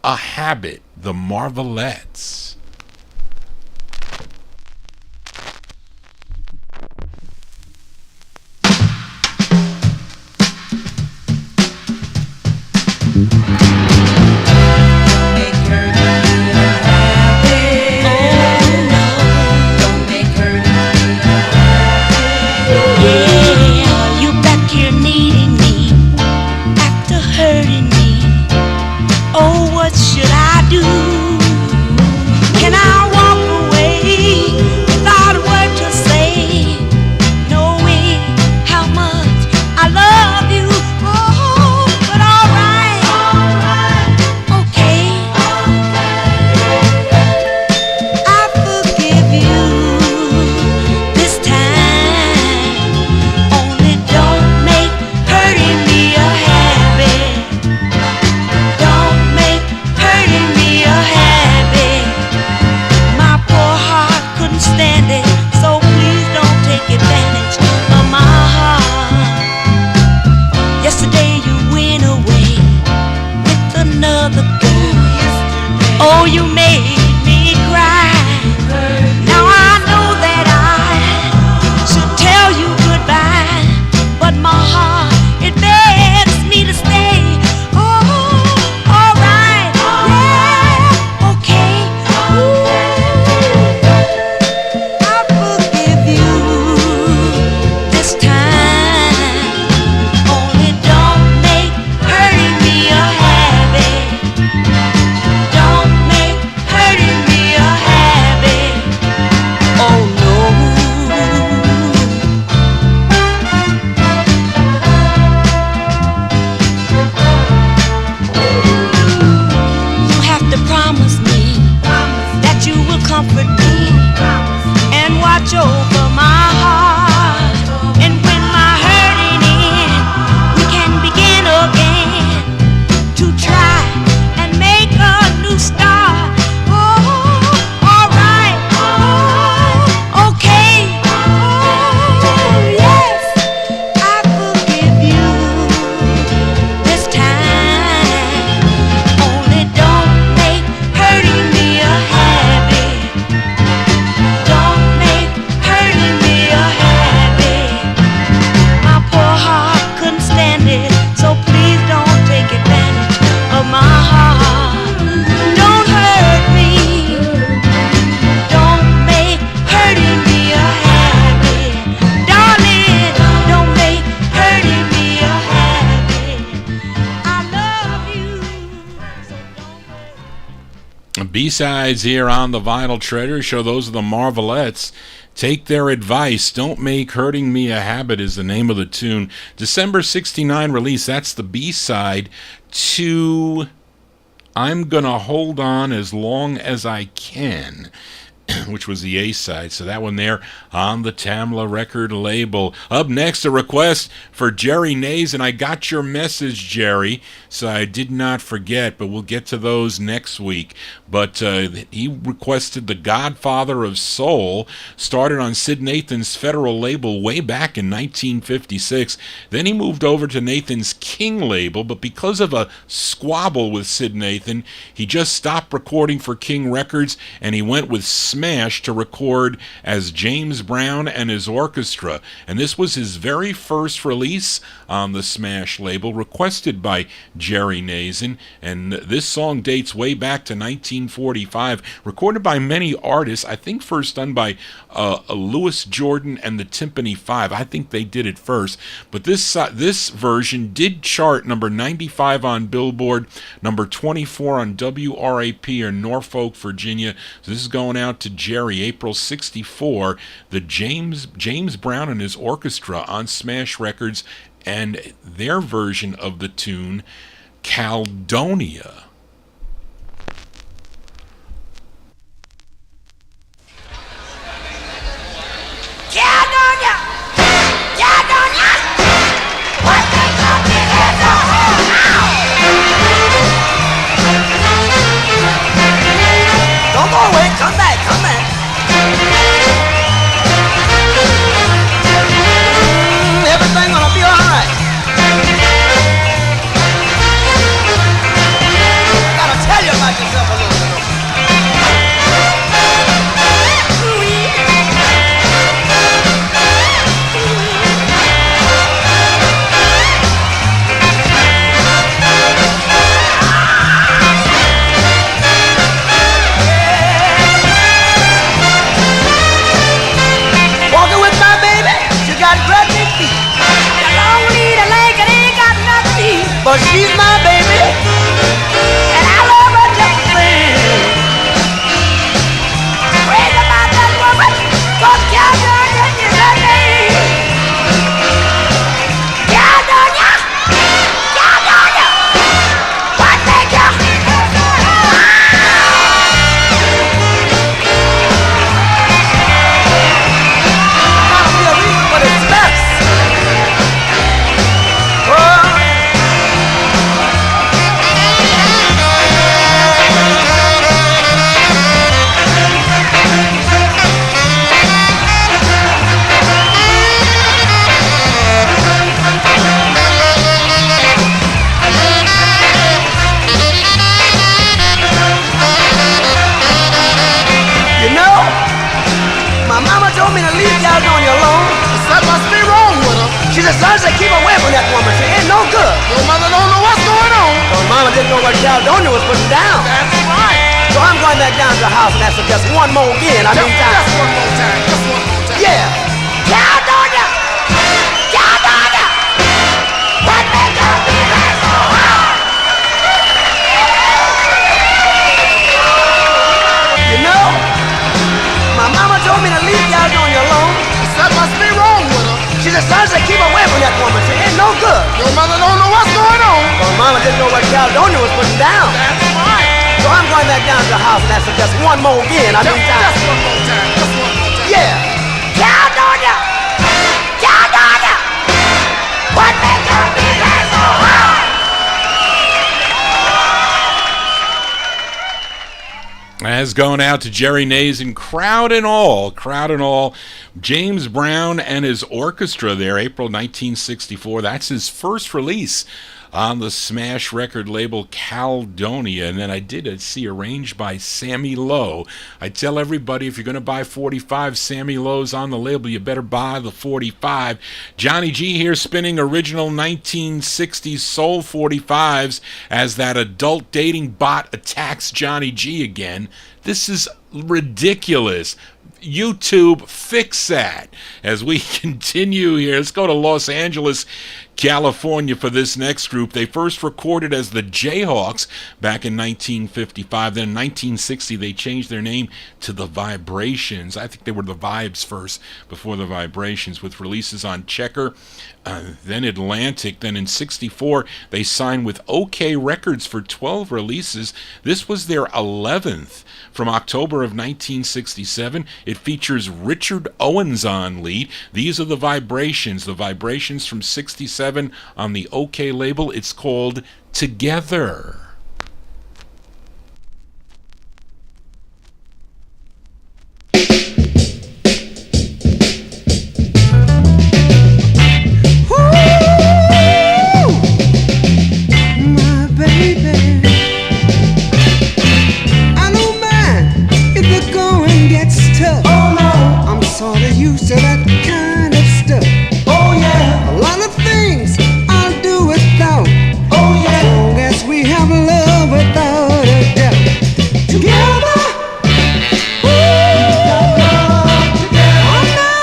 a Habit. The Marvelettes. Should I do? B-sides here on the Vinyl Treasure Show. Those are the Marvelettes. Take Their Advice. Don't Make Hurting Me a Habit is the name of the tune. December 69 release. That's the B-side to I'm Gonna Hold On As Long As I Can, which was the A-side. So that one there on the Tamla record label. Up next, a request for Jerry Nays, and I got your message, Jerry, so I did not forget, but we'll get to those next week. But he requested The Godfather of Soul, started on Sid Nathan's Federal label way back in 1956. Then he moved over to Nathan's King label, but because of a squabble with Sid Nathan, he just stopped recording for King Records, and he went with Smash to record as James Brown and his orchestra. And this was his very first release on the Smash label, requested by Jerry Nason. And this song dates way back to 1945, recorded by many artists. I think first done by Louis Jordan and the Timpani Five. I think they did it first. But this version did chart number 95 on Billboard, number 24 on WRAP in Norfolk, Virginia. So this is going out to Jerry, April 64. The James Brown and his orchestra on Smash Records, and their version of the tune, Caledonia. Caledonia! Caledonia! What they call me is a whole Don't go away, come back, come back. Everything gonna be alright. Gotta tell you about yourself a little bit. Walking with my baby, she got great big feet. The long lead, a leg, and ain't got nothing to eat. But she's my baby, and I love her just the same. Crazy about that woman, 'cause Caledonia is her name. Caledonia, Caledonia, what they got? Gotta be a reason for this mess. You know, my mama told me to leave Caledonia alone. Something must be wrong with her. She said, son, say keep away from that woman. She ain't no good. Your mother don't know what's going on. Well, mama didn't know what Caledonia was putting down. That's right. So I'm going back down to the house and ask her just one more again. I mean, just one more time. Just one more time. Yeah. Caledonia! Caledonia! What they gonna be like so hard? You know, my mama told me to leave Caledonia alone. Something must be wrong with her. She said, son, say keep away from that woman. She ain't no good. Your mother don't know what's going on. Well, mama didn't know what Caledonia was putting down. That's right. So I'm going back down to the house and ask her just one more again. I mean, just one more time. Just one more time. Yeah. Caledonia! Caledonia! What they gonna be like so hard? As going out to Jerry Nays and crowd and all, James Brown and his orchestra there, April 1964. That's his first release on the Smash record label, Caledonia. And then I did see arranged by Sammy Lowe. I tell everybody, if you're going to buy 45, Sammy Lowe's on the label, you better buy the 45. Johnny G here spinning original 1960s soul 45s as that adult dating bot attacks Johnny G again. This is ridiculous. YouTube, fix that. As we continue here, let's go to Los Angeles. California for this next group. They first recorded as the Jayhawks back in 1955. Then in 1960, they changed their name to the Vibrations. I think they were the Vibes first before the Vibrations, with releases on Checker, then Atlantic. Then in 64, they signed with OK Records for 12 releases. This was their 11th. From October of 1967, it features Richard Owens on lead. These are the Vibrations from 67 on the OK label. It's called Together. To that kind of stuff. Oh yeah. A lot of things I'll do without. Oh yeah. As long as we have love without a doubt. Together. Ooh. Love together. I know.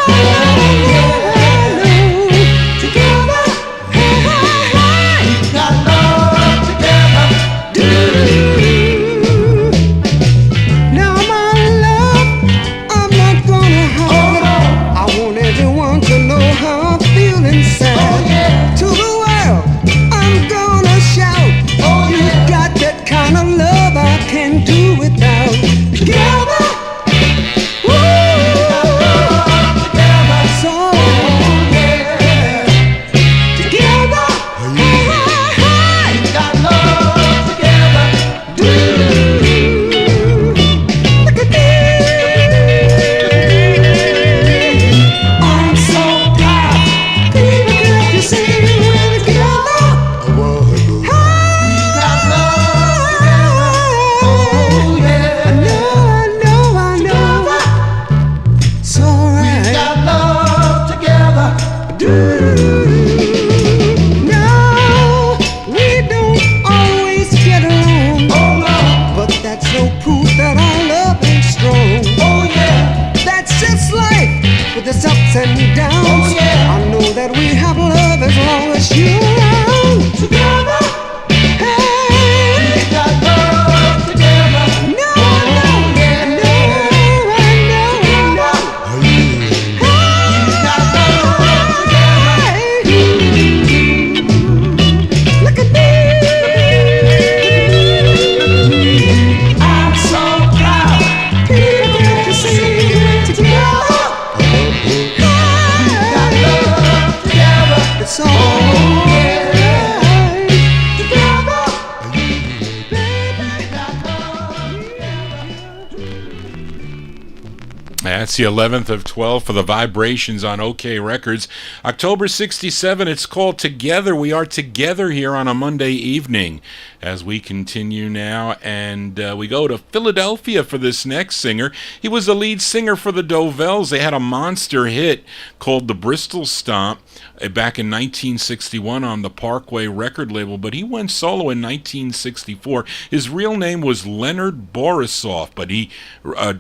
Together. Hey, hey, hey. We got love together. Now my love, I'm not gonna hide. I want everyone to know how I feel inside. Oh, yeah. To the world, I'm gonna shout. Oh, you yeah. Got that kind of love I can't do without. Together, woo, together, so yeah. Together, hey, hey, we got love together. Look at this. With its ups and downs. Oh, yeah. I know that we have love as long as you're around. Together, hey, we got love together. No, no, yeah, no, I know, hey, we got love together. Look at me. I'm so proud. People to see you together. So that's the 11th of 12 for the Vibrations on OK Records. October 67, it's called Together. We are together here on a Monday evening as we continue now, and we go to Philadelphia for this next singer. He was the lead singer for the Dovells. They had a monster hit called The Bristol Stomp back in 1961 on the Parkway record label, but he went solo in 1964. His real name was Leonard Borisoff, but he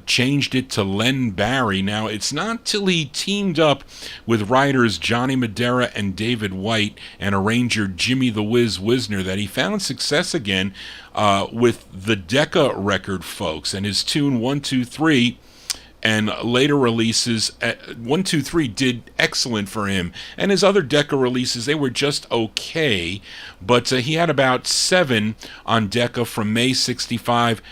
changed it to Len Barry. Now, it's not till he teamed up with writers Johnny Madera and David White and arranger Jimmy the Whiz Wisner that he found success again with the Decca record folks, and his tune 1, 2, 3 and later releases. 1, 2, 3 did excellent for him, and his other Decca releases, they were just okay, but he had about 7 on Decca from May 65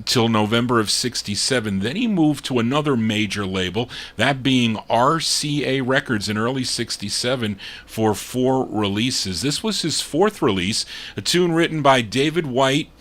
till November of 67. Then he moved to another major label, that being RCA Records in early 67 for 4 releases. This was his 4th release, a tune written by David White,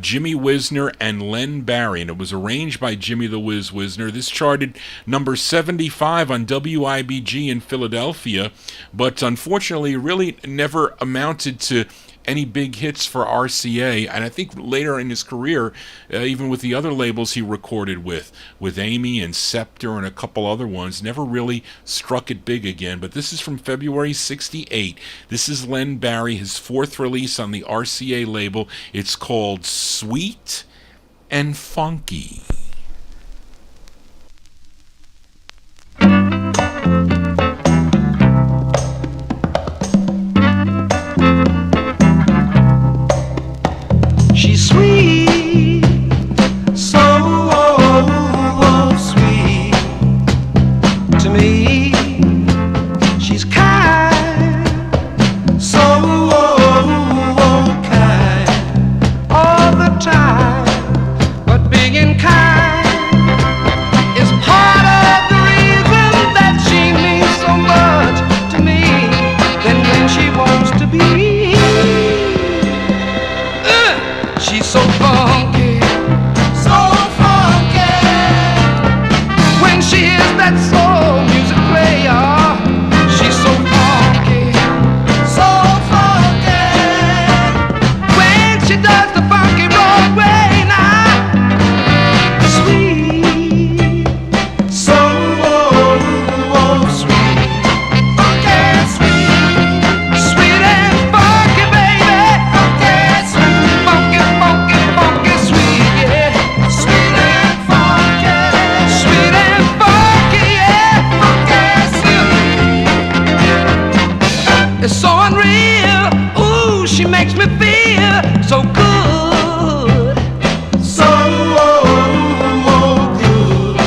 Jimmy Wisner, and Len Barry, and it was arranged by Jimmy the Whiz Wisner. This charted number 75 on WIBG in Philadelphia, but unfortunately really never amounted to any big hits for RCA, and I think later in his career, even with the other labels he recorded with Amy and Scepter and a couple other ones, never really struck it big again. But this is from February 68. This is Len Barry, his 4th release on the RCA label. It's called Sweet and Funky. makes me feel so good, so good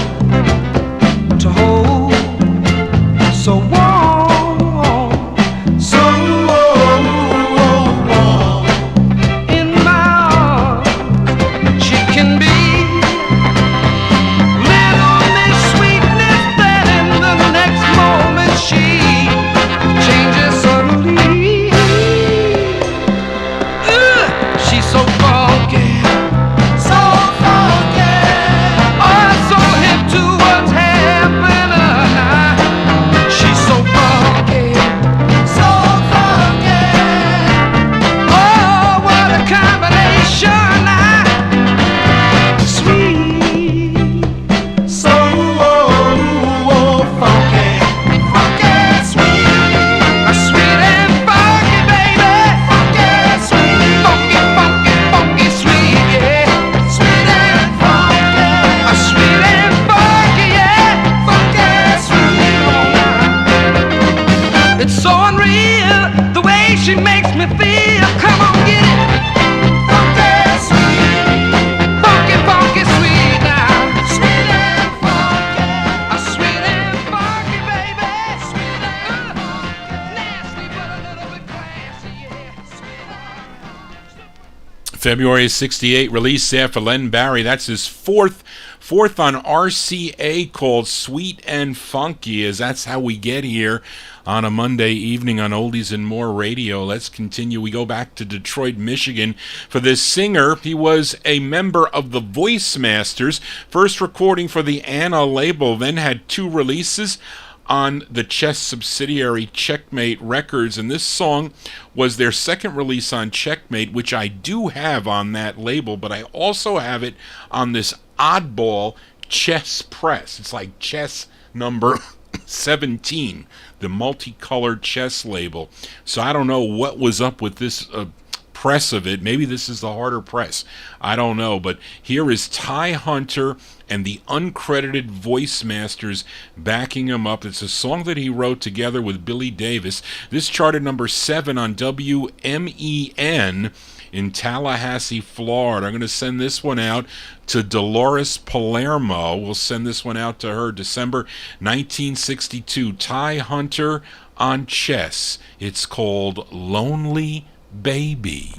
to hold, so warm, so warm in my arms. She can be little Miss Sweetness, that in the next moment she changes suddenly. She's so funky, so funky. Oh, so hip to what's happening. She's so funky, so funky. Oh, what a combination. Sweet, so funky, funky, sweet. Sweet and funky, baby. Funky, sweet. Funky, funky, funky, sweet, yeah. Sweet and funky. Sweet and funky, yeah. Funky, sweet. It's so unreal the way she makes me feel. Come on, get it. Funky, sweet. Funky, funky, sweet now. Sweet and funky. Sweet and funky, baby. Sweet and nasty, but a little bit classy, yeah. Sweet February 68 release there for Len Barry. That's his fourth on RCA, called Sweet and Funky, as that's how we get here on a Monday evening on Oldies and More Radio. Let's continue. We go back to Detroit, Michigan for this singer. He was a member of the Voice Masters, first recording for the Anna label, then had 2 releases on the Chess subsidiary Checkmate Records, and this song was their second release on Checkmate, which I do have on that label, but I also have it on this oddball Chess press. It's like Chess number 17, the multicolored Chess label. So I don't know what was up with this press of it. Maybe this is the harder press. I don't know, but here is Ty Hunter and the uncredited Voice Masters backing him up. It's a song that he wrote together with Billy Davis. This charted number 7 on WMEN in Tallahassee, Florida. I'm going to send this one out to Dolores Palermo. We'll send this one out to her, December 1962. Ty Hunter on Chess. It's called Lonely Baby.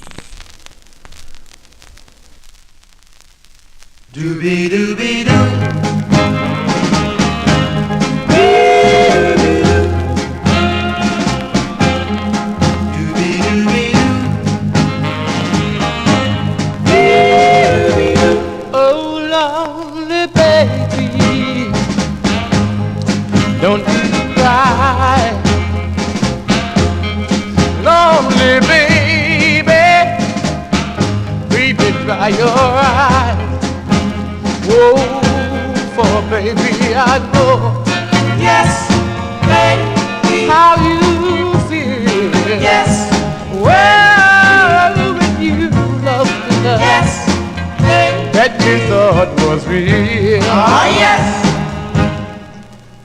Doobie doobie doo. Oh, lonely baby, don't you cry. Lonely baby, baby, dry your eyes. Whoa, for baby, I know. Yes, baby. How you feel. Yes. Well, when you love the love. Yes, baby. That you thought was real. Ah, yes.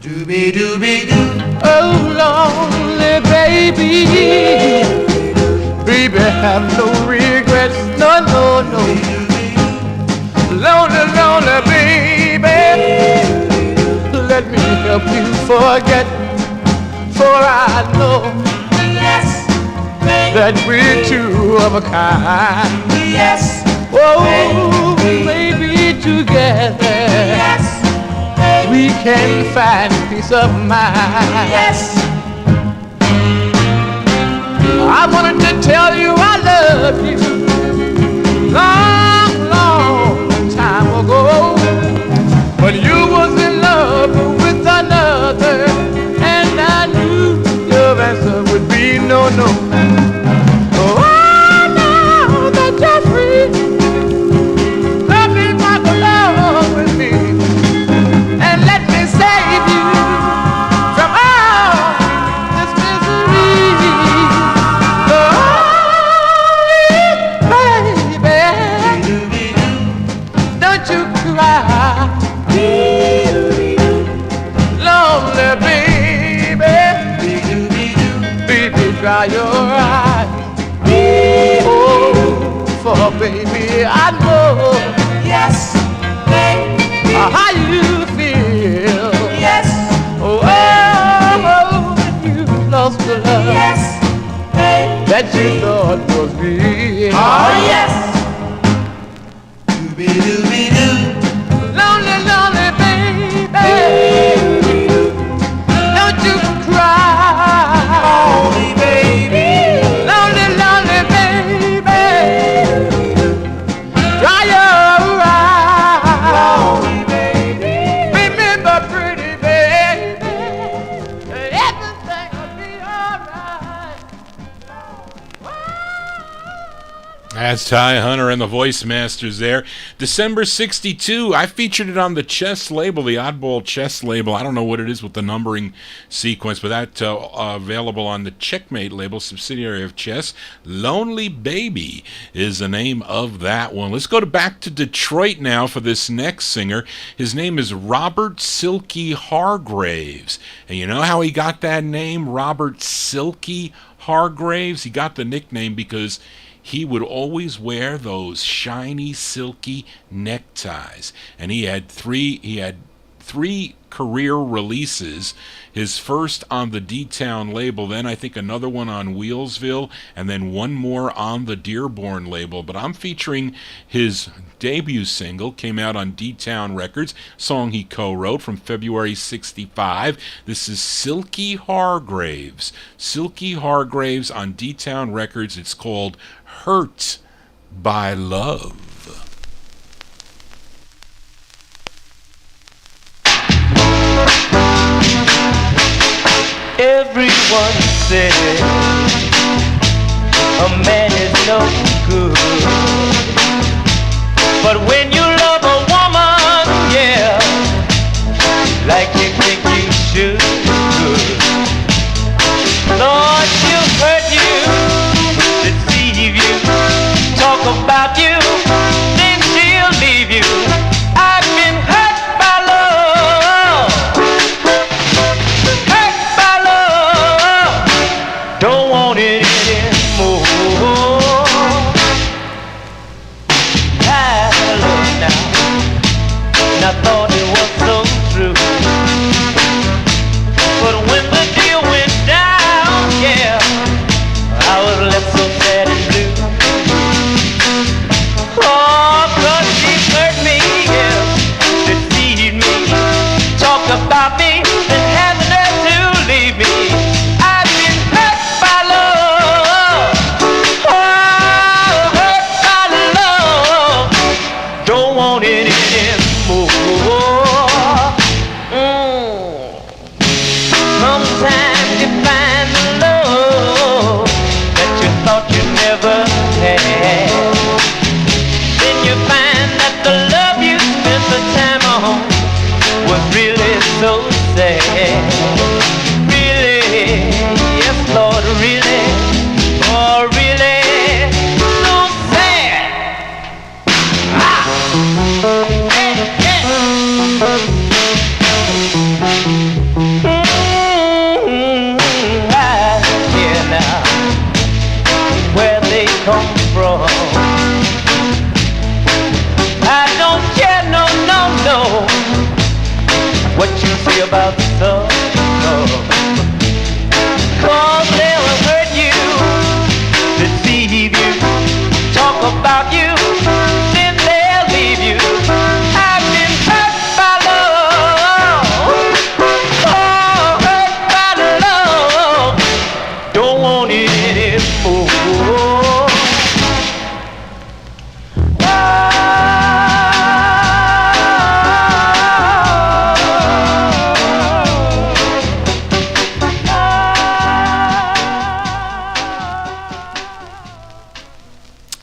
Doobie doobie doo. Oh, lonely baby, baby, have no regrets. No, no, no. Lonely, lonely baby, let me help you forget. For I know, Yes, baby. that we're two of a kind. Yes, Oh, maybe together yes, baby. we can find peace of mind. Yes, I wanted to tell you I love you long, long time ago, but you was in love with another, and I knew your answer would be no, no. Oh, now that you're free, love me, walk along with me, and let me save you from all this misery. Oh, baby, don't you cry. Lonely baby, baby, dry your eyes. Oh, for, baby. I know. Yes, baby. How you feel. Yes, Oh, you lost the love. yes, baby. That you thought was me. Oh, yes. Doobie-doobie-doo. Lonely, lonely baby. Don't you cry. Lonely baby. Lonely, lonely baby. Dry your eyes. Lonely baby. Remember, pretty baby, everything will be alright. That's Ty Hunter and the Voice Masters there. December 62, I featured it on the Chess label, the Oddball Chess label. I don't know what it is with the numbering sequence, but that's available on the Checkmate label, subsidiary of Chess. Lonely Baby is the name of that one. Let's go back to Detroit now for this next singer. His name is Robert Silky Hargraves. And you know how he got that name, Robert Silky Hargraves? He got the nickname because he would always wear those shiny, silky neckties. And he had three career releases. His first on the D-Town label, then I think another one on Wheelsville, and then one more on the Dearborn label. But I'm featuring his debut single, came out on D-Town Records, song he co-wrote from February 65. This is Silky Hargraves. Silky Hargraves on D-Town Records. It's called Hurt by Love. Everyone says a man is no good, but when you love a woman, yeah, like you think you should, Lord, she'll hurt you, deceive you, talk about you, then she'll leave you. I've been hurt by love, hurt by love, don't want it anymore. I love now, and I thought it was so true, but when the deal went down, yeah, I was left so sad and blue. Oh, 'cause she hurt me, yeah, deceived me, talked about me, and had the nerve to leave me. I've been hurt by love, oh, hurt by love, don't want it anymore. Sometimes you find the love that you thought you never had. Then you find that the love you spent the time on was really so sad. Really, yes, Lord, really, oh, really, so sad. Hey, hey. I care now where they come from. I don't care, no, no, no, what you say about the sun, no. 'Cause they'll hurt you, deceive you, talk about you, then they'll leave you. I've been hurt by love, oh, hurt by love, don't want it anymore.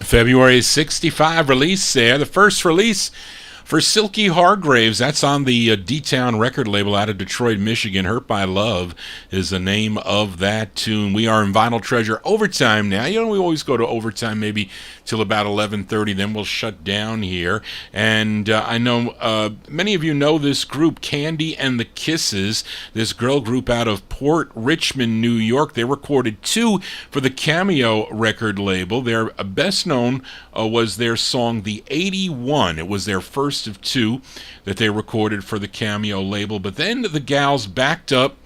February 65 release there. The first release For Silky Hargraves, that's on the D-Town record label out of Detroit, Michigan. Hurt by Love is the name of that tune. We are in Vinyl Treasure Overtime now. You know, we always go to overtime maybe till about 11:30, then we'll shut down here. And I know many of you know this group, Candy and the Kisses, this girl group out of Port Richmond, New York. They recorded 2 for the Cameo record label. Their best known was their song The 81. It was their first of 2 that they recorded for the Cameo label. But then the gals backed up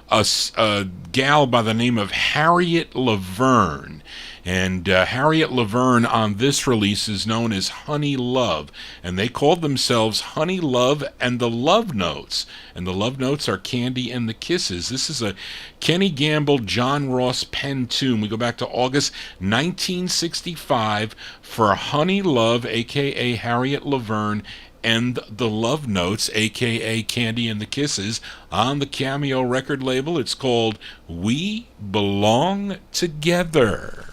a gal by the name of Harriet Laverne. And Harriet Laverne on this release is known as Honey Love. And they called themselves Honey Love and the Love Notes. And the Love Notes are Candy and the Kisses. This is a Kenny Gamble, John Ross Penn tune. We go back to August 1965 for Honey Love, a.k.a. Harriet Laverne, and the Love Notes, a.k.a. Candy and the Kisses, on the Cameo record label. It's called We Belong Together.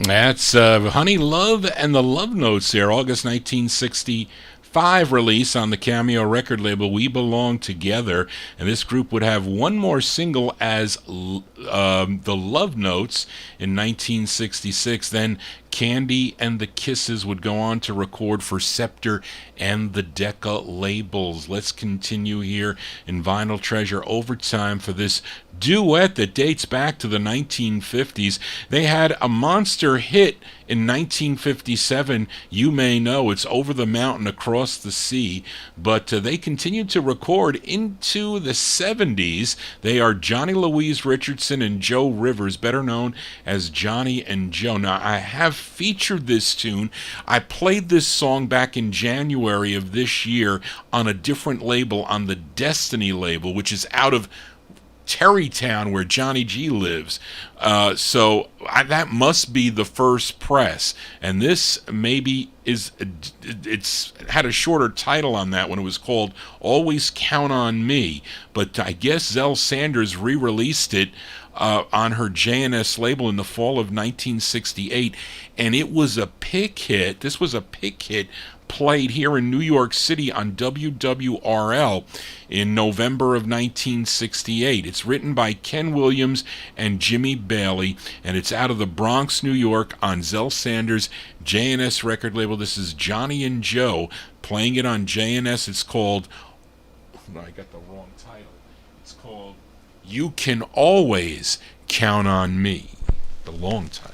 That's Honey Love and the Love Notes there, August 1965 release on the Cameo record label, We Belong Together. And this group would have one more single as the Love Notes in 1966. Then Candy and the Kisses would go on to record for Scepter and the Decca labels. Let's continue here in Vinyl Treasure Overtime for this duet that dates back to the 1950s. They had a monster hit in 1957. You may know it's Over the Mountain Across the Sea, but they continued to record into the 70s. They are Johnny Louise Richardson and Joe Rivers, better known as Johnny and Joe. Now, I have featured this tune. I played this song back in January of this year on a different label, on the Destiny label, which is out of Terrytown, where Johnny G lives. So that must be the first press. And this maybe it's had a shorter title on that one. It was called Always Count on Me. But I guess Zell Sanders re-released it on her JNS label in the fall of 1968. And it was a pick hit. This was a pick hit played here in New York City on WWRL in November of 1968. It's written by Ken Williams and Jimmy Bailey, and it's out of the Bronx, New York on Zell Sanders' J&S record label. This is Johnny and Joe playing it on J&S. It's called, no, I got the wrong title. It's called You Can Always Count on Me, the long title.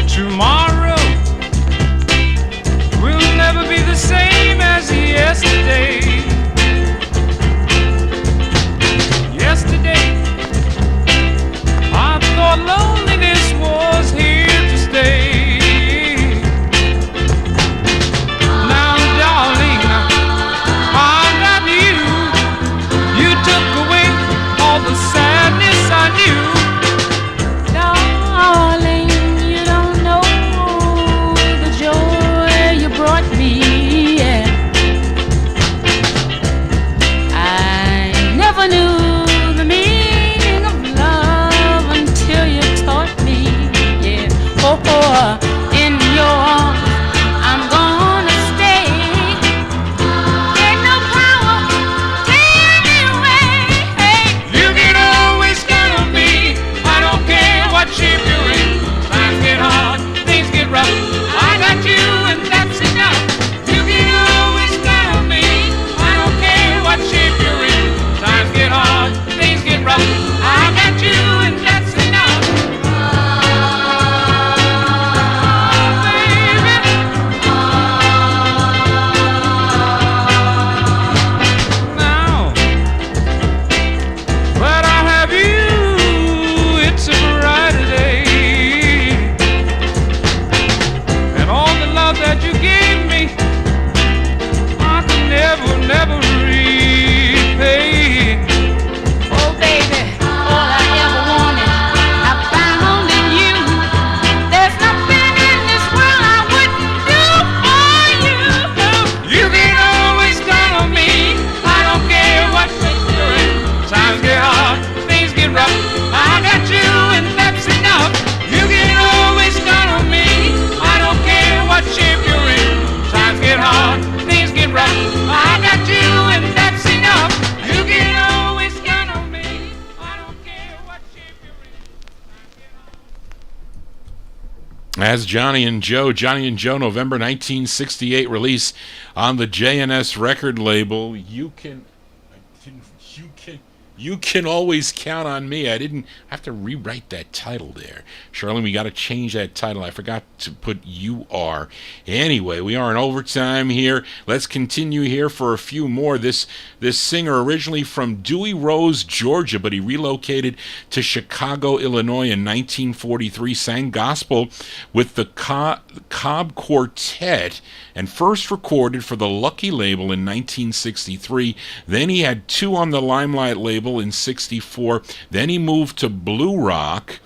Tomorrow will never be the same as yesterday. Yesterday, I thought loneliness was here to stay. Now, darling, I got you. You took away all the sadness I knew. Darling, you don't know the joy you brought me. Yeah. I never knew the meaning of love until you taught me. Yeah. Oh, in your arms I'm gonna stay. Ain't no power tearing me away. Hey. You can always count on me. I don't care what shape you're in. Times get hard, things get rough. I got you and that's enough. You can always count on me. I don't care what shape you're in. Times get hard, things get rough. I got you and that's enough. Now that I have you, it's a brighter day. And all the love that you gave me, I can never repay. Oh baby, all I ever wanted, I found in you. There's nothing in this world I wouldn't do for you. You can always count on me. I don't care what shape you're in. Times get hard, things get rough. I got you and that's enough. You can always count on me. I don't care what shape you're in. Times get hard, things get rough. I got you and that's enough. You can always count on me. I don't care what shape you're in. Times get hard. As Johnny and Joe, November 1968 release on the J&S record label. You can always count on me. I didn't have to rewrite that title there. Charlene, we got to change that title. I forgot to put You Are. Anyway, we are in overtime here. Let's continue here for a few more. This singer originally from Dewey Rose, Georgia, but he relocated to Chicago, Illinois in 1943, sang gospel with the Cobb Quartet, and first recorded for the Lucky label in 1963. Then he had two on the Limelight label in 64. Then he moved to Blue Rock,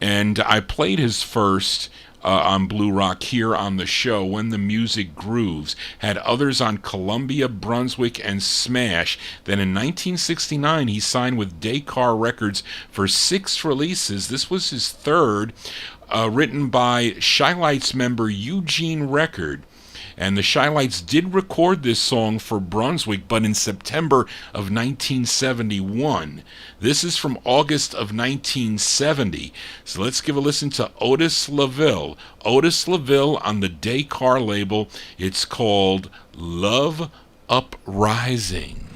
and I played his first on Blue Rock here on the show, When the Music Grooves. Had others on Columbia, Brunswick, and Smash. Then in 1969 he signed with Descar Records for 6 releases. This was his third, written by Shy-Lights member Eugene Record. And the Shy-Lights did record this song for Brunswick, but in September of 1971. This is from August of 1970. So let's give a listen to Otis LaVille. Otis LaVille on the Descar label. It's called Love Uprising.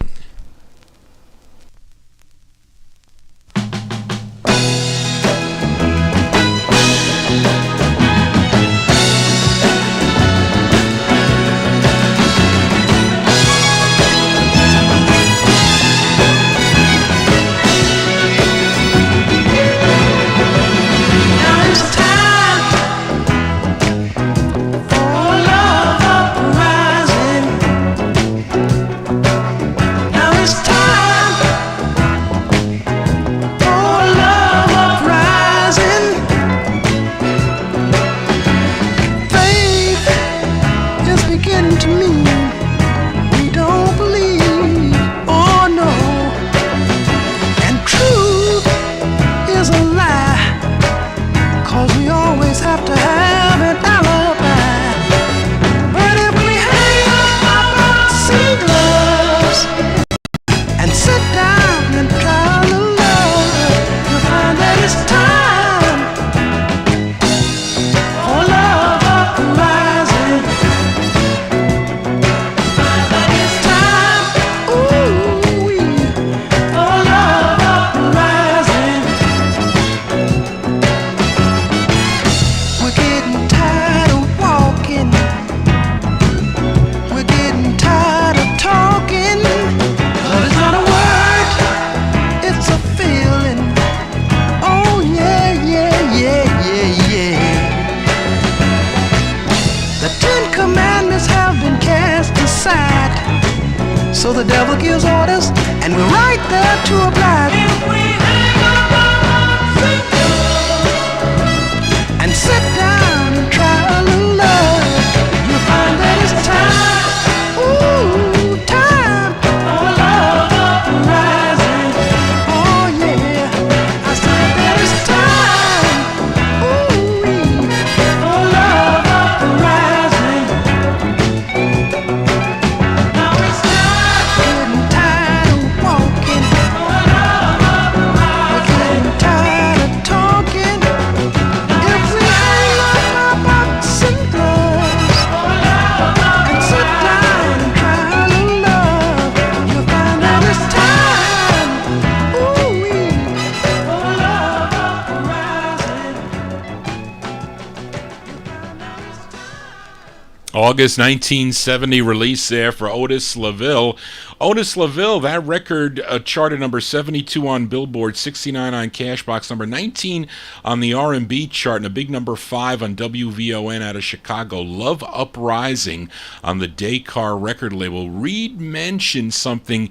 So the devil gives orders, and we're right there to oblige. If we hang up our singles and sit down and try a little love, you'll find that it's time, ooh, time for love uprising. Oh yeah, I said that it's time, ooh, for love uprising. Now it's time, getting tired of walking, we're getting tired of talking. If we hang up our boxing gloves and sit down and try a little love, you'll find that it's time, ooh-wee, for love uprising. August 1970 release there for Otis LaVille. Otis LaVille, that record charted number 72 on Billboard, 69 on Cashbox, number 19 on the R&B chart, and a big number 5 on WVON out of Chicago. Love Uprising on the Daycar record label. Reed mentioned something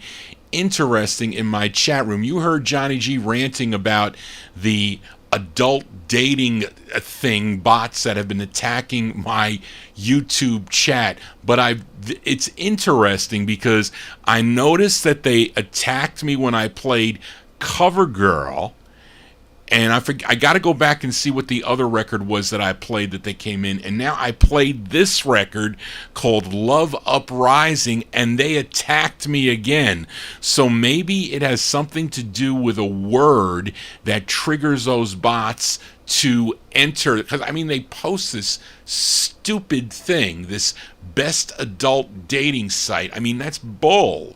interesting in my chat room. You heard Johnny G ranting about the adult dating thing, bots that have been attacking my YouTube chat, but it's interesting because I noticed that they attacked me when I played CoverGirl, and I got to go back and see what the other record was that I played that they came in, and now I played this record called Love Uprising, and they attacked me again. So maybe it has something to do with a word that triggers those bots to enter, because I mean they post this stupid thing, this best adult dating site. I mean, that's bull.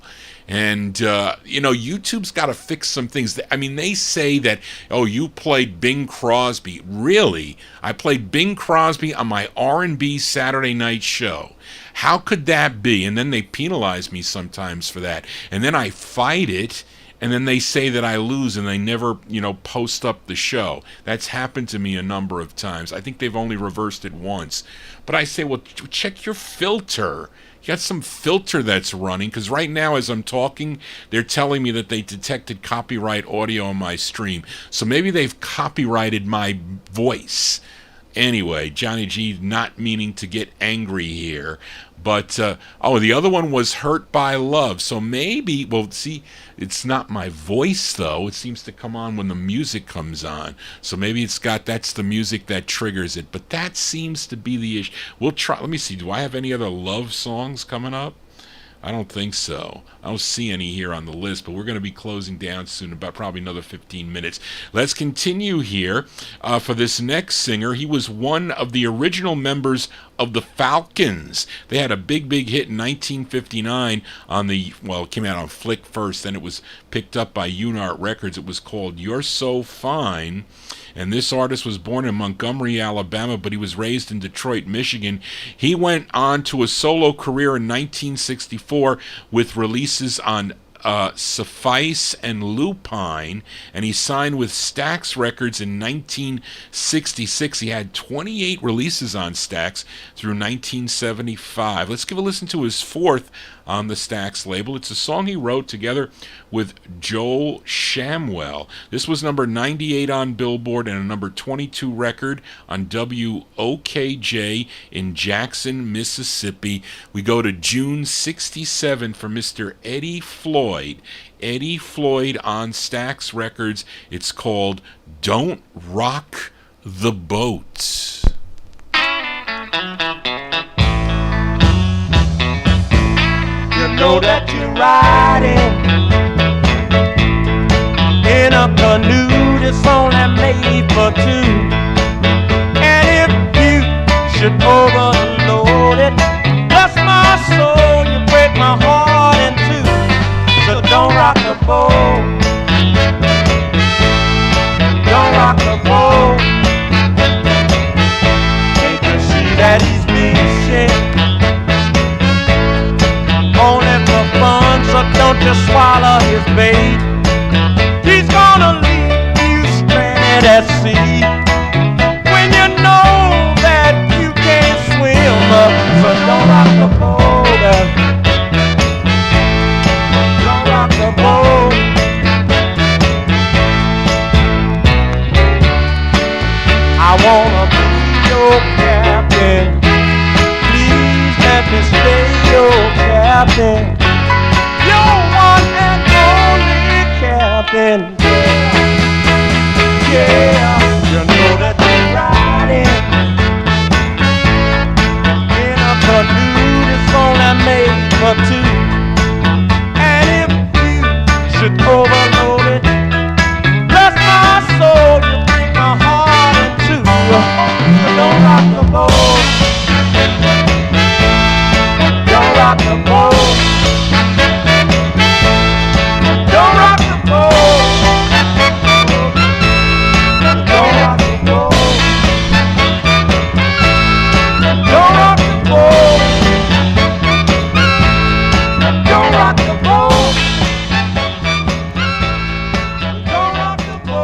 And, YouTube's got to fix some things. I mean, they say that, oh, you played Bing Crosby. Really? I played Bing Crosby on my R&B Saturday night show. How could that be? And then they penalize me sometimes for that. And then I fight it, and then they say that I lose, and they never, post up the show. That's happened to me a number of times. I think they've only reversed it once. But I say, well, check your filter. You got some filter that's running, because right now as I'm talking, they're telling me that they detected copyright audio on my stream. So maybe they've copyrighted my voice. Anyway, Johnny G not meaning to get angry here. But, the other one was Hurt by Love. So maybe, well, see, it's not my voice, though. It seems to come on when the music comes on. So maybe that's the music that triggers it. But that seems to be the issue. We'll try. Let me see. Do I have any other love songs coming up? I don't think so. I don't see any here on the list, but we're going to be closing down soon, about probably another 15 minutes. Let's continue here for this next singer. He was one of the original members of the Falcons. They had a big, big hit in 1959 on it came out on Flick first, then it was picked up by Unart Records. It was called You're So Fine. And this artist was born in Montgomery, Alabama, but he was raised in Detroit, Michigan. He went on to a solo career in 1964 with releases on Suffice and Lupine, and he signed with Stax Records in 1966. He had 28 releases on Stax through 1975. Let's give a listen to his fourth on the Stax label. It's a song he wrote together with Joel Shamwell. This was number 98 on Billboard and a number 22 record on WOKJ in Jackson, Mississippi. We go to June 67 for Mr. Eddie Floyd. Eddie Floyd on Stax Records. It's called Don't Rock the Boat. You know that you're riding in a canoe that's only made for two. And if you should overload it, bless my soul, you break my heart in two. So don't rock the boat, don't rock the boat. Can't you see that he's being shit? Only for fun, so don't you swallow his bait. He's gonna leave you stranded at sea when you know that you can't swim, so don't rock the boat. rocking. Yeah, you know that you're riding in a canoe that's only made for two. And if you should overload it, bless my soul, you break my heart in two. Don't rock the boat. Don't rock the boat. Don't rock the boat. Don't rock the boat. Don't rock the boat. Don't rock the boat. Don't rock the boat. Don't rock the boat.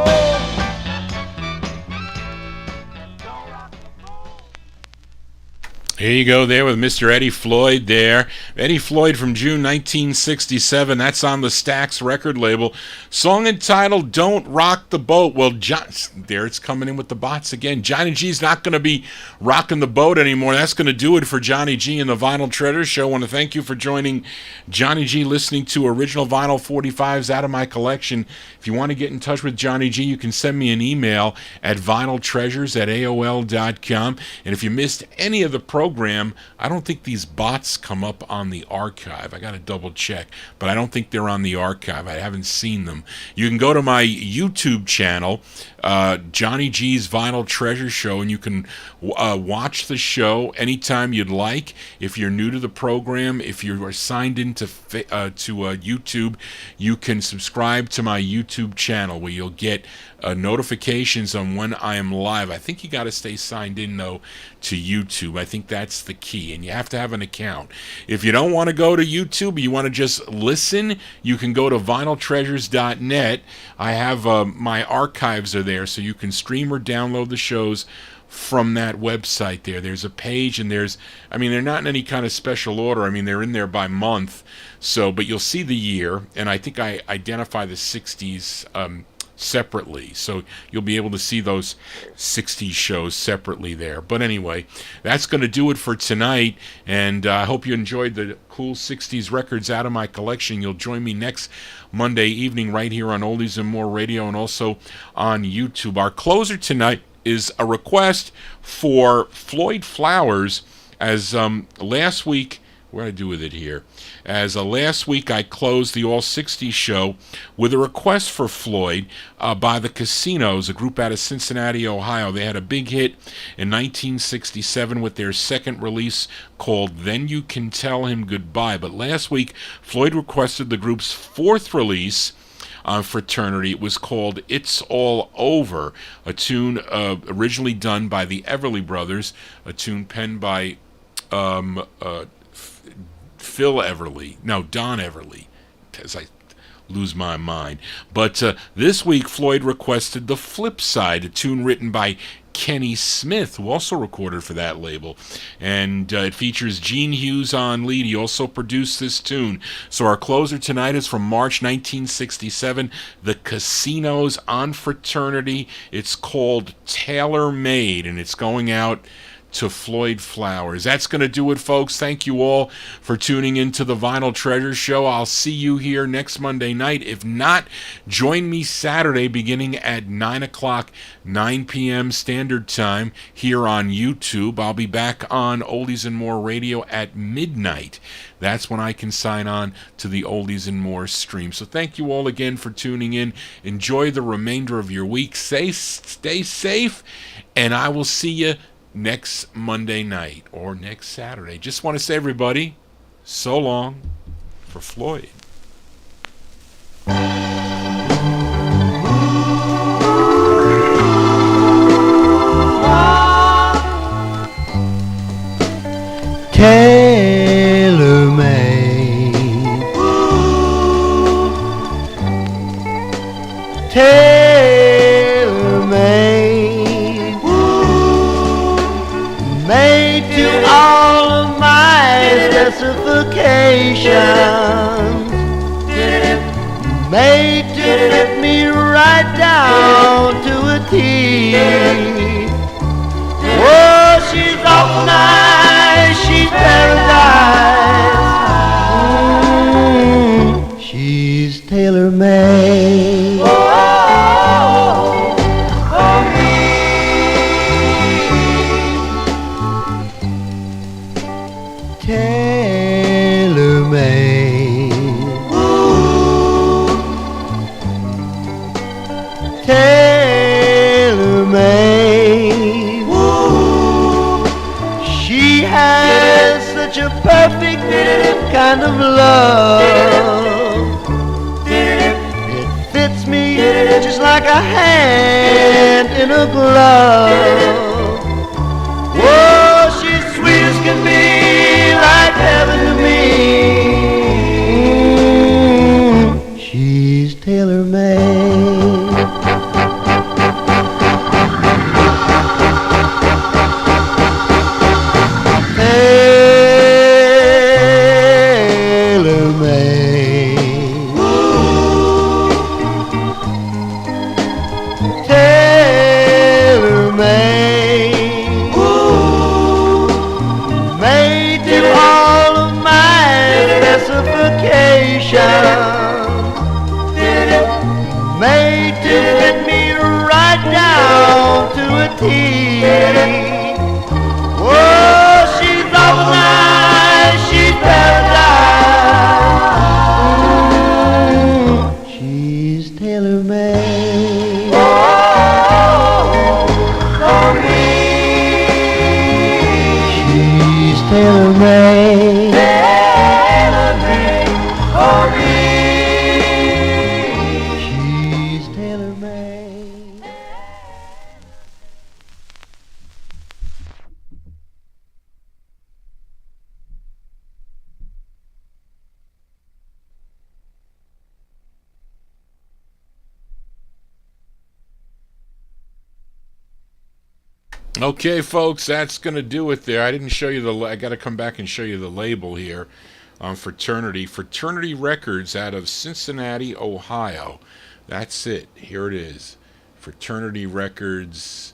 Here you go there with Mr. Eddie Floyd there. Eddie Floyd from June 1967. That's on the Stax record label. Song entitled Don't Rock the Boat. Well, there it's coming in with the bots again. Johnny G's not going to be rocking the boat anymore. That's going to do it for Johnny G and the Vinyltreasure Show. I want to thank you for joining Johnny G, listening to original vinyl 45s out of my collection. If you want to get in touch with Johnny G, you can send me an email at vinyltreasures@aol.com. And if you missed any of the program, I don't think these bots come up on the archive. I got to double check, but I don't think they're on the archive. I haven't seen them. You can go to my YouTube channel, Johnny G's Vinyltreasure Show, and you can watch the show anytime you'd like. If you're new to the program, if you are signed into YouTube, you can subscribe to my YouTube channel where you'll get notifications on when I am live. I think you got to stay signed in, though, to YouTube. I think that's the key, and you have to have an account. If you don't want to go to YouTube, you want to just listen, you can go to vinyltreasures.net. I have my archives are there, so you can stream or download the shows from that website there. There's a page, and they're not in any kind of special order. They're in there by month, but you'll see the year, and I think I identify the 60s separately, so you'll be able to see those 60s shows separately there. But anyway, that's going to do it for tonight, and I hope you enjoyed the cool 60s records out of my collection. You'll join me next Monday evening right here on Oldies and More Radio and also on YouTube. Our closer tonight is a request for Floyd Flowers, as last week, what did I do with it here? As last week I closed the All 60s show with a request for Floyd by the Casinos, a group out of Cincinnati, Ohio. They had a big hit in 1967 with their second release called Then You Can Tell Him Goodbye. But last week, Floyd requested the group's fourth release on Fraternity. It was called It's All Over, a tune originally done by the Everly Brothers, a tune penned by Don Everly, as I lose my mind. But this week, Floyd requested The Flip Side, a tune written by Kenny Smith, who also recorded for that label. And it features Gene Hughes on lead. He also produced this tune. So our closer tonight is from March 1967, The Casinos on Fraternity. It's called Tailor Made, and it's going out to Floyd Flowers. That's going to do it, folks. Thank you all for tuning into the Vinyltreasure Show. I'll see you here next Monday night. If not, join me Saturday beginning at 9 o'clock, 9 p.m. Standard Time here on YouTube. I'll be back on Oldies and More Radio at midnight. That's when I can sign on to the Oldies and More stream. So thank you all again for tuning in. Enjoy the remainder of your week. Stay safe, and I will see you next Monday night or next Saturday. Just want to say, everybody, so long for Floyd. Tailor-made, tailor-made, made to all of my specifications, made to fit me right down to a T. Oh, she's awful nice, she's paradise. She's tailor-made. a hand in a glove. Oh, she's sweet as can be, like heaven to me. She's tailor-made. Made to fit me right down to a T. Oh, she's awful nice, she's paradise. She's tailor-made. Oh, for me. She's tailor-made. Tailor-made for me. Okay, folks, that's going to do it there. I didn't show you the... I got to come back and show you the label here on Fraternity. Fraternity Records out of Cincinnati, Ohio. That's it. Here it is. Fraternity Records,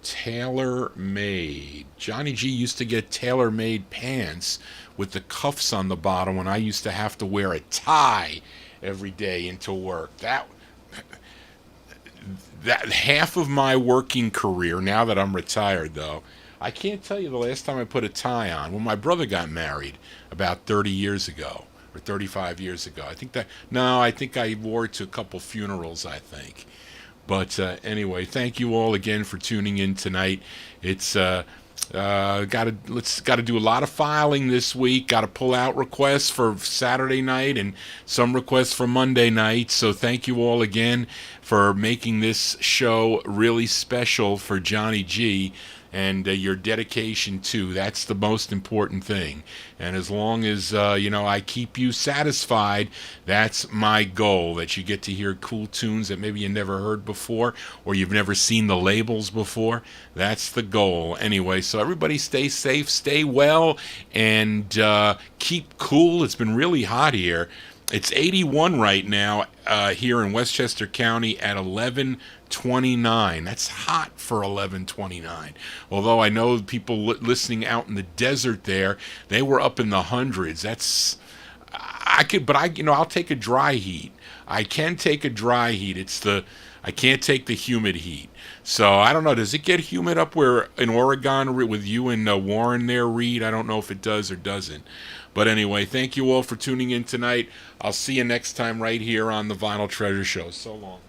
tailor-made. Johnny G used to get tailor-made pants with the cuffs on the bottom when I used to have to wear a tie every day into work. That half of my working career, now that I'm retired though, I can't tell you the last time I put a tie on. When my brother got married about 30 years ago or 35 years ago. I think I wore it to a couple funerals, I think. But anyway, thank you all again for tuning in tonight. It's got to do a lot of filing this week. Got to pull out requests for Saturday night and some requests for Monday night. So thank you all again for making this show really special for Johnny G and your dedication too. That's the most important thing. And as long as I keep you satisfied, that's my goal. That you get to hear cool tunes that maybe you never heard before or you've never seen the labels before. That's the goal. Anyway, so everybody stay safe, stay well, and keep cool. It's been really hot here. It's 81 right now here in Westchester County at 11:29. That's hot for 11:29. Although I know people listening out in the desert there, they were up in the hundreds. I'll take a dry heat. I can take a dry heat. I can't take the humid heat. So I don't know. Does it get humid up where in Oregon with you and Warren there, Reed? I don't know if it does or doesn't. But anyway, thank you all for tuning in tonight. I'll see you next time right here on the Vinyltreasure Show. So long.